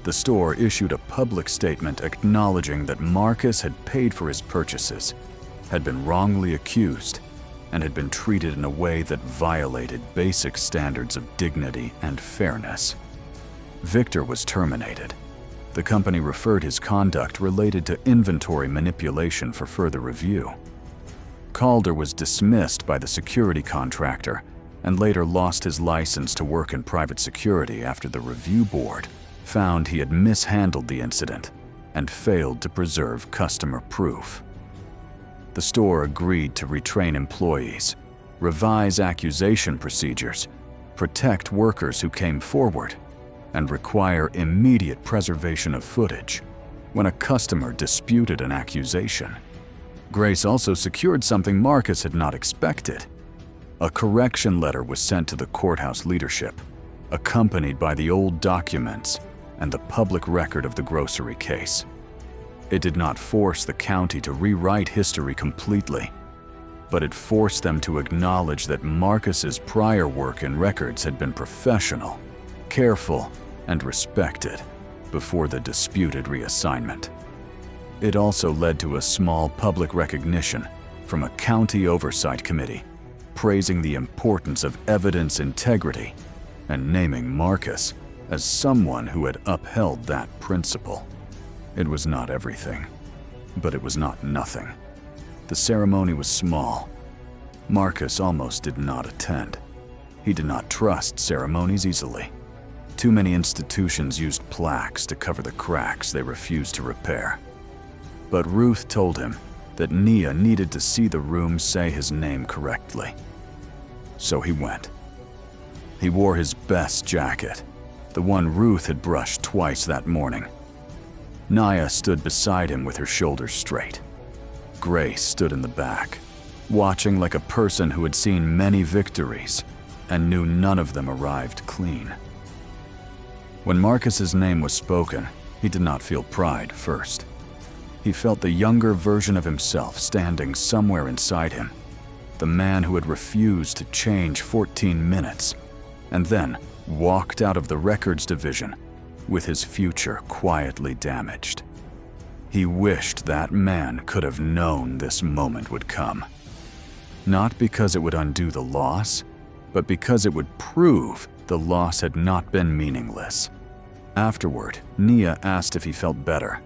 The store issued a public statement acknowledging that Marcus had paid for his purchases, had been wrongly accused, and had been treated in a way that violated basic standards of dignity and fairness. Victor was terminated. The company referred his conduct related to inventory manipulation for further review. Calder was dismissed by the security contractor and later lost his license to work in private security after the review board found he had mishandled the incident and failed to preserve customer proof. The store agreed to retrain employees, revise accusation procedures, protect workers who came forward, and require immediate preservation of footage when a customer disputed an accusation. Grace also secured something Marcus had not expected. A correction letter was sent to the courthouse leadership, accompanied by the old documents and the public record of the grocery case. It did not force the county to rewrite history completely, but it forced them to acknowledge that Marcus's prior work and records had been professional, careful, and respected before the disputed reassignment. It also led to a small public recognition from a county oversight committee, praising the importance of evidence integrity and naming Marcus as someone who had upheld that principle. It was not everything, but it was not nothing. The ceremony was small. Marcus almost did not attend. He did not trust ceremonies easily. Too many institutions used plaques to cover the cracks they refused to repair. But Ruth told him that Nia needed to see the room say his name correctly. So he went. He wore his best jacket, the one Ruth had brushed twice that morning. Nia stood beside him with her shoulders straight. Grace stood in the back, watching like a person who had seen many victories and knew none of them arrived clean. When Marcus's name was spoken, he did not feel pride first. He felt the younger version of himself standing somewhere inside him, the man who had refused to change 14 minutes, and then walked out of the records division with his future quietly damaged. He wished that man could have known this moment would come. Not because it would undo the loss, but because it would prove the loss had not been meaningless. Afterward, Nia asked if he felt better.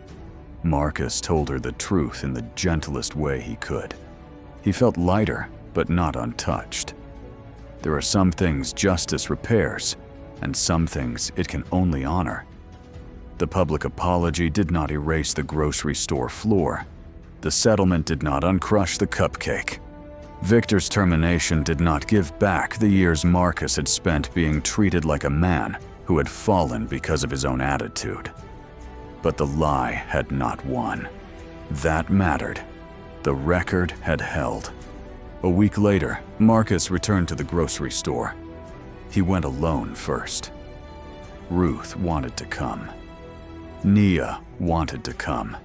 Marcus told her the truth in the gentlest way he could. He felt lighter, but not untouched. There are some things justice repairs, and some things it can only honor. The public apology did not erase the grocery store floor. The settlement did not uncrush the cupcake. Victor's termination did not give back the years Marcus had spent being treated like a man who had fallen because of his own attitude. But the lie had not won. That mattered. The record had held. A week later, Marcus returned to the grocery store. He went alone first. Ruth wanted to come. Nia wanted to come.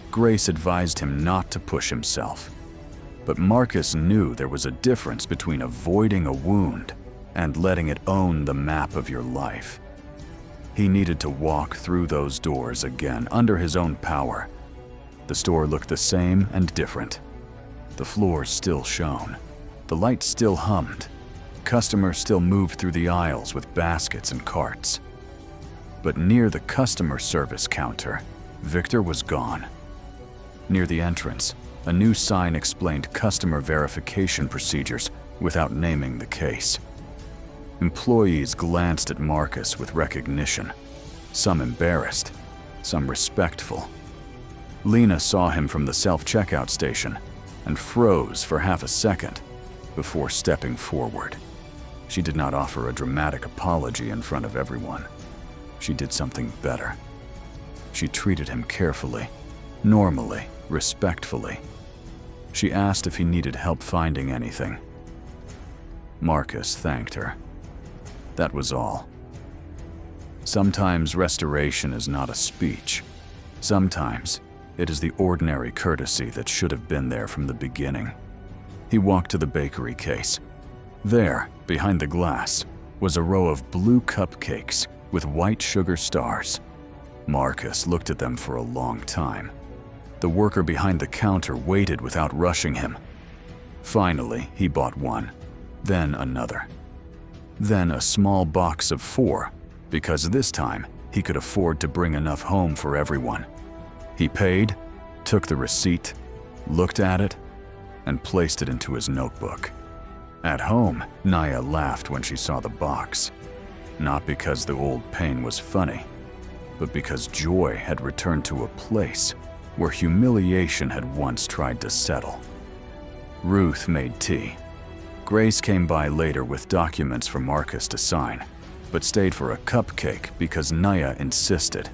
Grace advised him not to push himself. But Marcus knew there was a difference between avoiding a wound and letting it own the map of your life. He needed to walk through those doors again under his own power. The store looked the same and different. The floors still shone. The lights still hummed. Customers still moved through the aisles with baskets and carts. But near the customer service counter, Victor was gone. Near the entrance, a new sign explained customer verification procedures without naming the case. Employees glanced at Marcus with recognition, some embarrassed, some respectful. Lena saw him from the self-checkout station and froze for half a second before stepping forward. She did not offer a dramatic apology in front of everyone. She did something better. She treated him carefully, normally, respectfully. She asked if he needed help finding anything. Marcus thanked her. That was all. Sometimes restoration is not a speech. Sometimes it is the ordinary courtesy that should have been there from the beginning. He walked to the bakery case. There, behind the glass, was a row of blue cupcakes with white sugar stars. Marcus looked at them for a long time. The worker behind the counter waited without rushing him. Finally, he bought one, then another. Then a small box of 4, because this time he could afford to bring enough home for everyone. He paid, took the receipt, looked at it, and placed it into his notebook. At home, Naya laughed when she saw the box. Not because the old pain was funny, but because joy had returned to a place where humiliation had once tried to settle. Ruth made tea. Grace came by later with documents for Marcus to sign, but stayed for a cupcake because Naya insisted.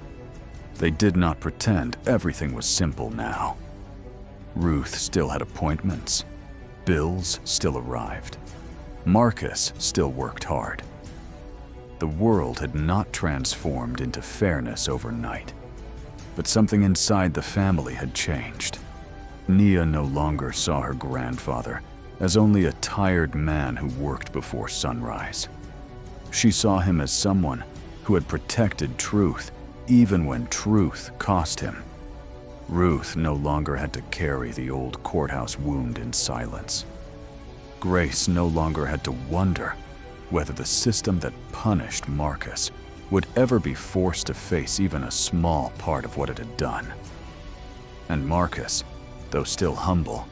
They did not pretend everything was simple now. Ruth still had appointments. Bills still arrived. Marcus still worked hard. The world had not transformed into fairness overnight, but something inside the family had changed. Nia no longer saw her grandfather as only a tired man who worked before sunrise. She saw him as someone who had protected truth even when truth cost him. Ruth no longer had to carry the old courthouse wound in silence. Grace no longer had to wonder whether the system that punished Marcus would ever be forced to face even a small part of what it had done. And Marcus, though still humble,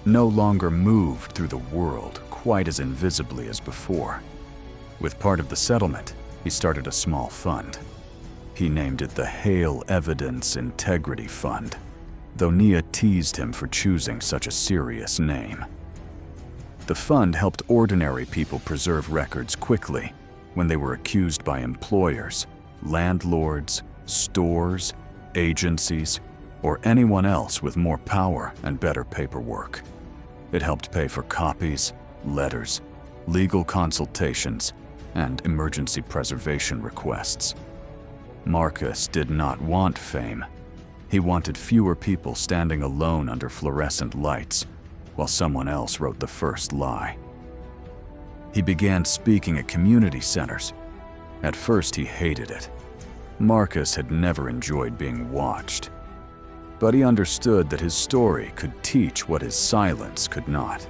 no longer moved through the world quite as invisibly as before. With part of the settlement, he started a small fund. He named it the Hale Evidence Integrity Fund, though Nia teased him for choosing such a serious name. The fund helped ordinary people preserve records quickly when they were accused by employers, landlords, stores, agencies, or anyone else with more power and better paperwork. It helped pay for copies, letters, legal consultations, and emergency preservation requests. Marcus did not want fame. He wanted fewer people standing alone under fluorescent lights while someone else wrote the first lie. He began speaking at community centers. At first, he hated it. Marcus had never enjoyed being watched. But he understood that his story could teach what his silence could not.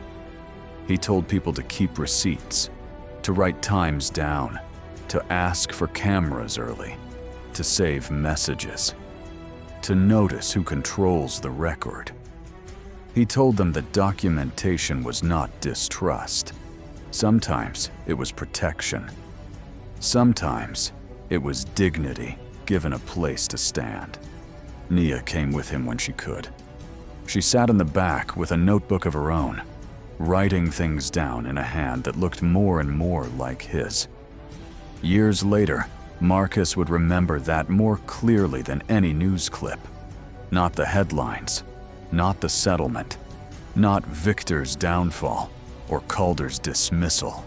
He told people to keep receipts, to write times down, to ask for cameras early, to save messages, to notice who controls the record. He told them that documentation was not distrust. Sometimes it was protection. Sometimes it was dignity given a place to stand. Nia came with him when she could. She sat in the back with a notebook of her own, writing things down in a hand that looked more and more like his. Years later, Marcus would remember that more clearly than any news clip. Not the headlines, not the settlement, not Victor's downfall or Calder's dismissal.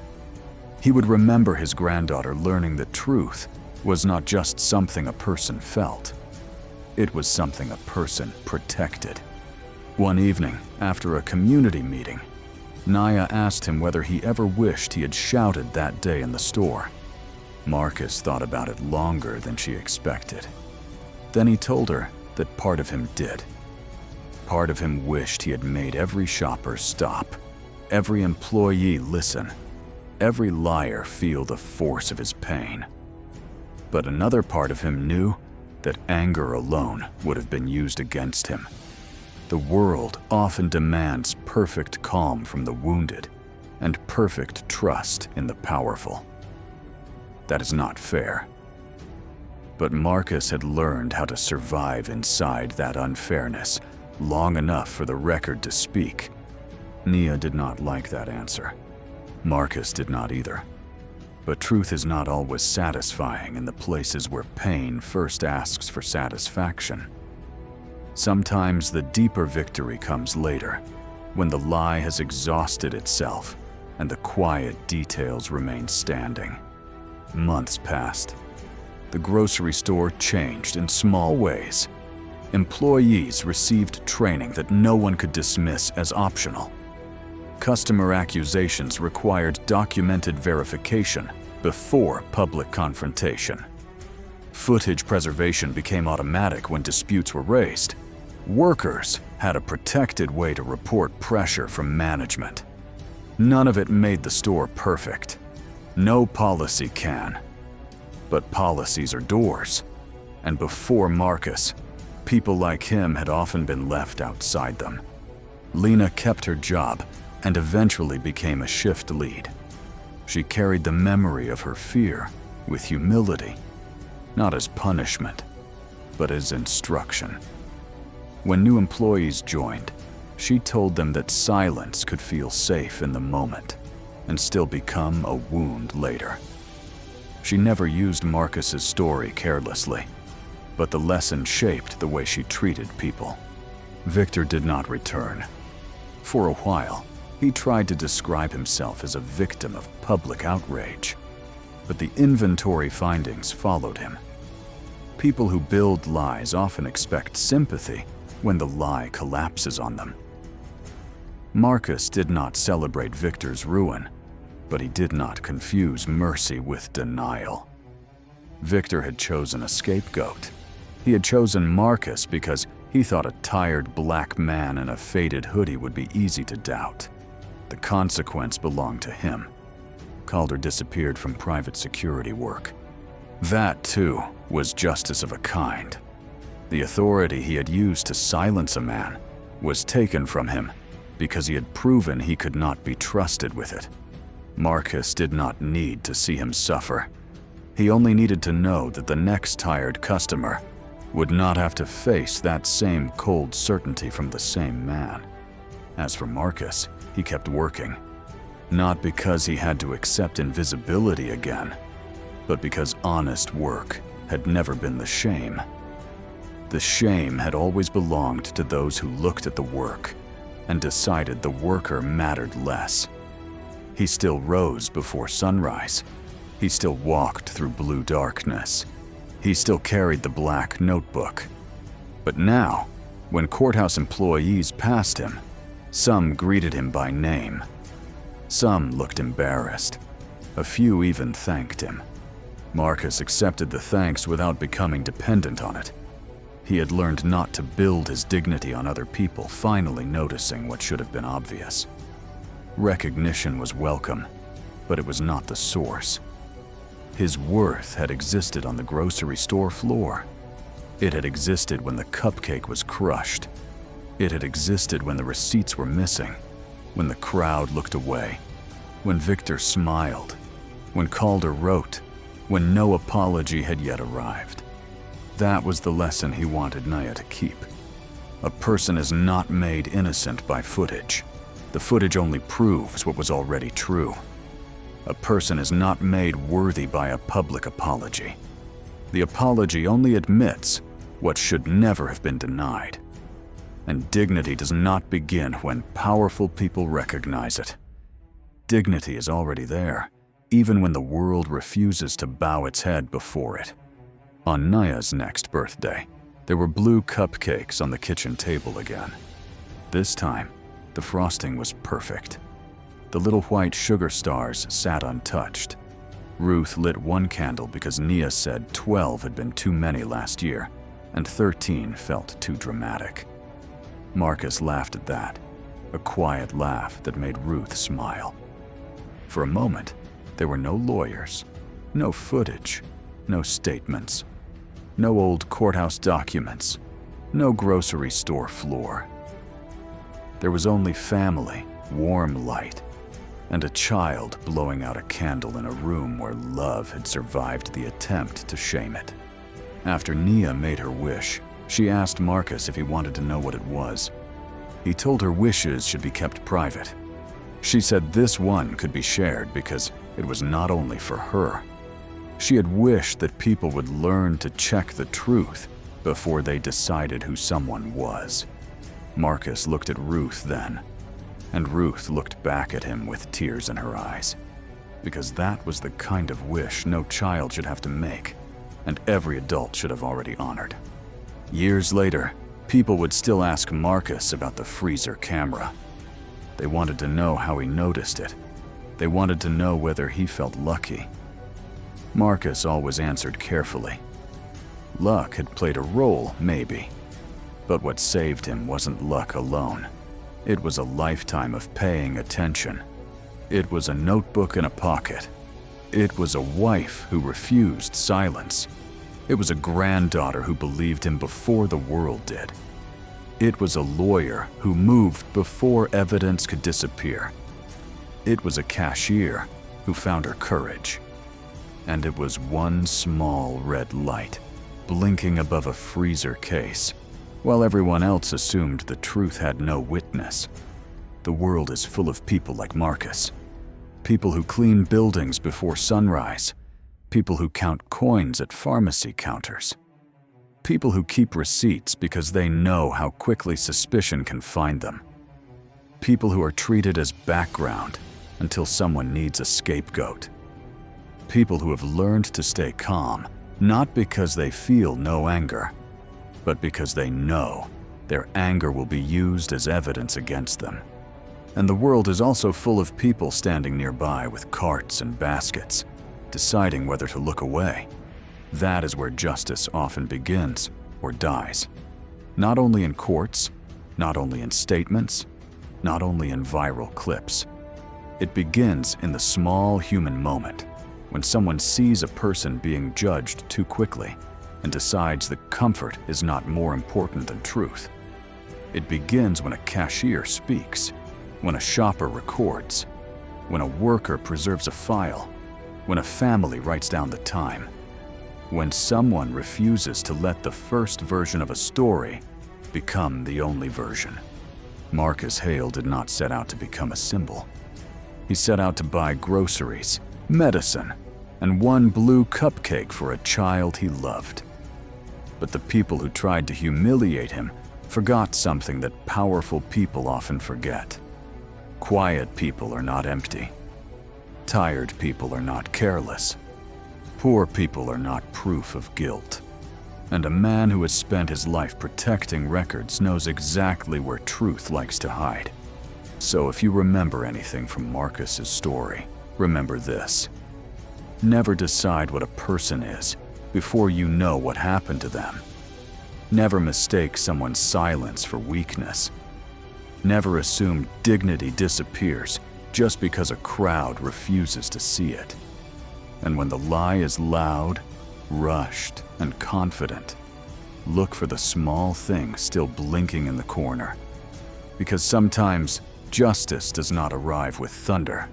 He would remember his granddaughter learning that truth was not just something a person felt. It was something a person protected. One evening, after a community meeting, Naya asked him whether he ever wished he had shouted that day in the store. Marcus thought about it longer than she expected. Then he told her that part of him did. Part of him wished he had made every shopper stop, every employee listen, every liar feel the force of his pain. But another part of him knew that anger alone would have been used against him. The world often demands perfect calm from the wounded and perfect trust in the powerful. That is not fair. But Marcus had learned how to survive inside that unfairness long enough for the record to speak. Nia did not like that answer. Marcus did not either. But truth is not always satisfying in the places where pain first asks for satisfaction. Sometimes the deeper victory comes later, when the lie has exhausted itself and the quiet details remain standing. Months passed. The grocery store changed in small ways. Employees received training that no one could dismiss as optional. Customer accusations required documented verification before public confrontation. Footage preservation became automatic when disputes were raised. Workers had a protected way to report pressure from management. None of it made the store perfect. No policy can. But policies are doors. And before Marcus, people like him had often been left outside them. Lena kept her job and eventually became a shift lead. She carried the memory of her fear with humility, not as punishment, but as instruction. When new employees joined, she told them that silence could feel safe in the moment and still become a wound later. She never used Marcus's story carelessly, but the lesson shaped the way she treated people. Victor did not return. For a while, he tried to describe himself as a victim of public outrage, but the inventory findings followed him. People who build lies often expect sympathy when the lie collapses on them. Marcus did not celebrate Victor's ruin, but he did not confuse mercy with denial. Victor had chosen a scapegoat. He had chosen Marcus because he thought a tired black man in a faded hoodie would be easy to doubt. The consequence belonged to him. Calder disappeared from private security work. That, too, was justice of a kind. The authority he had used to silence a man was taken from him because he had proven he could not be trusted with it. Marcus did not need to see him suffer. He only needed to know that the next tired customer would not have to face that same cold certainty from the same man. As for Marcus, he kept working, not because he had to accept invisibility again, but because honest work had never been the shame. The shame had always belonged to those who looked at the work and decided the worker mattered less. He still rose before sunrise. He still walked through blue darkness. He still carried the black notebook. But now, when courthouse employees passed him, some greeted him by name. Some looked embarrassed. A few even thanked him. Marcus accepted the thanks without becoming dependent on it. He had learned not to build his dignity on other people finally noticing what should have been obvious. Recognition was welcome, but it was not the source. His worth had existed on the grocery store floor. It had existed when the cupcake was crushed. It had existed when the receipts were missing, when the crowd looked away, when Victor smiled, when Calder wrote, when no apology had yet arrived. That was the lesson he wanted Nia to keep. A person is not made innocent by footage. The footage only proves what was already true. A person is not made worthy by a public apology. The apology only admits what should never have been denied. And dignity does not begin when powerful people recognize it. Dignity is already there, even when the world refuses to bow its head before it. On Nia's next birthday, there were blue cupcakes on the kitchen table again. This time, the frosting was perfect. The little white sugar stars sat untouched. Ruth lit one candle because Nia said 12 had been too many last year, and 13 felt too dramatic. Marcus laughed at that, a quiet laugh that made Ruth smile. For a moment, there were no lawyers, no footage, no statements, no old courthouse documents, no grocery store floor. There was only family, warm light, and a child blowing out a candle in a room where love had survived the attempt to shame it. After Nia made her wish, she asked Marcus if he wanted to know what it was. He told her wishes should be kept private. She said this one could be shared because it was not only for her. She had wished that people would learn to check the truth before they decided who someone was. Marcus looked at Ruth then, and Ruth looked back at him with tears in her eyes, because that was the kind of wish no child should have to make, and every adult should have already honored. Years later, people would still ask Marcus about the freezer camera. They wanted to know how he noticed it. They wanted to know whether he felt lucky. Marcus always answered carefully. Luck had played a role, maybe. But what saved him wasn't luck alone. It was a lifetime of paying attention. It was a notebook in a pocket. It was a wife who refused silence. It was a granddaughter who believed him before the world did. It was a lawyer who moved before evidence could disappear. It was a cashier who found her courage. And it was one small red light blinking above a freezer case, while everyone else assumed the truth had no witness. The world is full of people like Marcus. People who clean buildings before sunrise. People who count coins at pharmacy counters. People who keep receipts because they know how quickly suspicion can find them. People who are treated as background until someone needs a scapegoat. People who have learned to stay calm, not because they feel no anger, but because they know their anger will be used as evidence against them. And the world is also full of people standing nearby with carts and baskets, deciding whether to look away. That is where justice often begins or dies. Not only in courts, not only in statements, not only in viral clips. It begins in the small human moment, when someone sees a person being judged too quickly and decides that comfort is not more important than truth. It begins when a cashier speaks, when a shopper records, when a worker preserves a file, when a family writes down the time, when someone refuses to let the first version of a story become the only version. Marcus Hale did not set out to become a symbol. He set out to buy groceries, medicine, and one blue cupcake for a child he loved. But the people who tried to humiliate him forgot something that powerful people often forget. Quiet people are not empty. Tired people are not careless. Poor people are not proof of guilt. And a man who has spent his life protecting records knows exactly where truth likes to hide. So if you remember anything from Marcus's story, remember this. Never decide what a person is before you know what happened to them. Never mistake someone's silence for weakness. Never assume dignity disappears just because a crowd refuses to see it. And when the lie is loud, rushed, and confident, look for the small thing still blinking in the corner. Because sometimes justice does not arrive with thunder.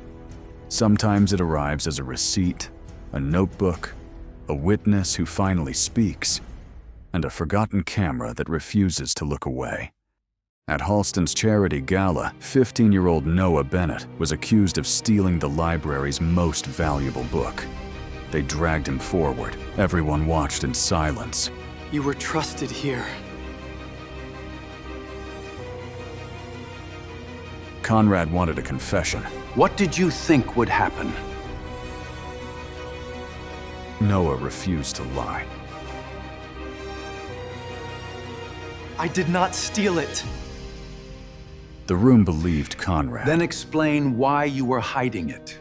Sometimes it arrives as a receipt, a notebook, a witness who finally speaks, and a forgotten camera that refuses to look away. At Halston's charity gala, 15-year-old Noah Bennett was accused of stealing the library's most valuable book. They dragged him forward. Everyone watched in silence. You were trusted here. Conrad wanted a confession. What did you think would happen? Noah refused to lie. I did not steal it. The room believed Conrad. Then explain why you were hiding it.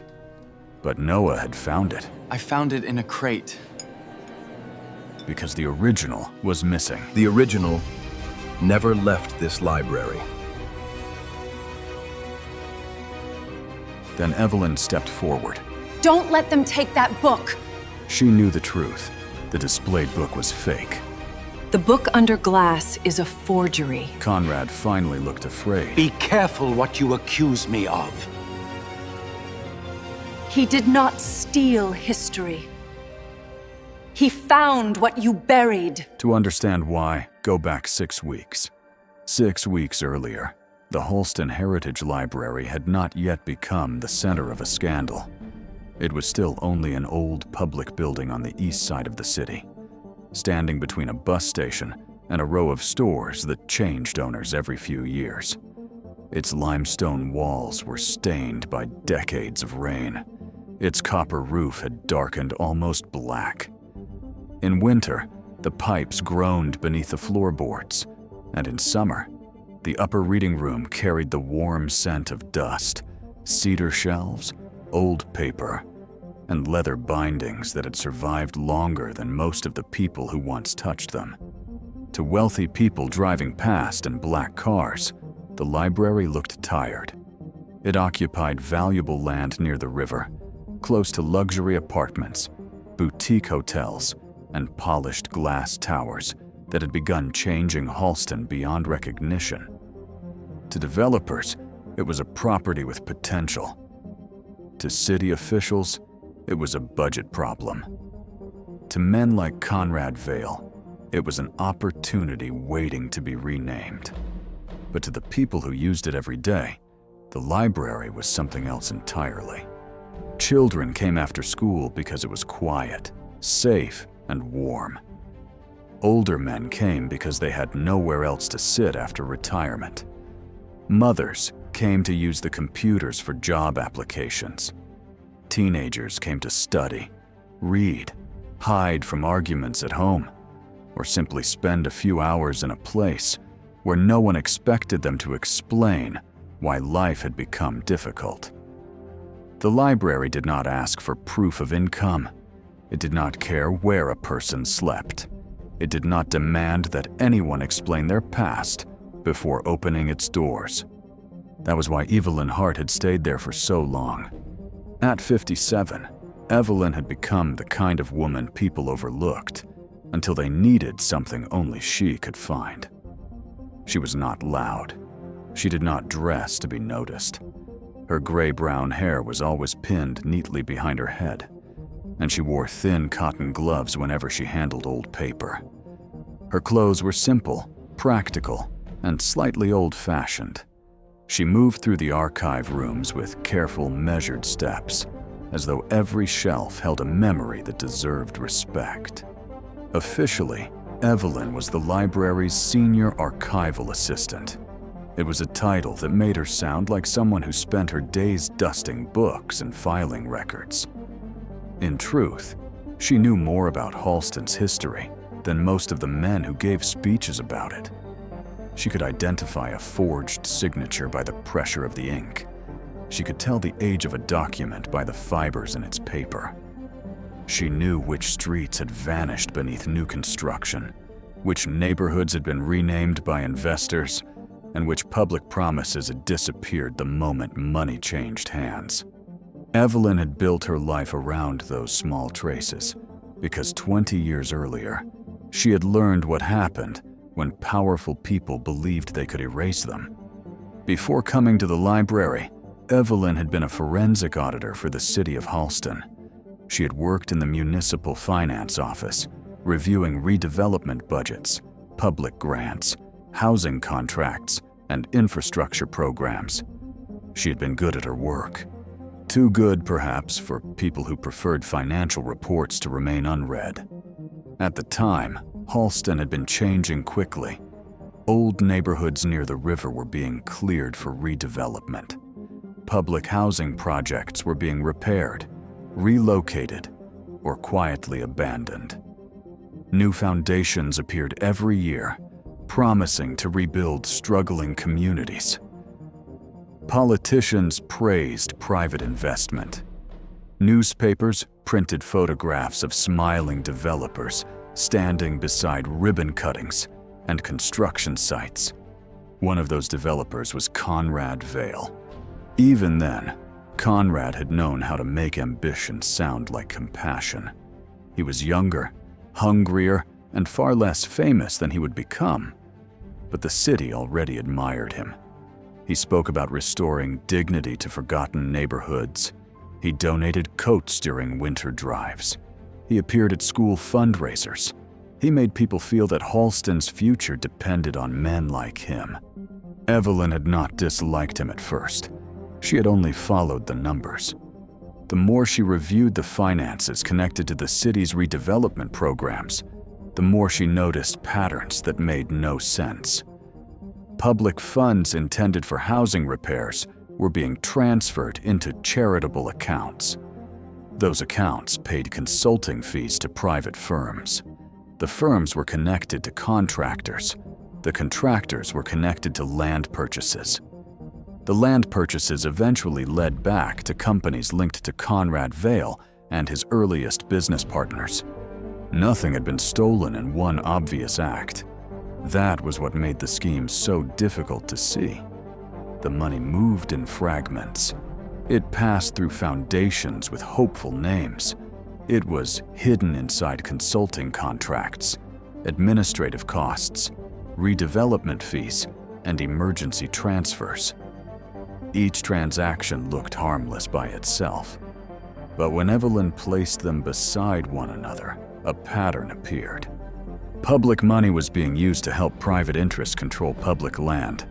But Noah had found it, I found it in a crate. because the original was missing. The original never left this library. Then Evelyn stepped forward. Don't let them take that book! She knew the truth. The displayed book was fake. The book under glass is a forgery. Conrad finally looked afraid. Be careful what you accuse me of. He did not steal history. He found what you buried. To understand why, go back 6 weeks. 6 weeks earlier, the Halston Heritage Library had not yet become the center of a scandal. It was still only an old public building on the east side of the city, standing between a bus station and a row of stores that changed owners every few years. Its limestone walls were stained by decades of rain. Its copper roof had darkened almost black. In winter, the pipes groaned beneath the floorboards, and in summer, the upper reading room carried the warm scent of dust, cedar shelves, old paper, and leather bindings that had survived longer than most of the people who once touched them. To wealthy people driving past in black cars, the library looked tired. It occupied valuable land near the river, close to luxury apartments, boutique hotels, and polished glass towers that had begun changing Halston beyond recognition. To developers, it was a property with potential. To city officials, it was a budget problem. To men like Conrad Vale, it was an opportunity waiting to be renamed. But to the people who used it every day, the library was something else entirely. Children came after school because it was quiet, safe, and warm. Older men came because they had nowhere else to sit after retirement. Mothers came to use the computers for job applications. Teenagers came to study, read, hide from arguments at home, or simply spend a few hours in a place where no one expected them to explain why life had become difficult. The library did not ask for proof of income. It did not care where a person slept. It did not demand that anyone explain their past before opening its doors. That was why Evelyn Hart had stayed there for so long. At 57, Evelyn had become the kind of woman people overlooked until they needed something only she could find. She was not loud. She did not dress to be noticed. Her gray-brown hair was always pinned neatly behind her head, and she wore thin cotton gloves whenever she handled old paper. Her clothes were simple, practical, and slightly old-fashioned. She moved through the archive rooms with careful, measured steps, as though every shelf held a memory that deserved respect. Officially, Evelyn was the library's senior archival assistant. It was a title that made her sound like someone who spent her days dusting books and filing records. In truth, she knew more about Halston's history than most of the men who gave speeches about it. She could identify a forged signature by the pressure of the ink. She could tell the age of a document by the fibers in its paper. She knew which streets had vanished beneath new construction, which neighborhoods had been renamed by investors, and which public promises had disappeared the moment money changed hands. Evelyn had built her life around those small traces, because 20 years earlier, she had learned what happened when powerful people believed they could erase them. Before coming to the library, Evelyn had been a forensic auditor for the city of Halston. She had worked in the municipal finance office, reviewing redevelopment budgets, public grants, housing contracts, and infrastructure programs. She had been good at her work. Too good, perhaps, for people who preferred financial reports to remain unread. At the time, Halston had been changing quickly. Old neighborhoods near the river were being cleared for redevelopment. Public housing projects were being repaired, relocated, or quietly abandoned. New foundations appeared every year, promising to rebuild struggling communities. Politicians praised private investment. Newspapers printed photographs of smiling developers standing beside ribbon cuttings and construction sites. One of those developers was Conrad Vale. Even then, Conrad had known how to make ambition sound like compassion. He was younger, hungrier, and far less famous than he would become. But the city already admired him. He spoke about restoring dignity to forgotten neighborhoods. He donated coats during winter drives. He appeared at school fundraisers. He made people feel that Halston's future depended on men like him. Evelyn had not disliked him at first. She had only followed the numbers. The more she reviewed the finances connected to the city's redevelopment programs, the more she noticed patterns that made no sense. Public funds intended for housing repairs were being transferred into charitable accounts. Those accounts paid consulting fees to private firms. The firms were connected to contractors. The contractors were connected to land purchases. The land purchases eventually led back to companies linked to Conrad Vale and his earliest business partners. Nothing had been stolen in one obvious act. That was what made the scheme so difficult to see. The money moved in fragments. It passed through foundations with hopeful names. It was hidden inside consulting contracts, administrative costs, redevelopment fees, and emergency transfers. Each transaction looked harmless by itself. But when Evelyn placed them beside one another, a pattern appeared. Public money was being used to help private interests control public land.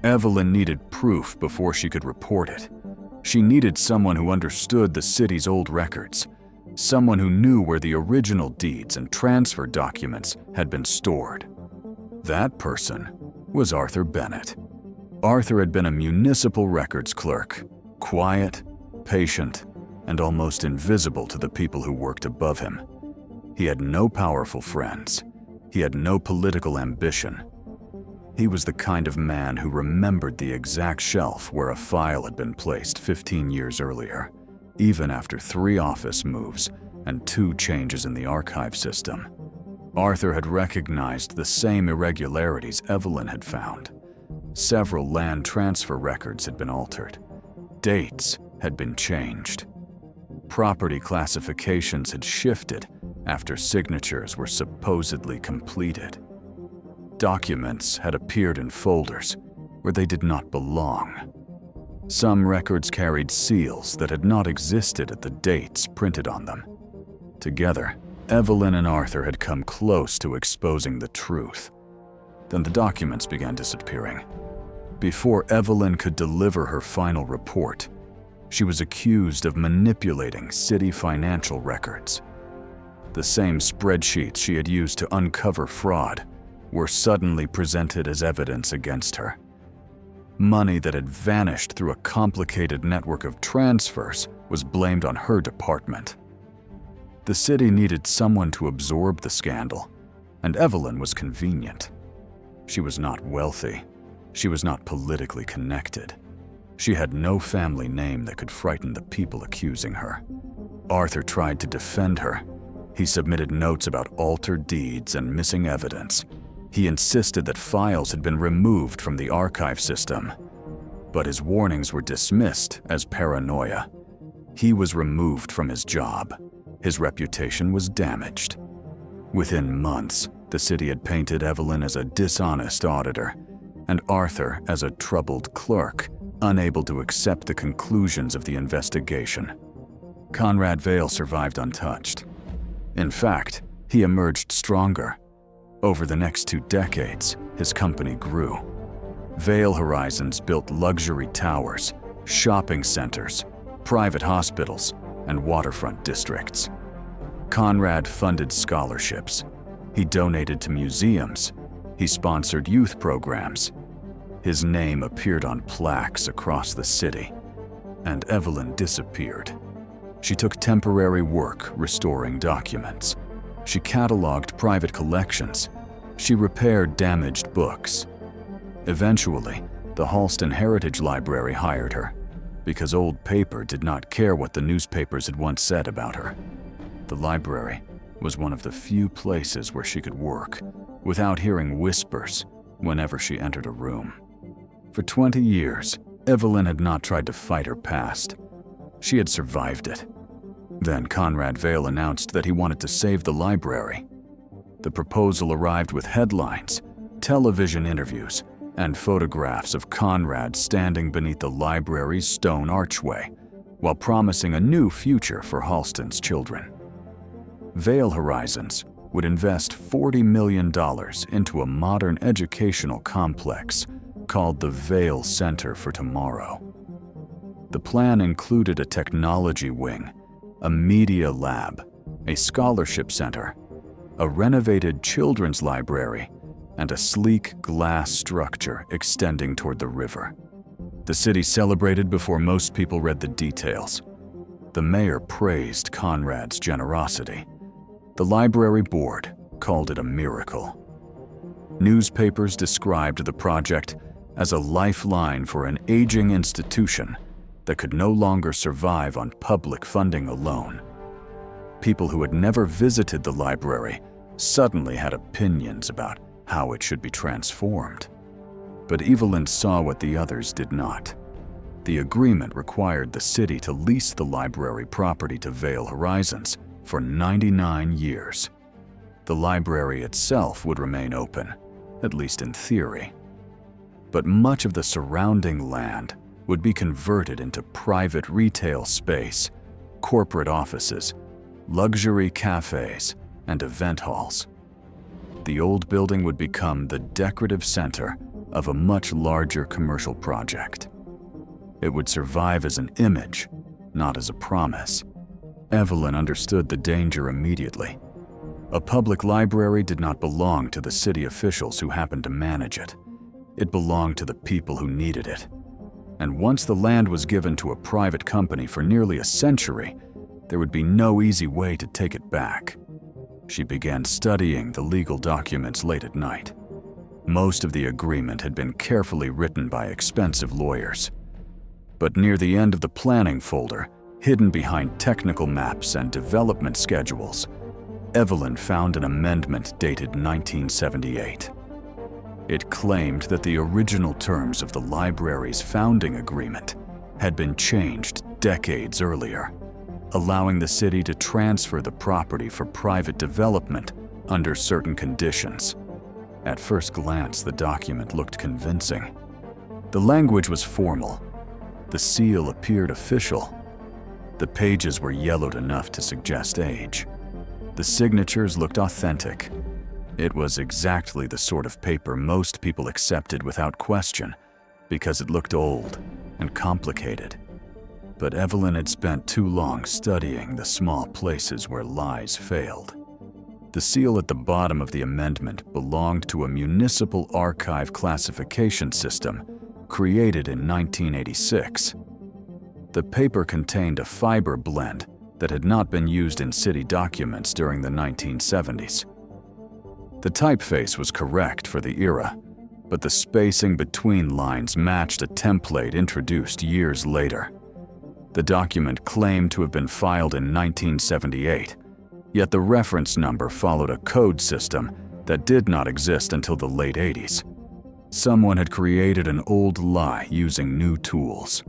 Evelyn needed proof before she could report it. She needed someone who understood the city's old records, someone who knew where the original deeds and transfer documents had been stored. That person was Arthur Bennett. Arthur had been a municipal records clerk, quiet, patient, and almost invisible to the people who worked above him. He had no powerful friends. He had no political ambition. He was the kind of man who remembered the exact shelf where a file had been placed 15 years earlier, even after 3 office moves and 2 changes in the archive system. Arthur had recognized the same irregularities Evelyn had found. Several land transfer records had been altered. Dates had been changed. Property classifications had shifted after signatures were supposedly completed. Documents had appeared in folders where they did not belong. Some records carried seals that had not existed at the dates printed on them. Together, Evelyn and Arthur had come close to exposing the truth. Then the documents began disappearing. Before Evelyn could deliver her final report, she was accused of manipulating city financial records. The same spreadsheets she had used to uncover fraud were suddenly presented as evidence against her. Money that had vanished through a complicated network of transfers was blamed on her department. The city needed someone to absorb the scandal, and Evelyn was convenient. She was not wealthy. She was not politically connected. She had no family name that could frighten the people accusing her. Arthur tried to defend her. He submitted notes about altered deeds and missing evidence. He insisted that files had been removed from the archive system. But his warnings were dismissed as paranoia. He was removed from his job. His reputation was damaged. Within months, the city had painted Evelyn as a dishonest auditor, and Arthur as a troubled clerk, unable to accept the conclusions of the investigation. Conrad Vale survived untouched. In fact, he emerged stronger. Over the next 2 decades, his company grew. Vale Horizons built luxury towers, shopping centers, private hospitals, and waterfront districts. Conrad funded scholarships. He donated to museums. He sponsored youth programs. His name appeared on plaques across the city. And Evelyn disappeared. She took temporary work restoring documents. She cataloged private collections. She repaired damaged books. Eventually, the Halston Heritage Library hired her. because old paper did not care what the newspapers had once said about her. The library was one of the few places where she could work without hearing whispers whenever she entered a room. For 20 years, Evelyn had not tried to fight her past. She had survived it. Then Conrad Vale announced that he wanted to save the library. The proposal arrived with headlines, television interviews, and photographs of Conrad standing beneath the library's stone archway, while promising a new future for Halston's children. Vale Horizons would invest $40 million into a modern educational complex called the Vale Center for Tomorrow. The plan included a technology wing, a media lab, a scholarship center, a renovated children's library, and a sleek glass structure extending toward the river. The city celebrated before most people read the details. The mayor praised Conrad's generosity. The library board called it a miracle. Newspapers described the project as a lifeline for an aging institution that could no longer survive on public funding alone. People who had never visited the library suddenly had opinions about how it should be transformed. But Evelyn saw what the others did not. The agreement required the city to lease the library property to Vale Horizons for 99 years. The library itself would remain open, at least in theory. But much of the surrounding land would be converted into private retail space, corporate offices, luxury cafes, and event halls. The old building would become the decorative center of a much larger commercial project. It would survive as an image, not as a promise. Evelyn understood the danger immediately. A public library did not belong to the city officials who happened to manage it. It belonged to the people who needed it. And once the land was given to a private company for nearly a century, there would be no easy way to take it back. She began studying the legal documents late at night. Most of the agreement had been carefully written by expensive lawyers. But near the end of the planning folder, hidden behind technical maps and development schedules, Evelyn found an amendment dated 1978. It claimed that the original terms of the library's founding agreement had been changed decades earlier, allowing the city to transfer the property for private development under certain conditions. At first glance, the document looked convincing. The language was formal. The seal appeared official. The pages were yellowed enough to suggest age. The signatures looked authentic. It was exactly the sort of paper most people accepted without question, because it looked old and complicated. But Evelyn had spent too long studying the small places where lies failed. The seal at the bottom of the amendment belonged to a municipal archive classification system created in 1986. The paper contained a fiber blend that had not been used in city documents during the 1970s. The typeface was correct for the era, but the spacing between lines matched a template introduced years later. The document claimed to have been filed in 1978, yet the reference number followed a code system that did not exist until the late 80s. Someone had created an old lie using new tools.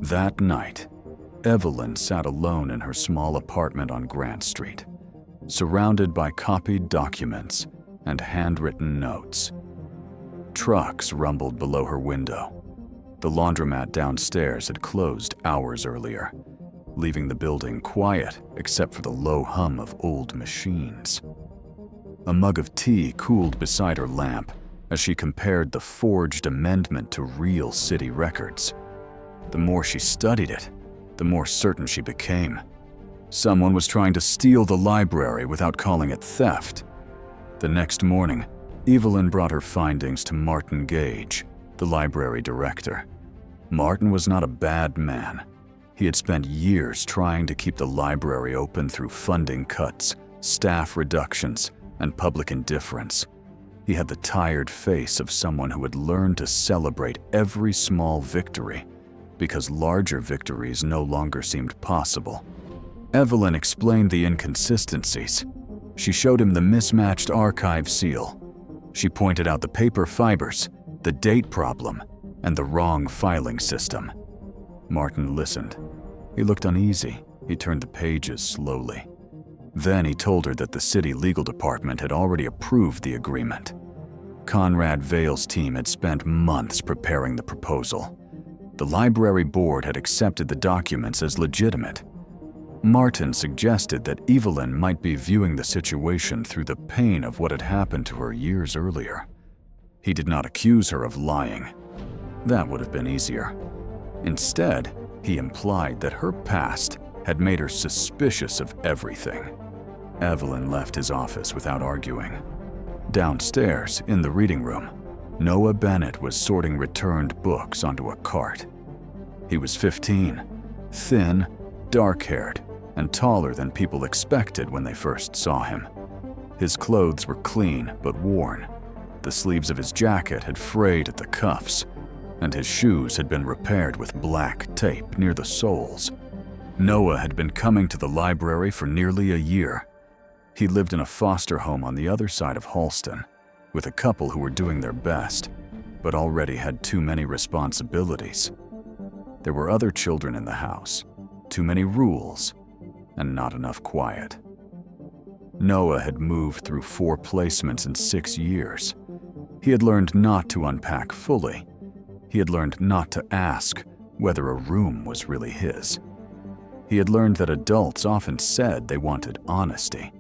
That night, Evelyn sat alone in her small apartment on Grant Street, surrounded by copied documents and handwritten notes. Trucks rumbled below her window. The laundromat downstairs had closed hours earlier, leaving the building quiet except for the low hum of old machines. A mug of tea cooled beside her lamp as she compared the forged amendment to real city records. The more she studied it, the more certain she became. Someone was trying to steal the library without calling it theft. The next morning, Evelyn brought her findings to Martin Gage, the library director. Martin was not a bad man. He had spent years trying to keep the library open through funding cuts, staff reductions, and public indifference. He had the tired face of someone who had learned to celebrate every small victory, because larger victories no longer seemed possible. Evelyn explained the inconsistencies. She showed him the mismatched archive seal. She pointed out the paper fibers, the date problem, and the wrong filing system. Martin listened. He looked uneasy. He turned the pages slowly. Then he told her that the city legal department had already approved the agreement. Conrad Vale's team had spent months preparing the proposal. The library board had accepted the documents as legitimate. Martin suggested that Evelyn might be viewing the situation through the pain of what had happened to her years earlier. He did not accuse her of lying. That would have been easier. Instead, he implied that her past had made her suspicious of everything. Evelyn left his office without arguing. Downstairs, in the reading room, Noah Bennett was sorting returned books onto a cart. He was 15, thin, dark-haired, and taller than people expected when they first saw him. His clothes were clean but worn. The sleeves of his jacket had frayed at the cuffs, and his shoes had been repaired with black tape near the soles. Noah had been coming to the library for nearly a year. He lived in a foster home on the other side of Halston, with a couple who were doing their best, but already had too many responsibilities. There were other children in the house, too many rules, and not enough quiet. Noah had moved through 4 placements in 6 years. He had learned not to unpack fully. He had learned not to ask whether a room was really his. He had learned that adults often said they wanted honesty,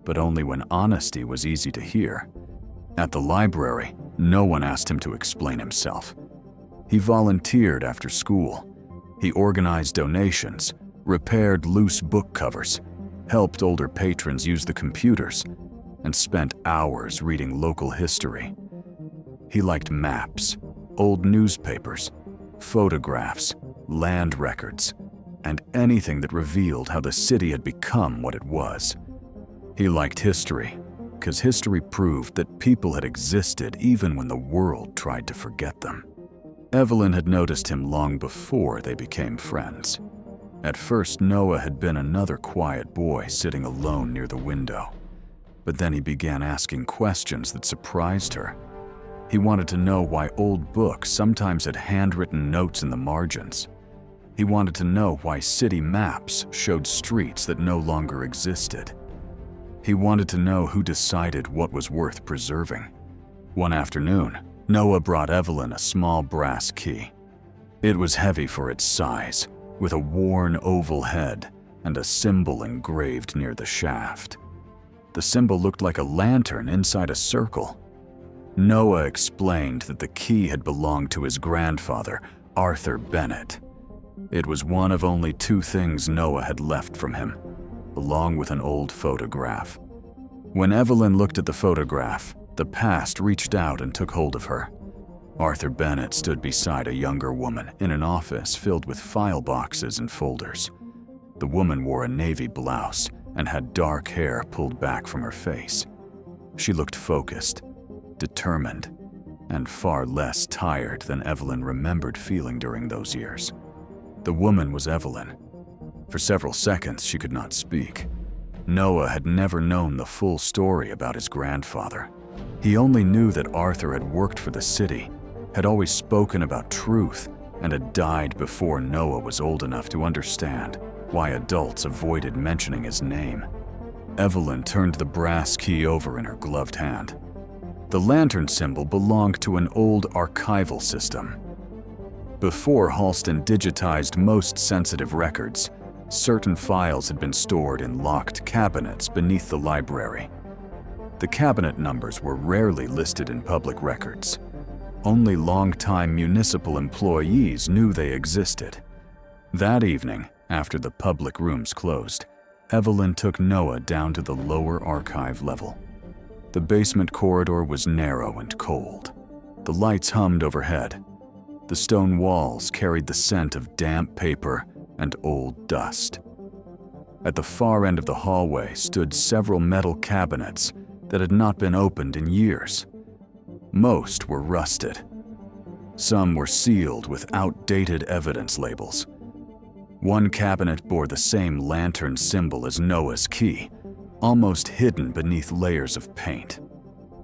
but only when honesty was easy to hear. At the library, no one asked him to explain himself. He volunteered after school. He organized donations, repaired loose book covers, helped older patrons use the computers, and spent hours reading local history. He liked maps, old newspapers, photographs, land records, and anything that revealed how the city had become what it was. He liked history, because history proved that people had existed even when the world tried to forget them. Evelyn had noticed him long before they became friends. At first, Noah had been another quiet boy sitting alone near the window. But then he began asking questions that surprised her. He wanted to know why old books sometimes had handwritten notes in the margins. He wanted to know why city maps showed streets that no longer existed. He wanted to know who decided what was worth preserving. One afternoon, Noah brought Evelyn a small brass key. It was heavy for its size, with a worn oval head and a symbol engraved near the shaft. The symbol looked like a lantern inside a circle. Noah explained that the key had belonged to his grandfather, Arthur Bennett. It was one of only 2 things Noah had left from him, along with an old photograph. When Evelyn looked at the photograph, the past reached out and took hold of her. Arthur Bennett stood beside a younger woman in an office filled with file boxes and folders. The woman wore a navy blouse and had dark hair pulled back from her face. She looked focused, determined, and far less tired than Evelyn remembered feeling during those years. The woman was Evelyn. For several seconds, she could not speak. Noah had never known the full story about his grandfather. He only knew that Arthur had worked for the city, had always spoken about truth, and had died before Noah was old enough to understand why adults avoided mentioning his name. Evelyn turned the brass key over in her gloved hand. The lantern symbol belonged to an old archival system. Before Halston digitized most sensitive records, certain files had been stored in locked cabinets beneath the library. The cabinet numbers were rarely listed in public records. Only longtime municipal employees knew they existed. That evening, after the public rooms closed, Evelyn took Noah down to the lower archive level. The basement corridor was narrow and cold. The lights hummed overhead. The stone walls carried the scent of damp paper and old dust. At the far end of the hallway stood several metal cabinets that had not been opened in years. Most were rusted. Some were sealed with outdated evidence labels. One cabinet bore the same lantern symbol as Noah's key, almost hidden beneath layers of paint.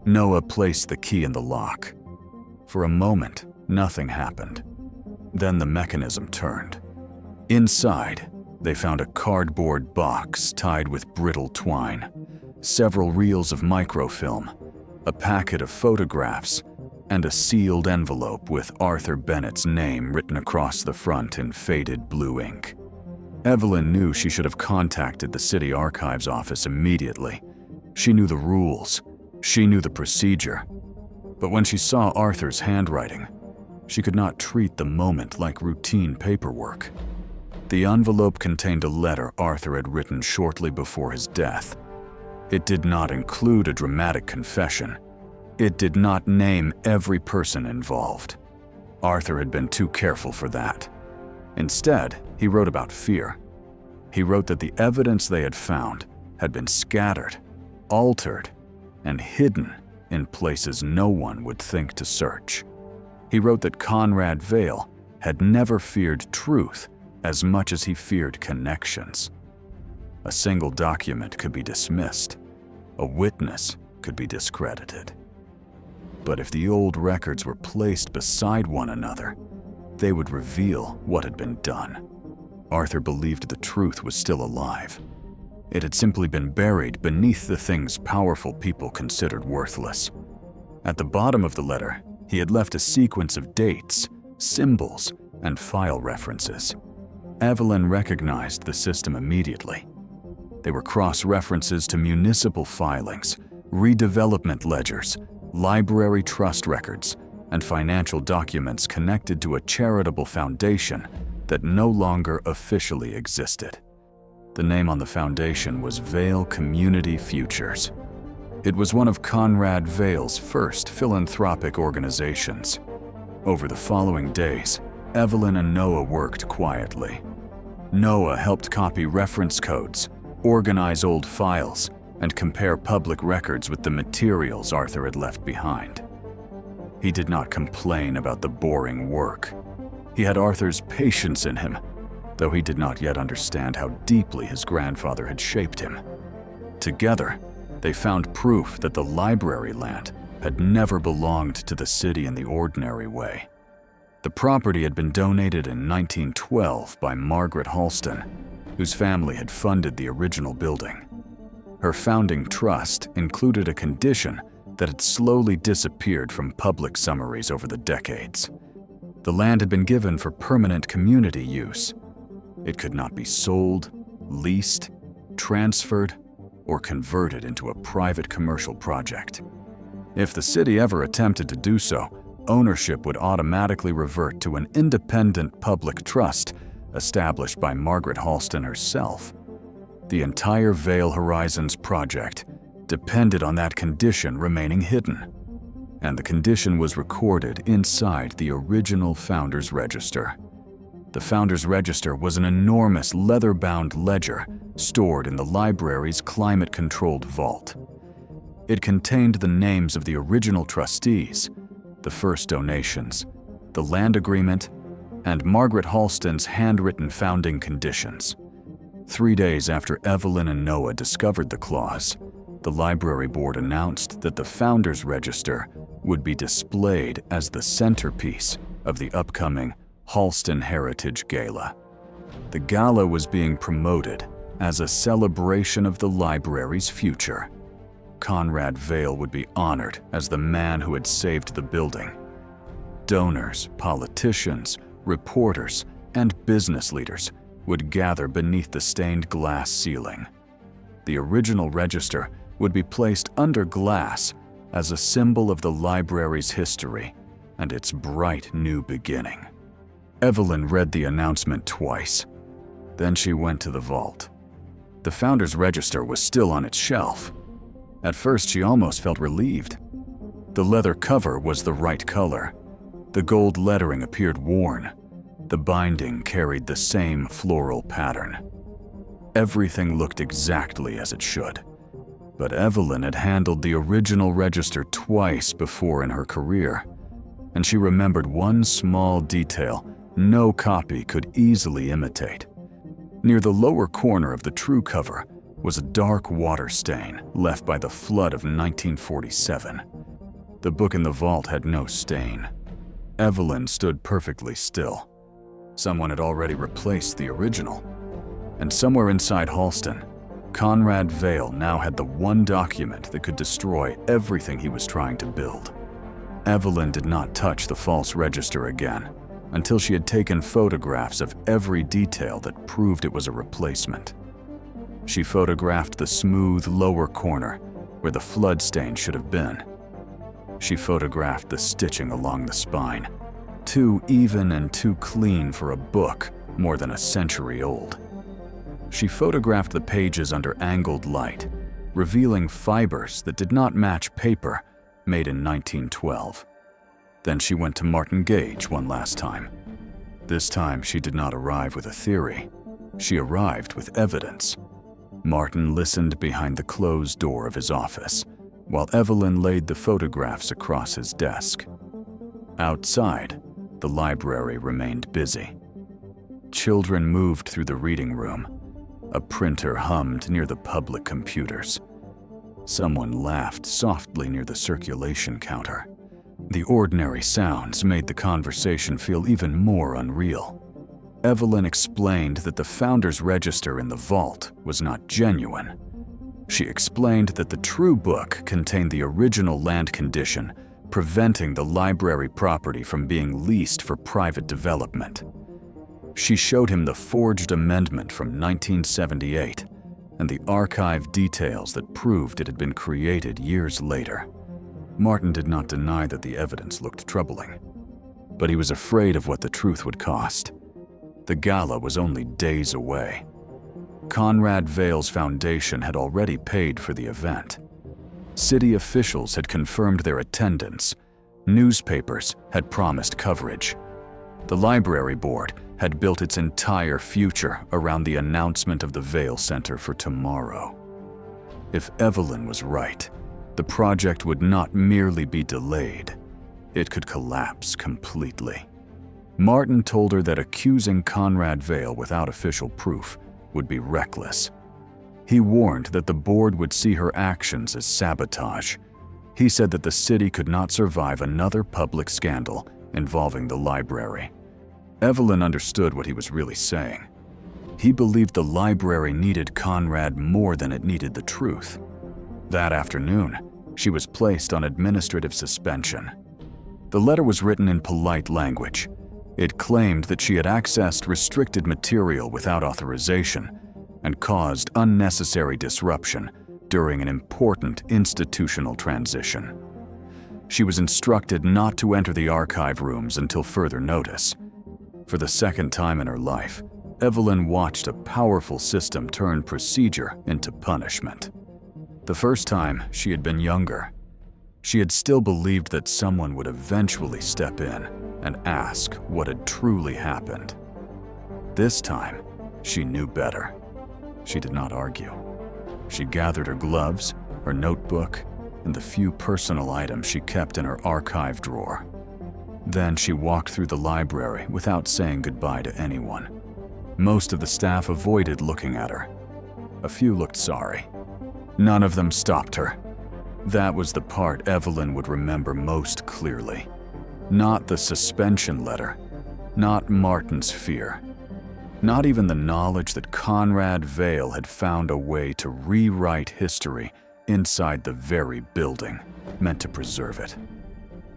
Noah placed the key in the lock. For a moment, nothing happened. Then the mechanism turned. Inside, they found a cardboard box tied with brittle twine, several reels of microfilm, a packet of photographs, and a sealed envelope with Arthur Bennett's name written across the front in faded blue ink. Evelyn knew she should have contacted the city archives office immediately. She knew the rules. She knew the procedure. But when she saw Arthur's handwriting, she could not treat the moment like routine paperwork. The envelope contained a letter Arthur had written shortly before his death. It did not include a dramatic confession. It did not name every person involved. Arthur had been too careful for that. Instead, he wrote about fear. He wrote that the evidence they had found had been scattered, altered, and hidden in places no one would think to search. He wrote that Conrad Vale had never feared truth as much as he feared connections. A single document could be dismissed. A witness could be discredited. But if the old records were placed beside one another, they would reveal what had been done. Arthur believed the truth was still alive. It had simply been buried beneath the things powerful people considered worthless. At the bottom of the letter, he had left a sequence of dates, symbols, and file references. Evelyn recognized the system immediately. They were cross-references to municipal filings, redevelopment ledgers, library trust records, and financial documents connected to a charitable foundation that no longer officially existed. The name on the foundation was Vale Community Futures. It was one of Conrad Vale's first philanthropic organizations. Over the following days, Evelyn and Noah worked quietly. Noah helped copy reference codes, organize old files, and compare public records with the materials Arthur had left behind. He did not complain about the boring work. He had Arthur's patience in him, though he did not yet understand how deeply his grandfather had shaped him. Together, they found proof that the library land had never belonged to the city in the ordinary way. The property had been donated in 1912 by Margaret Halston, whose family had funded the original building. Her founding trust included a condition that had slowly disappeared from public summaries over the decades. The land had been given for permanent community use. It could not be sold, leased, transferred, or converted into a private commercial project. If the city ever attempted to do so, ownership would automatically revert to an independent public trust established by Margaret Halston herself. The entire Vale Horizons project depended on that condition remaining hidden, and the condition was recorded inside the original Founders Register. The Founders Register was an enormous leather-bound ledger stored in the library's climate-controlled vault. It contained the names of the original trustees, the first donations, the land agreement, and Margaret Halston's handwritten founding conditions. 3 days after Evelyn and Noah discovered the clause, the library board announced that the Founders Register would be displayed as the centerpiece of the upcoming Halston Heritage Gala. The gala was being promoted as a celebration of the library's future. Conrad Vale would be honored as the man who had saved the building. Donors, politicians, reporters, and business leaders would gather beneath the stained glass ceiling. The original register would be placed under glass as a symbol of the library's history and its bright new beginning. Evelyn read the announcement twice. Then she went to the vault. The Founders Register was still on its shelf. At first, she almost felt relieved. The leather cover was the right color. The gold lettering appeared worn. The binding carried the same floral pattern. Everything looked exactly as it should. But Evelyn had handled the original register twice before in her career. and she remembered one small detail no copy could easily imitate. Near the lower corner of the true cover was a dark water stain left by the flood of 1947. The book in the vault had no stain. Evelyn stood perfectly still. Someone had already replaced the original. And somewhere inside Halston, Conrad Vale now had the one document that could destroy everything he was trying to build. Evelyn did not touch the false register again until she had taken photographs of every detail that proved it was a replacement. She photographed the smooth lower corner where the flood stain should have been. She photographed the stitching along the spine, too even and too clean for a book more than a century old. She photographed the pages under angled light, revealing fibers that did not match paper made in 1912. Then she went to Martin Gage one last time. This time she did not arrive with a theory. She arrived with evidence. Martin listened behind the closed door of his office, while Evelyn laid the photographs across his desk. Outside, the library remained busy. Children moved through the reading room. A printer hummed near the public computers. Someone laughed softly near the circulation counter. The ordinary sounds made the conversation feel even more unreal. Evelyn explained that the founder's register in the vault was not genuine. She explained that the true book contained the original land condition, preventing the library property from being leased for private development. She showed him the forged amendment from 1978 and the archive details that proved it had been created years later. Martin did not deny that the evidence looked troubling, but he was afraid of what the truth would cost. The gala was only days away. Conrad Vale's foundation had already paid for the event. City officials had confirmed their attendance. Newspapers had promised coverage. The library board had built its entire future around the announcement of the Vale Center for tomorrow. If Evelyn was right, the project would not merely be delayed, it could collapse completely. Martin told her that accusing Conrad Vale without official proof would be reckless. He warned that the board would see her actions as sabotage. He said that the city could not survive another public scandal involving the library. Evelyn understood what he was really saying. He believed the library needed Conrad more than it needed the truth. That afternoon, she was placed on administrative suspension. The letter was written in polite language. It claimed that she had accessed restricted material without authorization and caused unnecessary disruption during an important institutional transition. She was instructed not to enter the archive rooms until further notice. For the second time in her life, Evelyn watched a powerful system turn procedure into punishment. The first time, she had been younger. She had still believed that someone would eventually step in and ask what had truly happened. This time, she knew better. She did not argue. She gathered her gloves, her notebook, and the few personal items she kept in her archive drawer. Then she walked through the library without saying goodbye to anyone. Most of the staff avoided looking at her. A few looked sorry. None of them stopped her. That was the part Evelyn would remember most clearly. Not the suspension letter, not Martin's fear, not even the knowledge that Conrad Vale had found a way to rewrite history inside the very building meant to preserve it.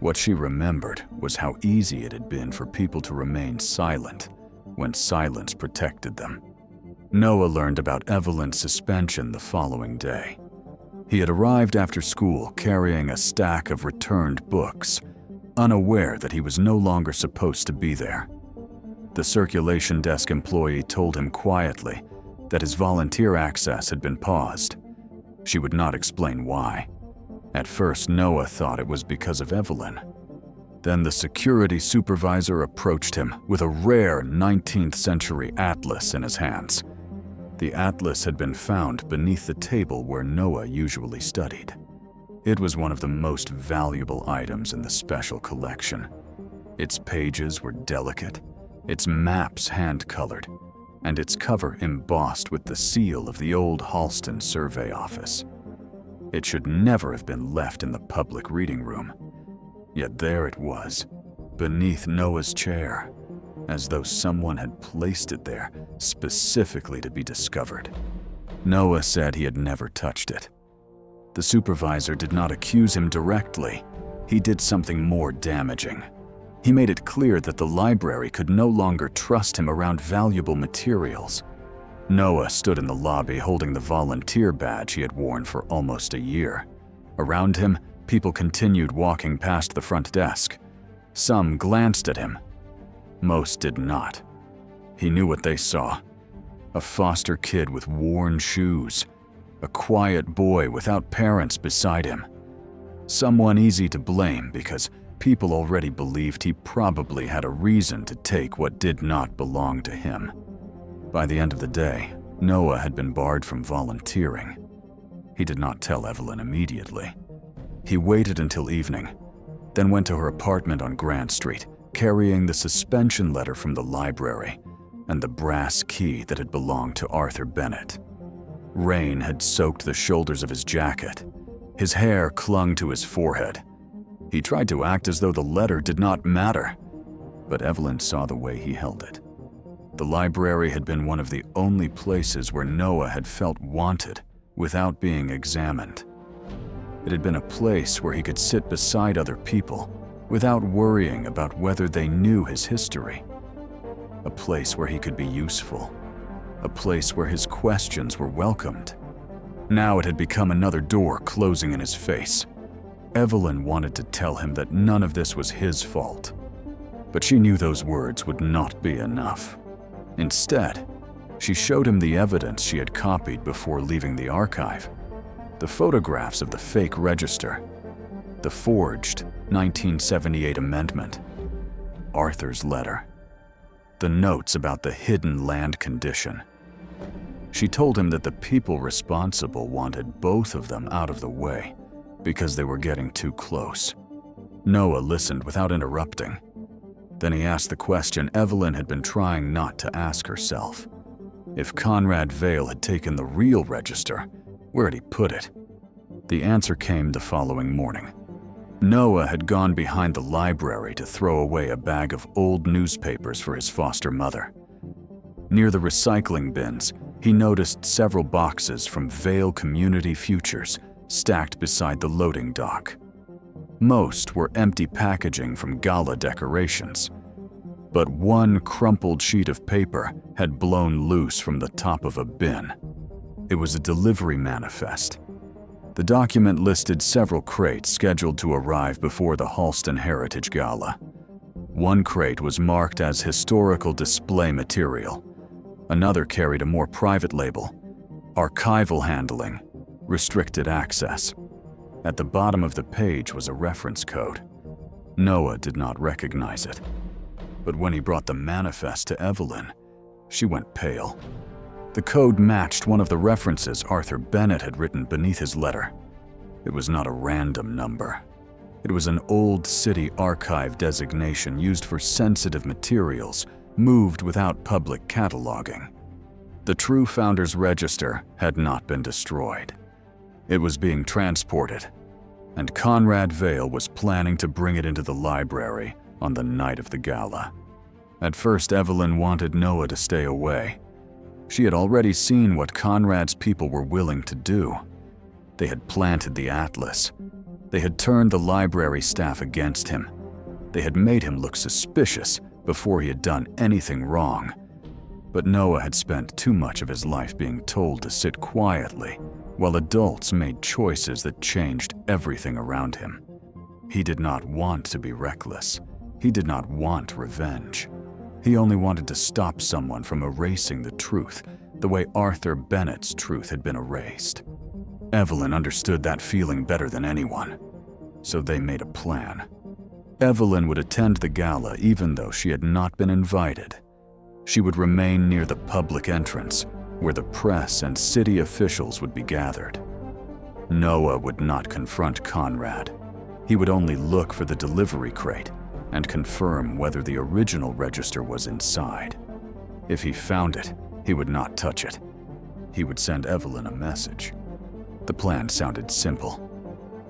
What she remembered was how easy it had been for people to remain silent when silence protected them. Noah learned about Evelyn's suspension the following day. He had arrived after school carrying a stack of returned books, unaware that he was no longer supposed to be there. The circulation desk employee told him quietly that his volunteer access had been paused. She would not explain why. At first, Noah thought it was because of Evelyn. Then the security supervisor approached him with a rare 19th century atlas in his hands. The atlas had been found beneath the table where Noah usually studied. It was one of the most valuable items in the special collection. Its pages were delicate, its maps hand-colored, and its cover embossed with the seal of the old Halston Survey Office. It should never have been left in the public reading room. Yet there it was, beneath Noah's chair, as though someone had placed it there specifically to be discovered. Noah said he had never touched it. The supervisor did not accuse him directly. He did something more damaging. He made it clear that the library could no longer trust him around valuable materials. Noah stood in the lobby holding the volunteer badge he had worn for almost a year. Around him, people continued walking past the front desk. Some glanced at him. Most did not. He knew what they saw. A foster kid with worn shoes. A quiet boy without parents beside him. Someone easy to blame because people already believed he probably had a reason to take what did not belong to him. By the end of the day, Noah had been barred from volunteering. He did not tell Evelyn immediately. He waited until evening, then went to her apartment on Grant Street, carrying the suspension letter from the library and the brass key that had belonged to Arthur Bennett. Rain had soaked the shoulders of his jacket. His hair clung to his forehead. He tried to act as though the letter did not matter, but Evelyn saw the way he held it. The library had been one of the only places where Noah had felt wanted without being examined. It had been a place where he could sit beside other people without worrying about whether they knew his history. A place where he could be useful. A place where his questions were welcomed. Now it had become another door closing in his face. Evelyn wanted to tell him that none of this was his fault, but she knew those words would not be enough. Instead, she showed him the evidence she had copied before leaving the archive. The photographs of the fake register, the forged 1978 amendment, Arthur's letter, the notes about the hidden land condition. She told him that the people responsible wanted both of them out of the way because they were getting too close. Noah listened without interrupting. Then he asked the question Evelyn had been trying not to ask herself. If Conrad Vale had taken the real register, where had he put it? The answer came the following morning. Noah had gone behind the library to throw away a bag of old newspapers for his foster mother. Near the recycling bins, he noticed several boxes from Vale Community Futures stacked beside the loading dock. Most were empty packaging from gala decorations, but one crumpled sheet of paper had blown loose from the top of a bin. It was a delivery manifest. The document listed several crates scheduled to arrive before the Halston Heritage Gala. One crate was marked as historical display material. Another carried a more private label, archival handling, restricted access. At the bottom of the page was a reference code. Noah did not recognize it. But when he brought the manifest to Evelyn, she went pale. The code matched one of the references Arthur Bennett had written beneath his letter. It was not a random number. It was an old city archive designation used for sensitive materials moved without public cataloging. The true Founders Register had not been destroyed. It was being transported, and Conrad Vale was planning to bring it into the library on the night of the gala. At first, Evelyn wanted Noah to stay away. She had already seen what Conrad's people were willing to do. They had planted the Atlas. They had turned the library staff against him. They had made him look suspicious before he had done anything wrong. But Noah had spent too much of his life being told to sit quietly while adults made choices that changed everything around him. He did not want to be reckless. He did not want revenge. He only wanted to stop someone from erasing the truth the way Arthur Bennett's truth had been erased. Evelyn understood that feeling better than anyone, so they made a plan. Evelyn would attend the gala even though she had not been invited. She would remain near the public entrance, where the press and city officials would be gathered. Noah would not confront Conrad. He would only look for the delivery crate and confirm whether the original register was inside. If he found it, he would not touch it. He would send Evelyn a message. The plan sounded simple,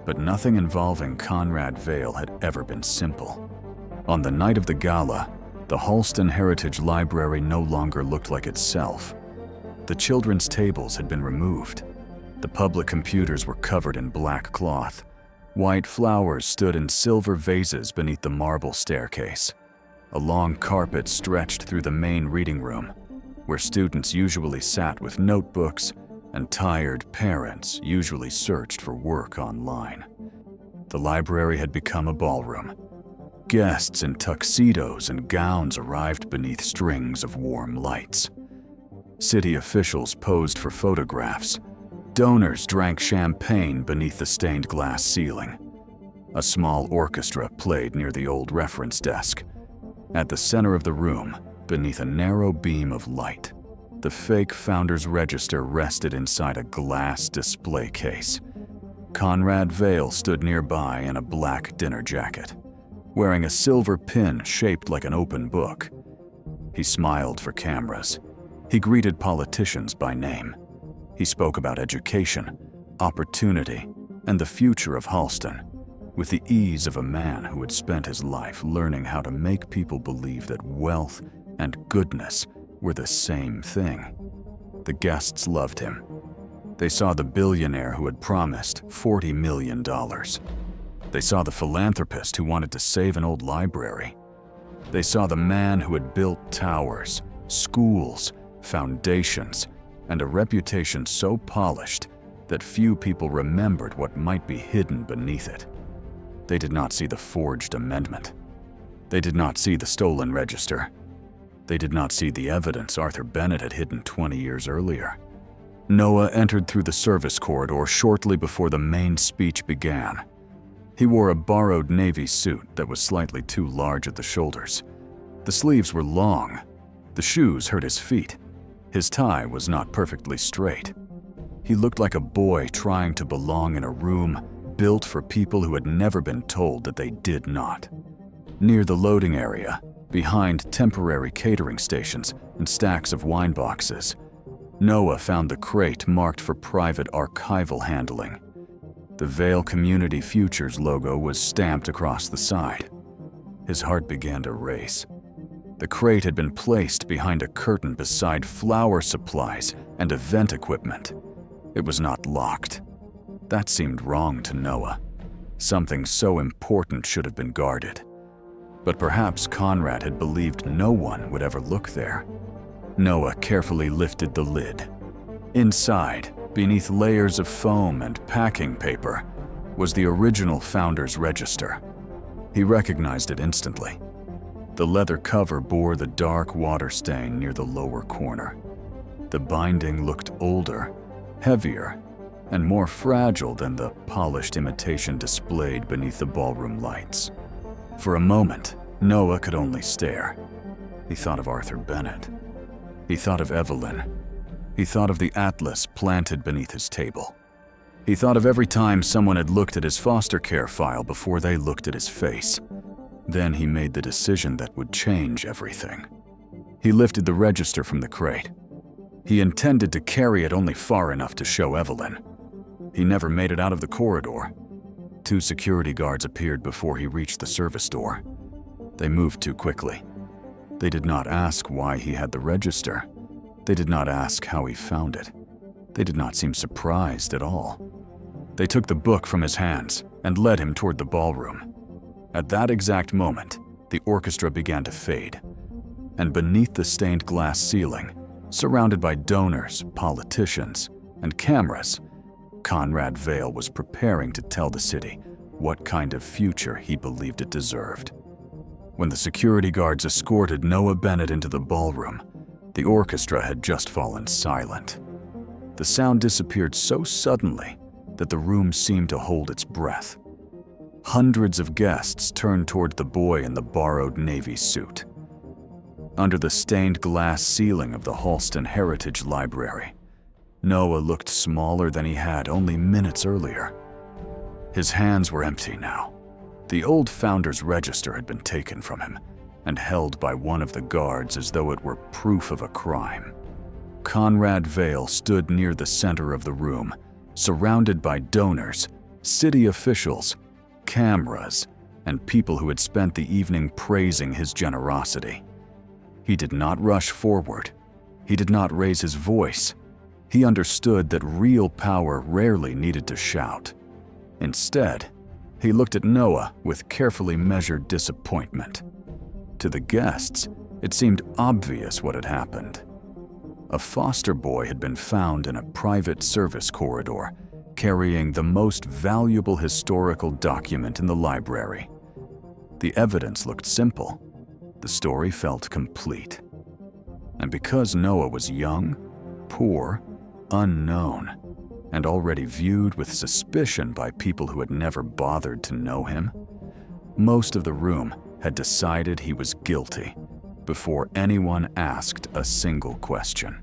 but nothing involving Conrad Vale had ever been simple. On the night of the gala, the Halston Heritage Library no longer looked like itself. The children's tables had been removed. The public computers were covered in black cloth. White flowers stood in silver vases beneath the marble staircase. A long carpet stretched through the main reading room, where students usually sat with notebooks and tired parents usually searched for work online. The library had become a ballroom. Guests in tuxedos and gowns arrived beneath strings of warm lights. City officials posed for photographs. Donors drank champagne beneath the stained glass ceiling. A small orchestra played near the old reference desk. At the center of the room, beneath a narrow beam of light, the fake Founders Register rested inside a glass display case. Conrad Vale stood nearby in a black dinner jacket, wearing a silver pin shaped like an open book. He smiled for cameras. He greeted politicians by name. He spoke about education, opportunity, and the future of Halston, with the ease of a man who had spent his life learning how to make people believe that wealth and goodness were the same thing. The guests loved him. They saw the billionaire who had promised $40 million. They saw the philanthropist who wanted to save an old library. They saw the man who had built towers, schools, foundations, and a reputation so polished that few people remembered what might be hidden beneath it. They did not see the forged amendment. They did not see the stolen register. They did not see the evidence Arthur Bennett had hidden 20 years earlier. Noah entered through the service corridor shortly before the main speech began. He wore a borrowed Navy suit that was slightly too large at the shoulders. The sleeves were long. The shoes hurt his feet. His tie was not perfectly straight. He looked like a boy trying to belong in a room built for people who had never been told that they did not. Near the loading area, behind temporary catering stations and stacks of wine boxes, Noah found the crate marked for private archival handling. The Vale Community Futures logo was stamped across the side. His heart began to race. The crate had been placed behind a curtain beside flower supplies and event equipment. It was not locked. That seemed wrong to Noah. Something so important should have been guarded. But perhaps Conrad had believed no one would ever look there. Noah carefully lifted the lid. Inside, beneath layers of foam and packing paper, was the original Founders Register. He recognized it instantly. The leather cover bore the dark water stain near the lower corner. The binding looked older, heavier, and more fragile than the polished imitation displayed beneath the ballroom lights. For a moment, Noah could only stare. He thought of Arthur Bennett. He thought of Evelyn. He thought of the atlas planted beneath his table. He thought of every time someone had looked at his foster care file before they looked at his face. Then he made the decision that would change everything. He lifted the register from the crate. He intended to carry it only far enough to show Evelyn. He never made it out of the corridor. 2 security guards appeared before he reached the service door. They moved too quickly. They did not ask why he had the register. They did not ask how he found it. They did not seem surprised at all. They took the book from his hands and led him toward the ballroom. At that exact moment, the orchestra began to fade, and beneath the stained glass ceiling, surrounded by donors, politicians, and cameras, Conrad Vale was preparing to tell the city what kind of future he believed it deserved. When the security guards escorted Noah Bennett into the ballroom, the orchestra had just fallen silent. The sound disappeared so suddenly that the room seemed to hold its breath. Hundreds of guests turned toward the boy in the borrowed Navy suit. Under the stained glass ceiling of the Halston Heritage Library, Noah looked smaller than he had only minutes earlier. His hands were empty now. The old Founder's Register had been taken from him and held by one of the guards as though it were proof of a crime. Conrad Vale stood near the center of the room, surrounded by donors, city officials, cameras, and people who had spent the evening praising his generosity. He did not rush forward. He did not raise his voice. He understood that real power rarely needed to shout. Instead, he looked at Noah with carefully measured disappointment. To the guests, it seemed obvious what had happened. A foster boy had been found in a private service corridor, carrying the most valuable historical document in the library. The evidence looked simple. The story felt complete. And because Noah was young, poor, unknown, and already viewed with suspicion by people who had never bothered to know him, most of the room had decided he was guilty before anyone asked a single question.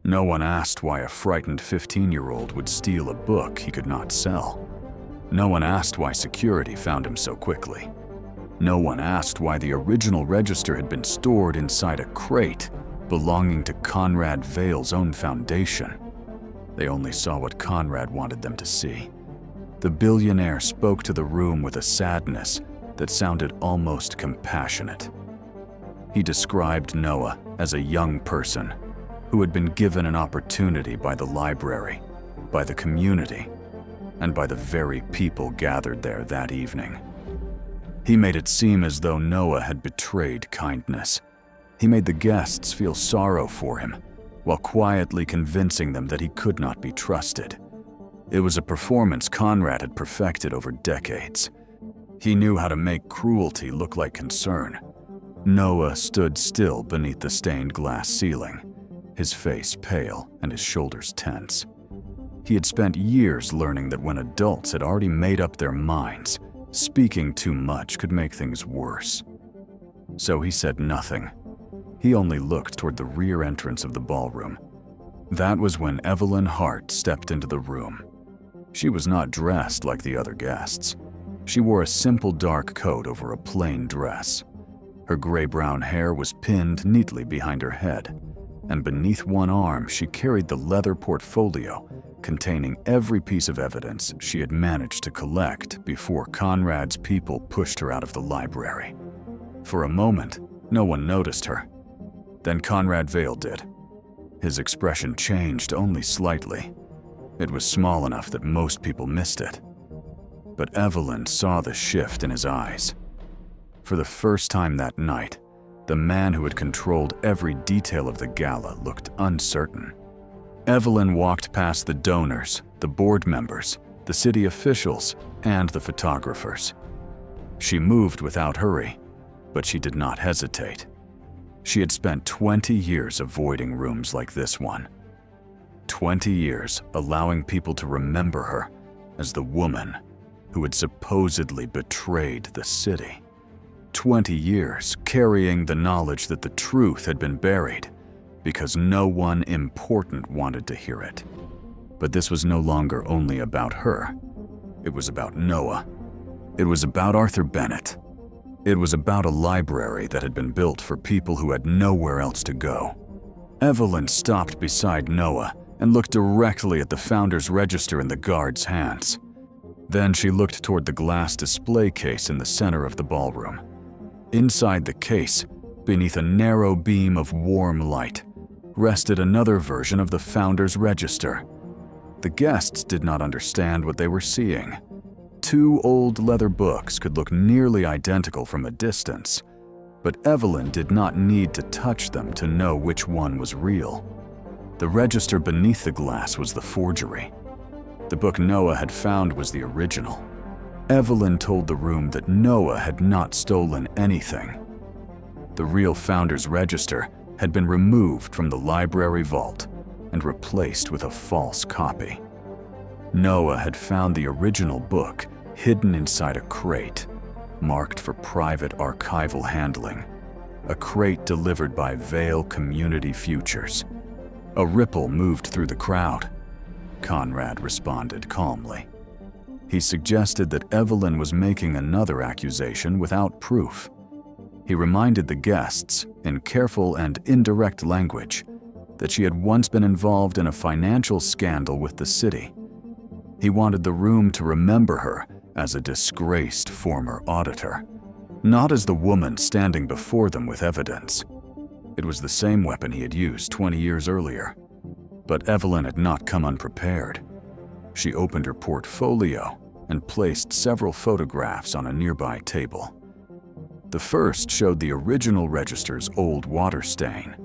No one asked why a frightened 15-year-old would steal a book he could not sell. No one asked why security found him so quickly. No one asked why the original register had been stored inside a crate belonging to Conrad Vale's own foundation. They only saw what Conrad wanted them to see. The billionaire spoke to the room with a sadness that sounded almost compassionate. He described Noah as a young person who had been given an opportunity by the library, by the community, and by the very people gathered there that evening. He made it seem as though Noah had betrayed kindness. He made the guests feel sorrow for him, while quietly convincing them that he could not be trusted. It was a performance Conrad had perfected over decades. He knew how to make cruelty look like concern. Noah stood still beneath the stained glass ceiling, his face pale and his shoulders tense. He had spent years learning that when adults had already made up their minds, speaking too much could make things worse. So he said nothing. He only looked toward the rear entrance of the ballroom. That was when Evelyn Hart stepped into the room. She was not dressed like the other guests. She wore a simple dark coat over a plain dress. Her gray-brown hair was pinned neatly behind her head, and beneath one arm she carried the leather portfolio containing every piece of evidence she had managed to collect before Conrad's people pushed her out of the library. For a moment, no one noticed her. Then Conrad Vale did. His expression changed only slightly. It was small enough that most people missed it. But Evelyn saw the shift in his eyes. For the first time that night, the man who had controlled every detail of the gala looked uncertain. Evelyn walked past the donors, the board members, the city officials, and the photographers. She moved without hurry, but she did not hesitate. She had spent 20 years avoiding rooms like this one. 20 years allowing people to remember her as the woman who had supposedly betrayed the city. 20 years carrying the knowledge that the truth had been buried because no one important wanted to hear it. But this was no longer only about her. It was about Noah. It was about Arthur Bennett. It was about a library that had been built for people who had nowhere else to go. Evelyn stopped beside Noah and looked directly at the Founder's Register in the guard's hands. Then she looked toward the glass display case in the center of the ballroom. Inside the case, beneath a narrow beam of warm light, rested another version of the Founder's Register. The guests did not understand what they were seeing. Two old leather books could look nearly identical from a distance, but Evelyn did not need to touch them to know which one was real. The register beneath the glass was the forgery. The book Noah had found was the original. Evelyn told the room that Noah had not stolen anything. The real Founder's Register had been removed from the library vault and replaced with a false copy. Noah had found the original book hidden inside a crate, marked for private archival handling, a crate delivered by Vale Community Futures. A ripple moved through the crowd. Conrad responded calmly. He suggested that Evelyn was making another accusation without proof. He reminded the guests, in careful and indirect language, that she had once been involved in a financial scandal with the city. He wanted the room to remember her as a disgraced former auditor, not as the woman standing before them with evidence. It was the same weapon he had used 20 years earlier. But Evelyn had not come unprepared. She opened her portfolio and placed several photographs on a nearby table. The first showed the original register's old water stain,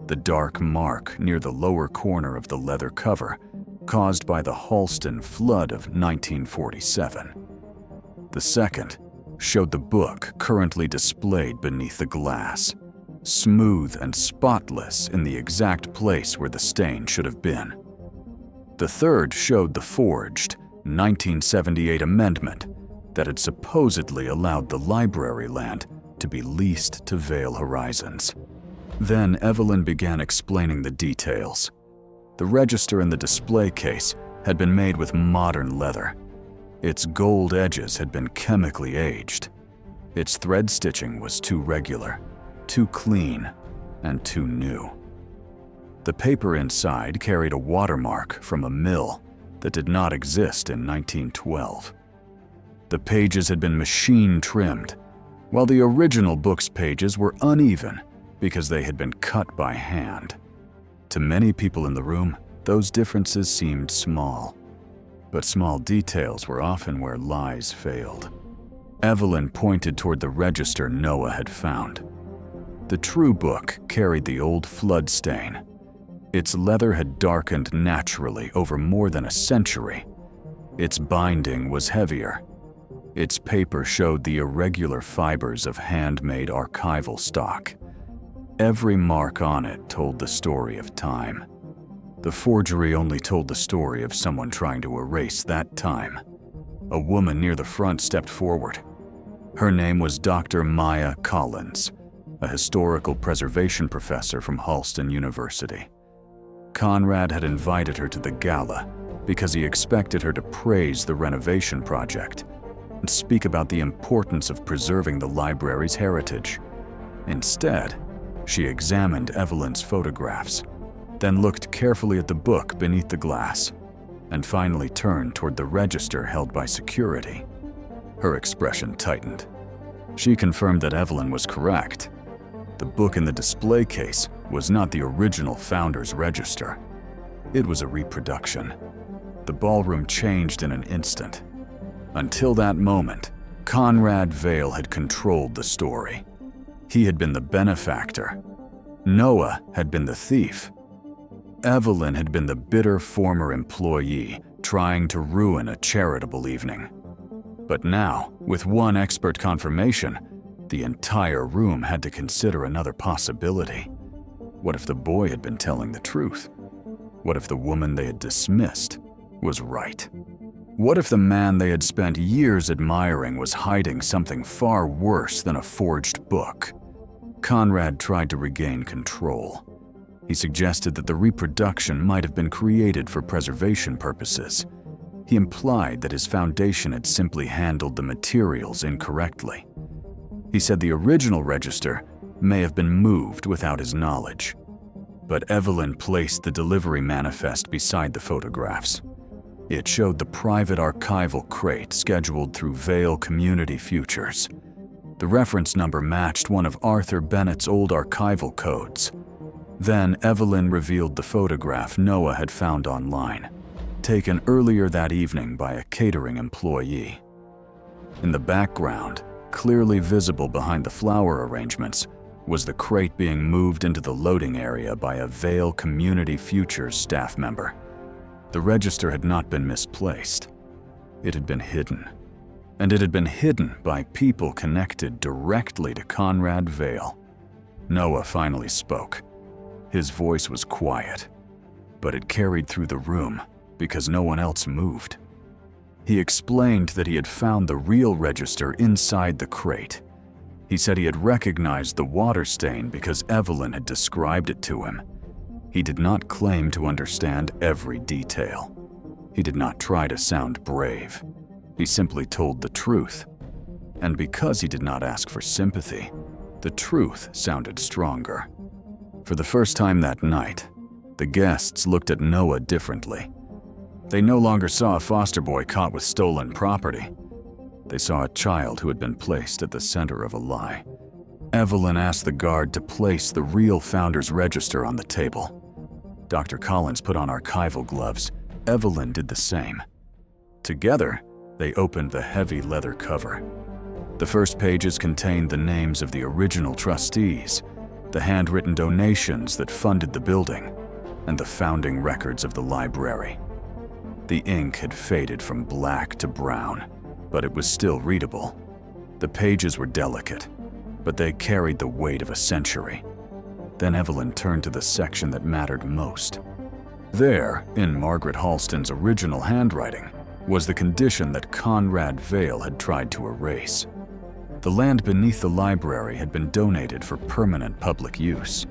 the dark mark near the lower corner of the leather cover caused by the Halston flood of 1947. The second showed the book currently displayed beneath the glass, smooth and spotless in the exact place where the stain should have been. The third showed the forged 1978 amendment that had supposedly allowed the library land to be leased to Vale Horizons. Then Evelyn began explaining the details. The register in the display case had been made with modern leather. Its gold edges had been chemically aged. Its thread stitching was too regular, too clean, and too new. The paper inside carried a watermark from a mill that did not exist in 1912. The pages had been machine-trimmed, while the original book's pages were uneven because they had been cut by hand. To many people in the room, those differences seemed small, but small details were often where lies failed. Evelyn pointed toward the register Noah had found. The true book carried the old flood stain. Its leather had darkened naturally over more than a century. Its binding was heavier. Its paper showed the irregular fibers of handmade archival stock. Every mark on it told the story of time. The forgery only told the story of someone trying to erase that time. A woman near the front stepped forward. Her name was Dr. Maya Collins, a historical preservation professor from Halston University. Conrad had invited her to the gala because he expected her to praise the renovation project and speak about the importance of preserving the library's heritage. Instead, she examined Evelyn's photographs, then looked carefully at the book beneath the glass, and finally turned toward the register held by security. Her expression tightened. She confirmed that Evelyn was correct. The book in the display case was not the original founder's register. It was a reproduction. The ballroom changed in an instant. Until that moment, Conrad Vale had controlled the story. He had been the benefactor. Noah had been the thief. Evelyn had been the bitter former employee trying to ruin a charitable evening. But now, with one expert confirmation, the entire room had to consider another possibility. What if the boy had been telling the truth? What if the woman they had dismissed was right? What if the man they had spent years admiring was hiding something far worse than a forged book? Conrad tried to regain control. He suggested that the reproduction might have been created for preservation purposes. He implied that his foundation had simply handled the materials incorrectly. He said the original register may have been moved without his knowledge. But Evelyn placed the delivery manifest beside the photographs. It showed the private archival crate scheduled through Vale Community Futures. The reference number matched one of Arthur Bennett's old archival codes. Then Evelyn revealed the photograph Noah had found online, taken earlier that evening by a catering employee. In the background, clearly visible behind the flower arrangements, was the crate being moved into the loading area by a Vale Community Futures staff member. The register had not been misplaced. It had been hidden. And it had been hidden by people connected directly to Conrad Vale. Noah finally spoke. His voice was quiet, but it carried through the room because no one else moved. He explained that he had found the real register inside the crate. He said he had recognized the water stain because Evelyn had described it to him. He did not claim to understand every detail. He did not try to sound brave. He simply told the truth. And because he did not ask for sympathy, the truth sounded stronger. For the first time that night, the guests looked at Noah differently. They no longer saw a foster boy caught with stolen property. They saw a child who had been placed at the center of a lie. Evelyn asked the guard to place the real Founders Register on the table. Dr. Collins put on archival gloves. Evelyn did the same. Together, they opened the heavy leather cover. The first pages contained the names of the original trustees, the handwritten donations that funded the building, and the founding records of the library. The ink had faded from black to brown, but it was still readable. The pages were delicate, but they carried the weight of a century. Then Evelyn turned to the section that mattered most. There, in Margaret Halston's original handwriting, was the condition that Conrad Vale had tried to erase. The land beneath the library had been donated for permanent public use.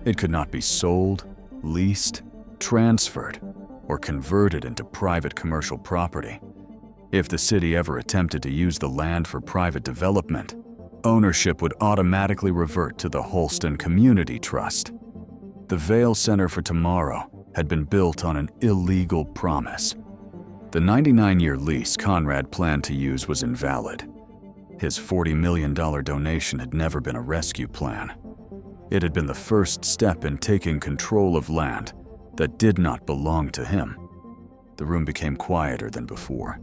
It could not be sold, leased, transferred, or converted into private commercial property. If the city ever attempted to use the land for private development, ownership would automatically revert to the Halston Community Trust. The Vale Center for Tomorrow had been built on an illegal promise. The 99-year lease Conrad planned to use was invalid. His $40 million donation had never been a rescue plan. It had been the first step in taking control of land that did not belong to him. The room became quieter than before.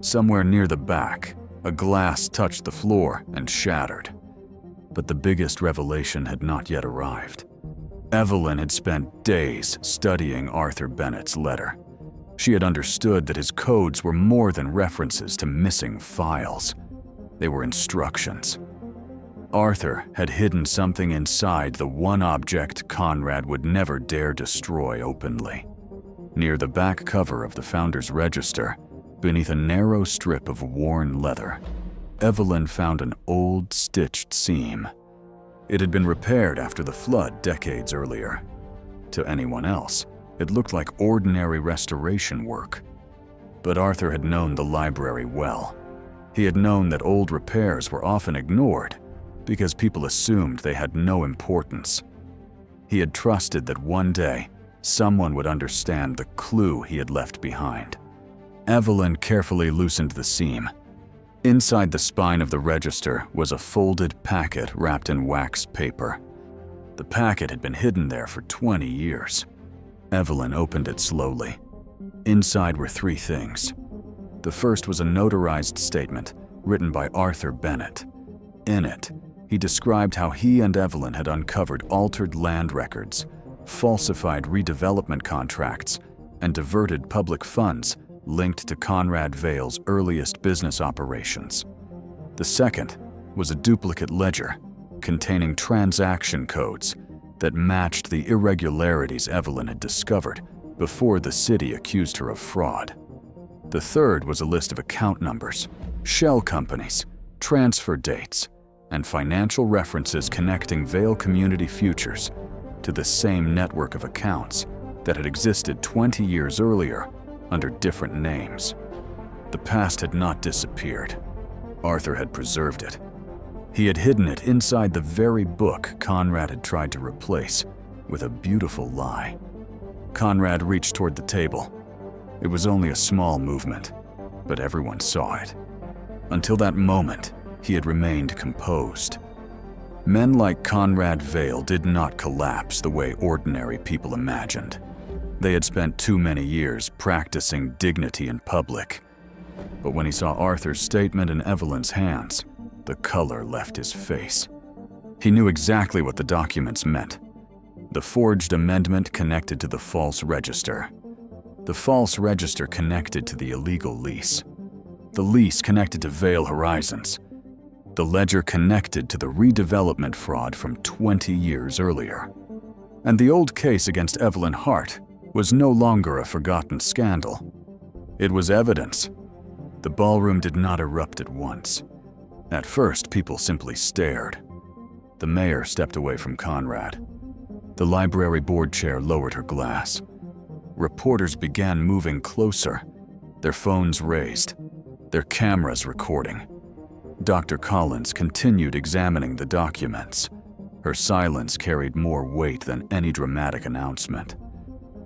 Somewhere near the back, a glass touched the floor and shattered. But the biggest revelation had not yet arrived. Evelyn had spent days studying Arthur Bennett's letter. She had understood that his codes were more than references to missing files. They were instructions. Arthur had hidden something inside the one object Conrad would never dare destroy openly. Near the back cover of the Founders Register, beneath a narrow strip of worn leather, Evelyn found an old stitched seam. It had been repaired after the flood decades earlier. To anyone else, it looked like ordinary restoration work. But Arthur had known the library well. He had known that old repairs were often ignored because people assumed they had no importance. He had trusted that one day, someone would understand the clue he had left behind. Evelyn carefully loosened the seam. Inside the spine of the register was a folded packet wrapped in wax paper. The packet had been hidden there for 20 years. Evelyn opened it slowly. Inside were 3 things. The first was a notarized statement written by Arthur Bennett. In it, he described how he and Evelyn had uncovered altered land records, falsified redevelopment contracts, and diverted public funds linked to Conrad Vale's earliest business operations. The second was a duplicate ledger containing transaction codes that matched the irregularities Evelyn had discovered before the city accused her of fraud. The third was a list of account numbers, shell companies, transfer dates, and financial references connecting Vale Community Futures to the same network of accounts that had existed 20 years earlier under different names. The past had not disappeared. Arthur had preserved it. He had hidden it inside the very book Conrad had tried to replace with a beautiful lie. Conrad reached toward the table. It was only a small movement, but everyone saw it. Until that moment, he had remained composed. Men like Conrad Vale did not collapse the way ordinary people imagined. They had spent too many years practicing dignity in public. But when he saw Arthur's statement in Evelyn's hands, the color left his face. He knew exactly what the documents meant. The forged amendment connected to the false register. The false register connected to the illegal lease. The lease connected to Vale Horizons. The ledger connected to the redevelopment fraud from 20 years earlier. And the old case against Evelyn Hart was no longer a forgotten scandal. It was evidence. The ballroom did not erupt at once. At first, people simply stared. The mayor stepped away from Conrad. The library board chair lowered her glass. Reporters began moving closer, their phones raised. their cameras recording. Dr. Collins continued examining the documents. Her silence carried more weight than any dramatic announcement.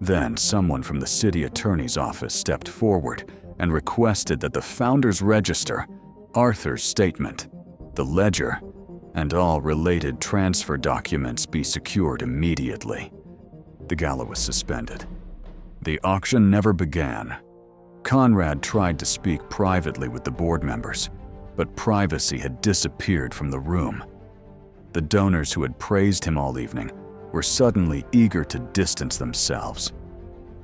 Then someone from the city attorney's office stepped forward and requested that the Founders Register, Arthur's statement, the ledger, and all related transfer documents be secured immediately. The gala was suspended. The auction never began. Conrad tried to speak privately with the board members, but privacy had disappeared from the room. The donors who had praised him all evening were suddenly eager to distance themselves.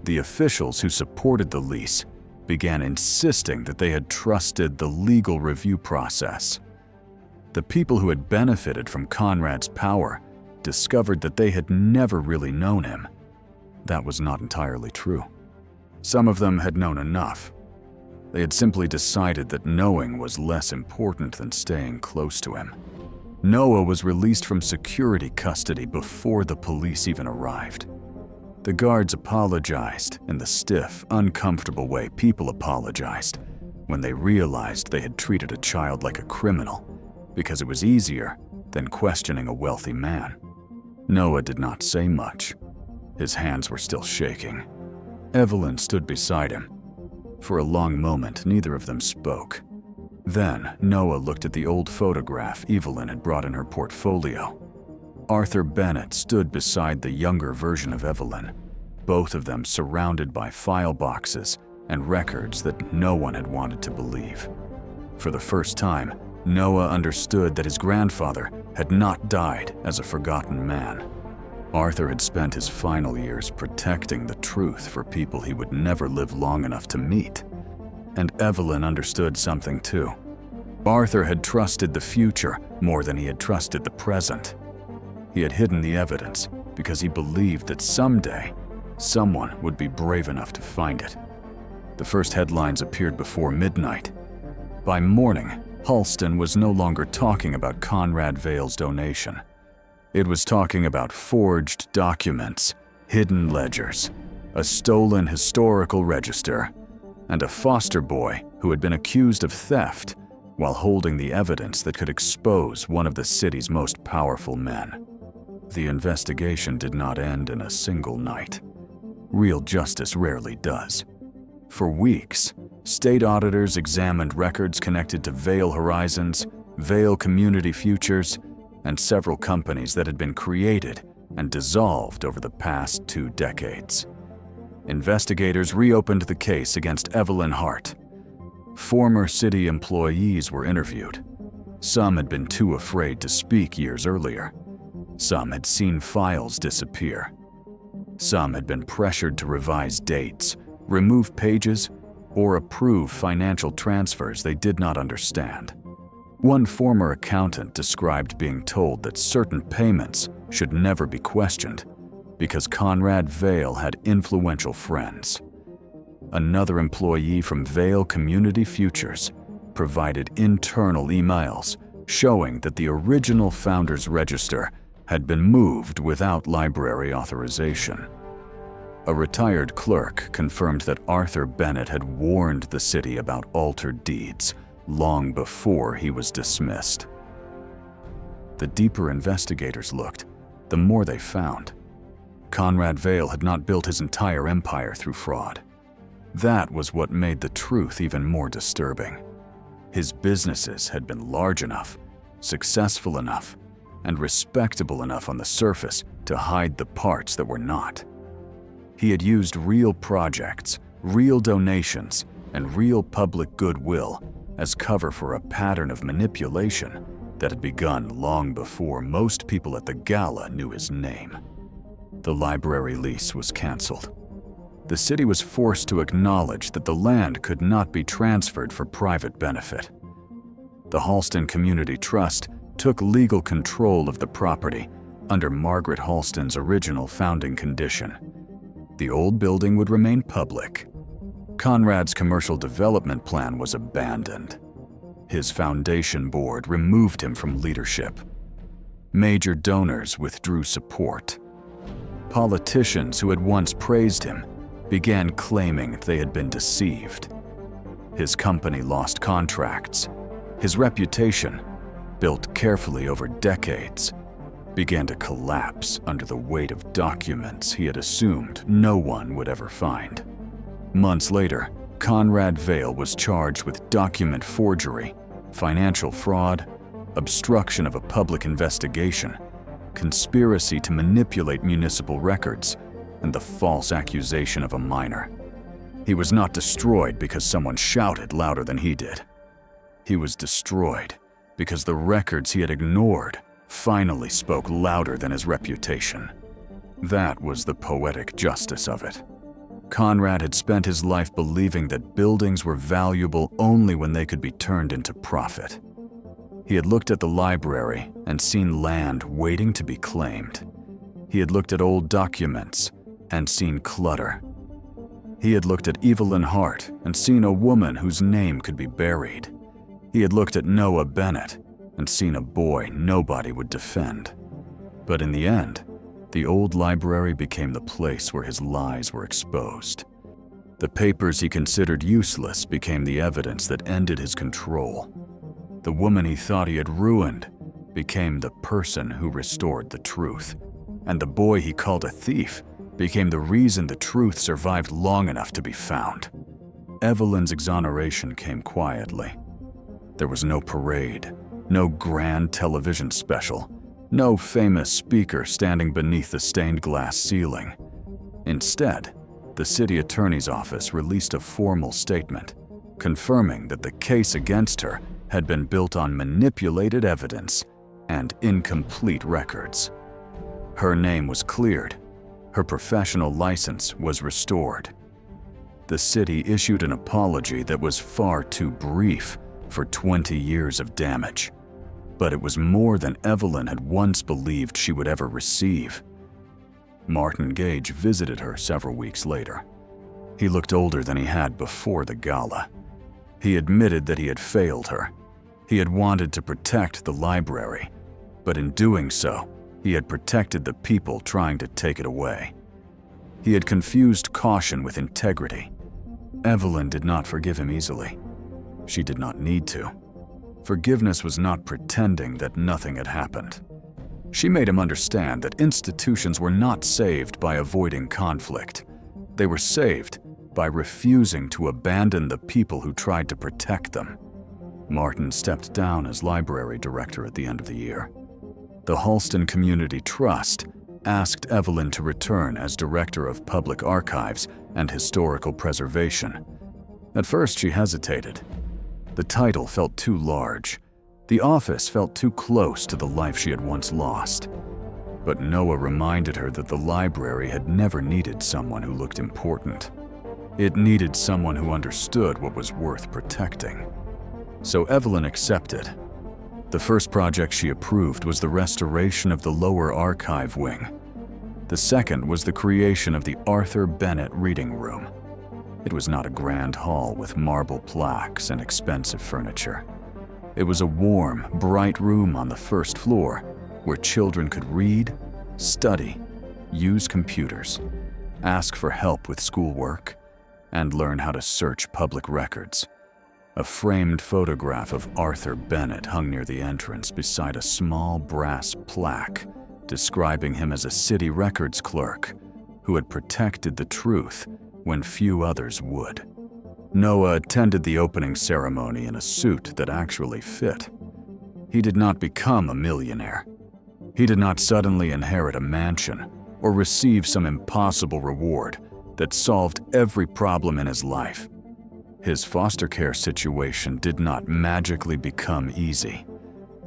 The officials who supported the lease began insisting that they had trusted the legal review process. The people who had benefited from Conrad's power discovered that they had never really known him. That was not entirely true. Some of them had known enough. They had simply decided that knowing was less important than staying close to him. Noah was released from security custody before the police even arrived. The guards apologized in the stiff, uncomfortable way people apologized when they realized they had treated a child like a criminal, because it was easier than questioning a wealthy man. Noah did not say much. His hands were still shaking. Evelyn stood beside him. For a long moment, neither of them spoke. Then, Noah looked at the old photograph Evelyn had brought in her portfolio. Arthur Bennett stood beside the younger version of Evelyn, both of them surrounded by file boxes and records that no one had wanted to believe. For the first time, Noah understood that his grandfather had not died as a forgotten man. Arthur had spent his final years protecting the truth for people he would never live long enough to meet. And Evelyn understood something too. Arthur had trusted the future more than he had trusted the present. He had hidden the evidence because he believed that someday, someone would be brave enough to find it. The first headlines appeared before midnight. By morning, Halston was no longer talking about Conrad Vale's donation. It was talking about forged documents, hidden ledgers, a stolen historical register, and a foster boy who had been accused of theft while holding the evidence that could expose one of the city's most powerful men. The investigation did not end in a single night. Real justice rarely does. For weeks, state auditors examined records connected to Vale Horizons, Vale Community Futures, and several companies that had been created and dissolved over the past 2 decades. Investigators reopened the case against Evelyn Hart. Former city employees were interviewed. Some had been too afraid to speak years earlier. Some had seen files disappear. Some had been pressured to revise dates, remove pages, or approve financial transfers they did not understand. One former accountant described being told that certain payments should never be questioned because Conrad Vale had influential friends. Another employee from Vale Community Futures provided internal emails showing that the original Founders Register had been moved without library authorization. A retired clerk confirmed that Arthur Bennett had warned the city about altered deeds long before he was dismissed. The deeper investigators looked, the more they found. Conrad Vale had not built his entire empire through fraud. That was what made the truth even more disturbing. His businesses had been large enough, successful enough, and respectable enough on the surface to hide the parts that were not. He had used real projects, real donations, and real public goodwill as cover for a pattern of manipulation that had begun long before most people at the gala knew his name. The library lease was canceled. The city was forced to acknowledge that the land could not be transferred for private benefit. The Halston Community Trust took legal control of the property under Margaret Halston's original founding condition. The old building would remain public. Conrad's commercial development plan was abandoned. His foundation board removed him from leadership. Major donors withdrew support. Politicians who had once praised him began claiming they had been deceived. His company lost contracts. His reputation, built carefully over decades, began to collapse under the weight of documents he had assumed no one would ever find. Months later, Conrad Vale was charged with document forgery, financial fraud, obstruction of a public investigation, conspiracy to manipulate municipal records, and the false accusation of a minor. He was not destroyed because someone shouted louder than he did. He was destroyed because the records he had ignored finally spoke louder than his reputation. That was the poetic justice of it. Conrad had spent his life believing that buildings were valuable only when they could be turned into profit. He had looked at the library and seen land waiting to be claimed. He had looked at old documents and seen clutter. He had looked at Evelyn Hart and seen a woman whose name could be buried. He had looked at Noah Bennett and seen a boy nobody would defend. But in the end, the old library became the place where his lies were exposed. The papers he considered useless became the evidence that ended his control. The woman he thought he had ruined became the person who restored the truth. And the boy he called a thief became the reason the truth survived long enough to be found. Evelyn's exoneration came quietly. There was no parade, no grand television special, no famous speaker standing beneath the stained glass ceiling. Instead, the city attorney's office released a formal statement confirming that the case against her had been built on manipulated evidence and incomplete records. Her name was cleared. Her professional license was restored. The city issued an apology that was far too brief for 20 years of damage. But it was more than Evelyn had once believed she would ever receive. Martin Gage visited her several weeks later. He looked older than he had before the gala. He admitted that he had failed her. He had wanted to protect the library, but in doing so, he had protected the people trying to take it away. He had confused caution with integrity. Evelyn did not forgive him easily. She did not need to. Forgiveness was not pretending that nothing had happened. She made him understand that institutions were not saved by avoiding conflict. They were saved by refusing to abandon the people who tried to protect them. Martin stepped down as library director at the end of the year. The Halston Community Trust asked Evelyn to return as director of public archives and historical preservation. At first, she hesitated. The title felt too large. The office felt too close to the life she had once lost. But Noah reminded her that the library had never needed someone who looked important. It needed someone who understood what was worth protecting. So Evelyn accepted. The first project she approved was the restoration of the lower archive wing. The second was the creation of the Arthur Bennett Reading Room. It was not a grand hall with marble plaques and expensive furniture. It was a warm, bright room on the first floor where children could read, study, use computers, ask for help with schoolwork, and learn how to search public records. A framed photograph of Arthur Bennett hung near the entrance beside a small brass plaque describing him as a city records clerk who had protected the truth when few others would. Noah attended the opening ceremony in a suit that actually fit. He did not become a millionaire. He did not suddenly inherit a mansion or receive some impossible reward that solved every problem in his life. His foster care situation did not magically become easy.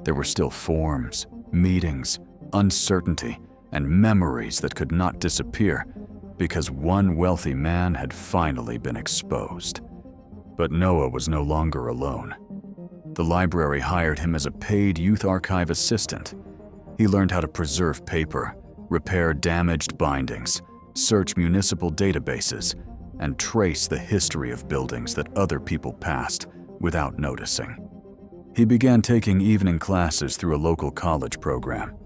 There were still forms, meetings, uncertainty, and memories that could not disappear because one wealthy man had finally been exposed. But Noah was no longer alone. The library hired him as a paid youth archive assistant. He learned how to preserve paper, repair damaged bindings, search municipal databases, and trace the history of buildings that other people passed without noticing. He began taking evening classes through a local college program.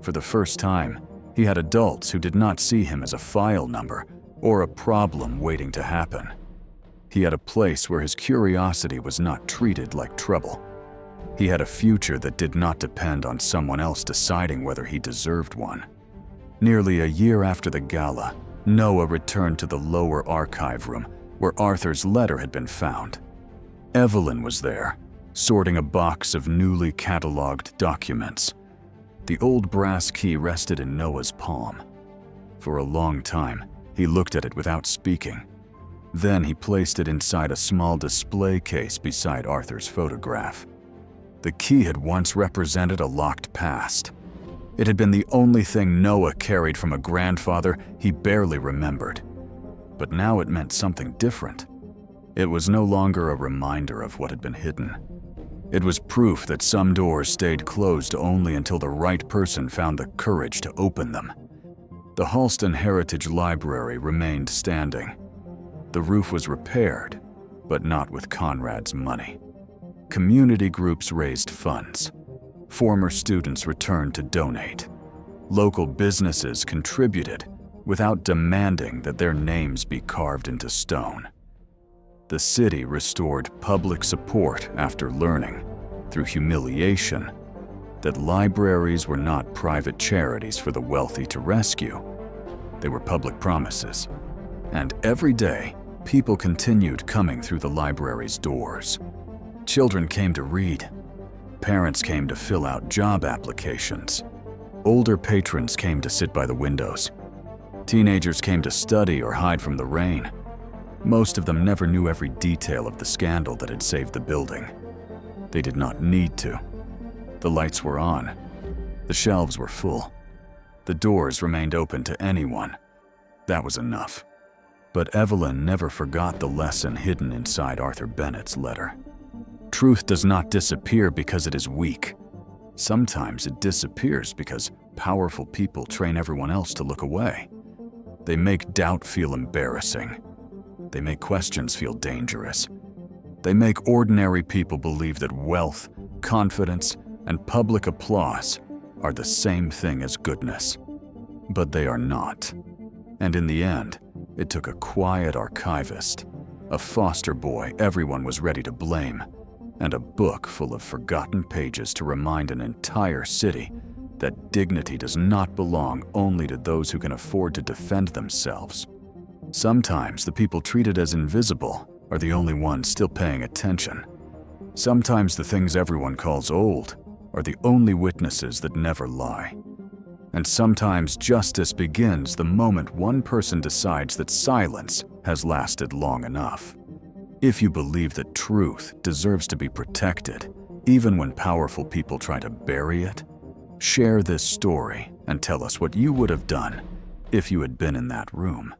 For the first time, he had adults who did not see him as a file number or a problem waiting to happen. He had a place where his curiosity was not treated like trouble. He had a future that did not depend on someone else deciding whether he deserved one. Nearly a year after the gala, Noah returned to the lower archive room where Arthur's letter had been found. Evelyn was there, sorting a box of newly cataloged documents. The old brass key rested in Noah's palm. For a long time, he looked at it without speaking. Then he placed it inside a small display case beside Arthur's photograph. The key had once represented a locked past. It had been the only thing Noah carried from a grandfather he barely remembered. But now it meant something different. It was no longer a reminder of what had been hidden. It was proof that some doors stayed closed only until the right person found the courage to open them. The Halston Heritage Library remained standing. The roof was repaired, but not with Conrad's money. Community groups raised funds. Former students returned to donate. Local businesses contributed without demanding that their names be carved into stone. The city restored public support after learning, through humiliation, that libraries were not private charities for the wealthy to rescue. They were public promises. And every day, people continued coming through the library's doors. Children came to read. Parents came to fill out job applications. Older patrons came to sit by the windows. Teenagers came to study or hide from the rain. Most of them never knew every detail of the scandal that had saved the building. They did not need to. The lights were on. The shelves were full. The doors remained open to anyone. That was enough. But Evelyn never forgot the lesson hidden inside Arthur Bennett's letter. Truth does not disappear because it is weak. Sometimes it disappears because powerful people train everyone else to look away. They make doubt feel embarrassing. They make questions feel dangerous. They make ordinary people believe that wealth, confidence, and public applause are the same thing as goodness. But they are not. And in the end, it took a quiet archivist, a foster boy everyone was ready to blame, and a book full of forgotten pages to remind an entire city that dignity does not belong only to those who can afford to defend themselves. Sometimes the people treated as invisible are the only ones still paying attention. Sometimes the things everyone calls old are the only witnesses that never lie. And sometimes justice begins the moment one person decides that silence has lasted long enough. If you believe that truth deserves to be protected, even when powerful people try to bury it, share this story and tell us what you would have done if you had been in that room.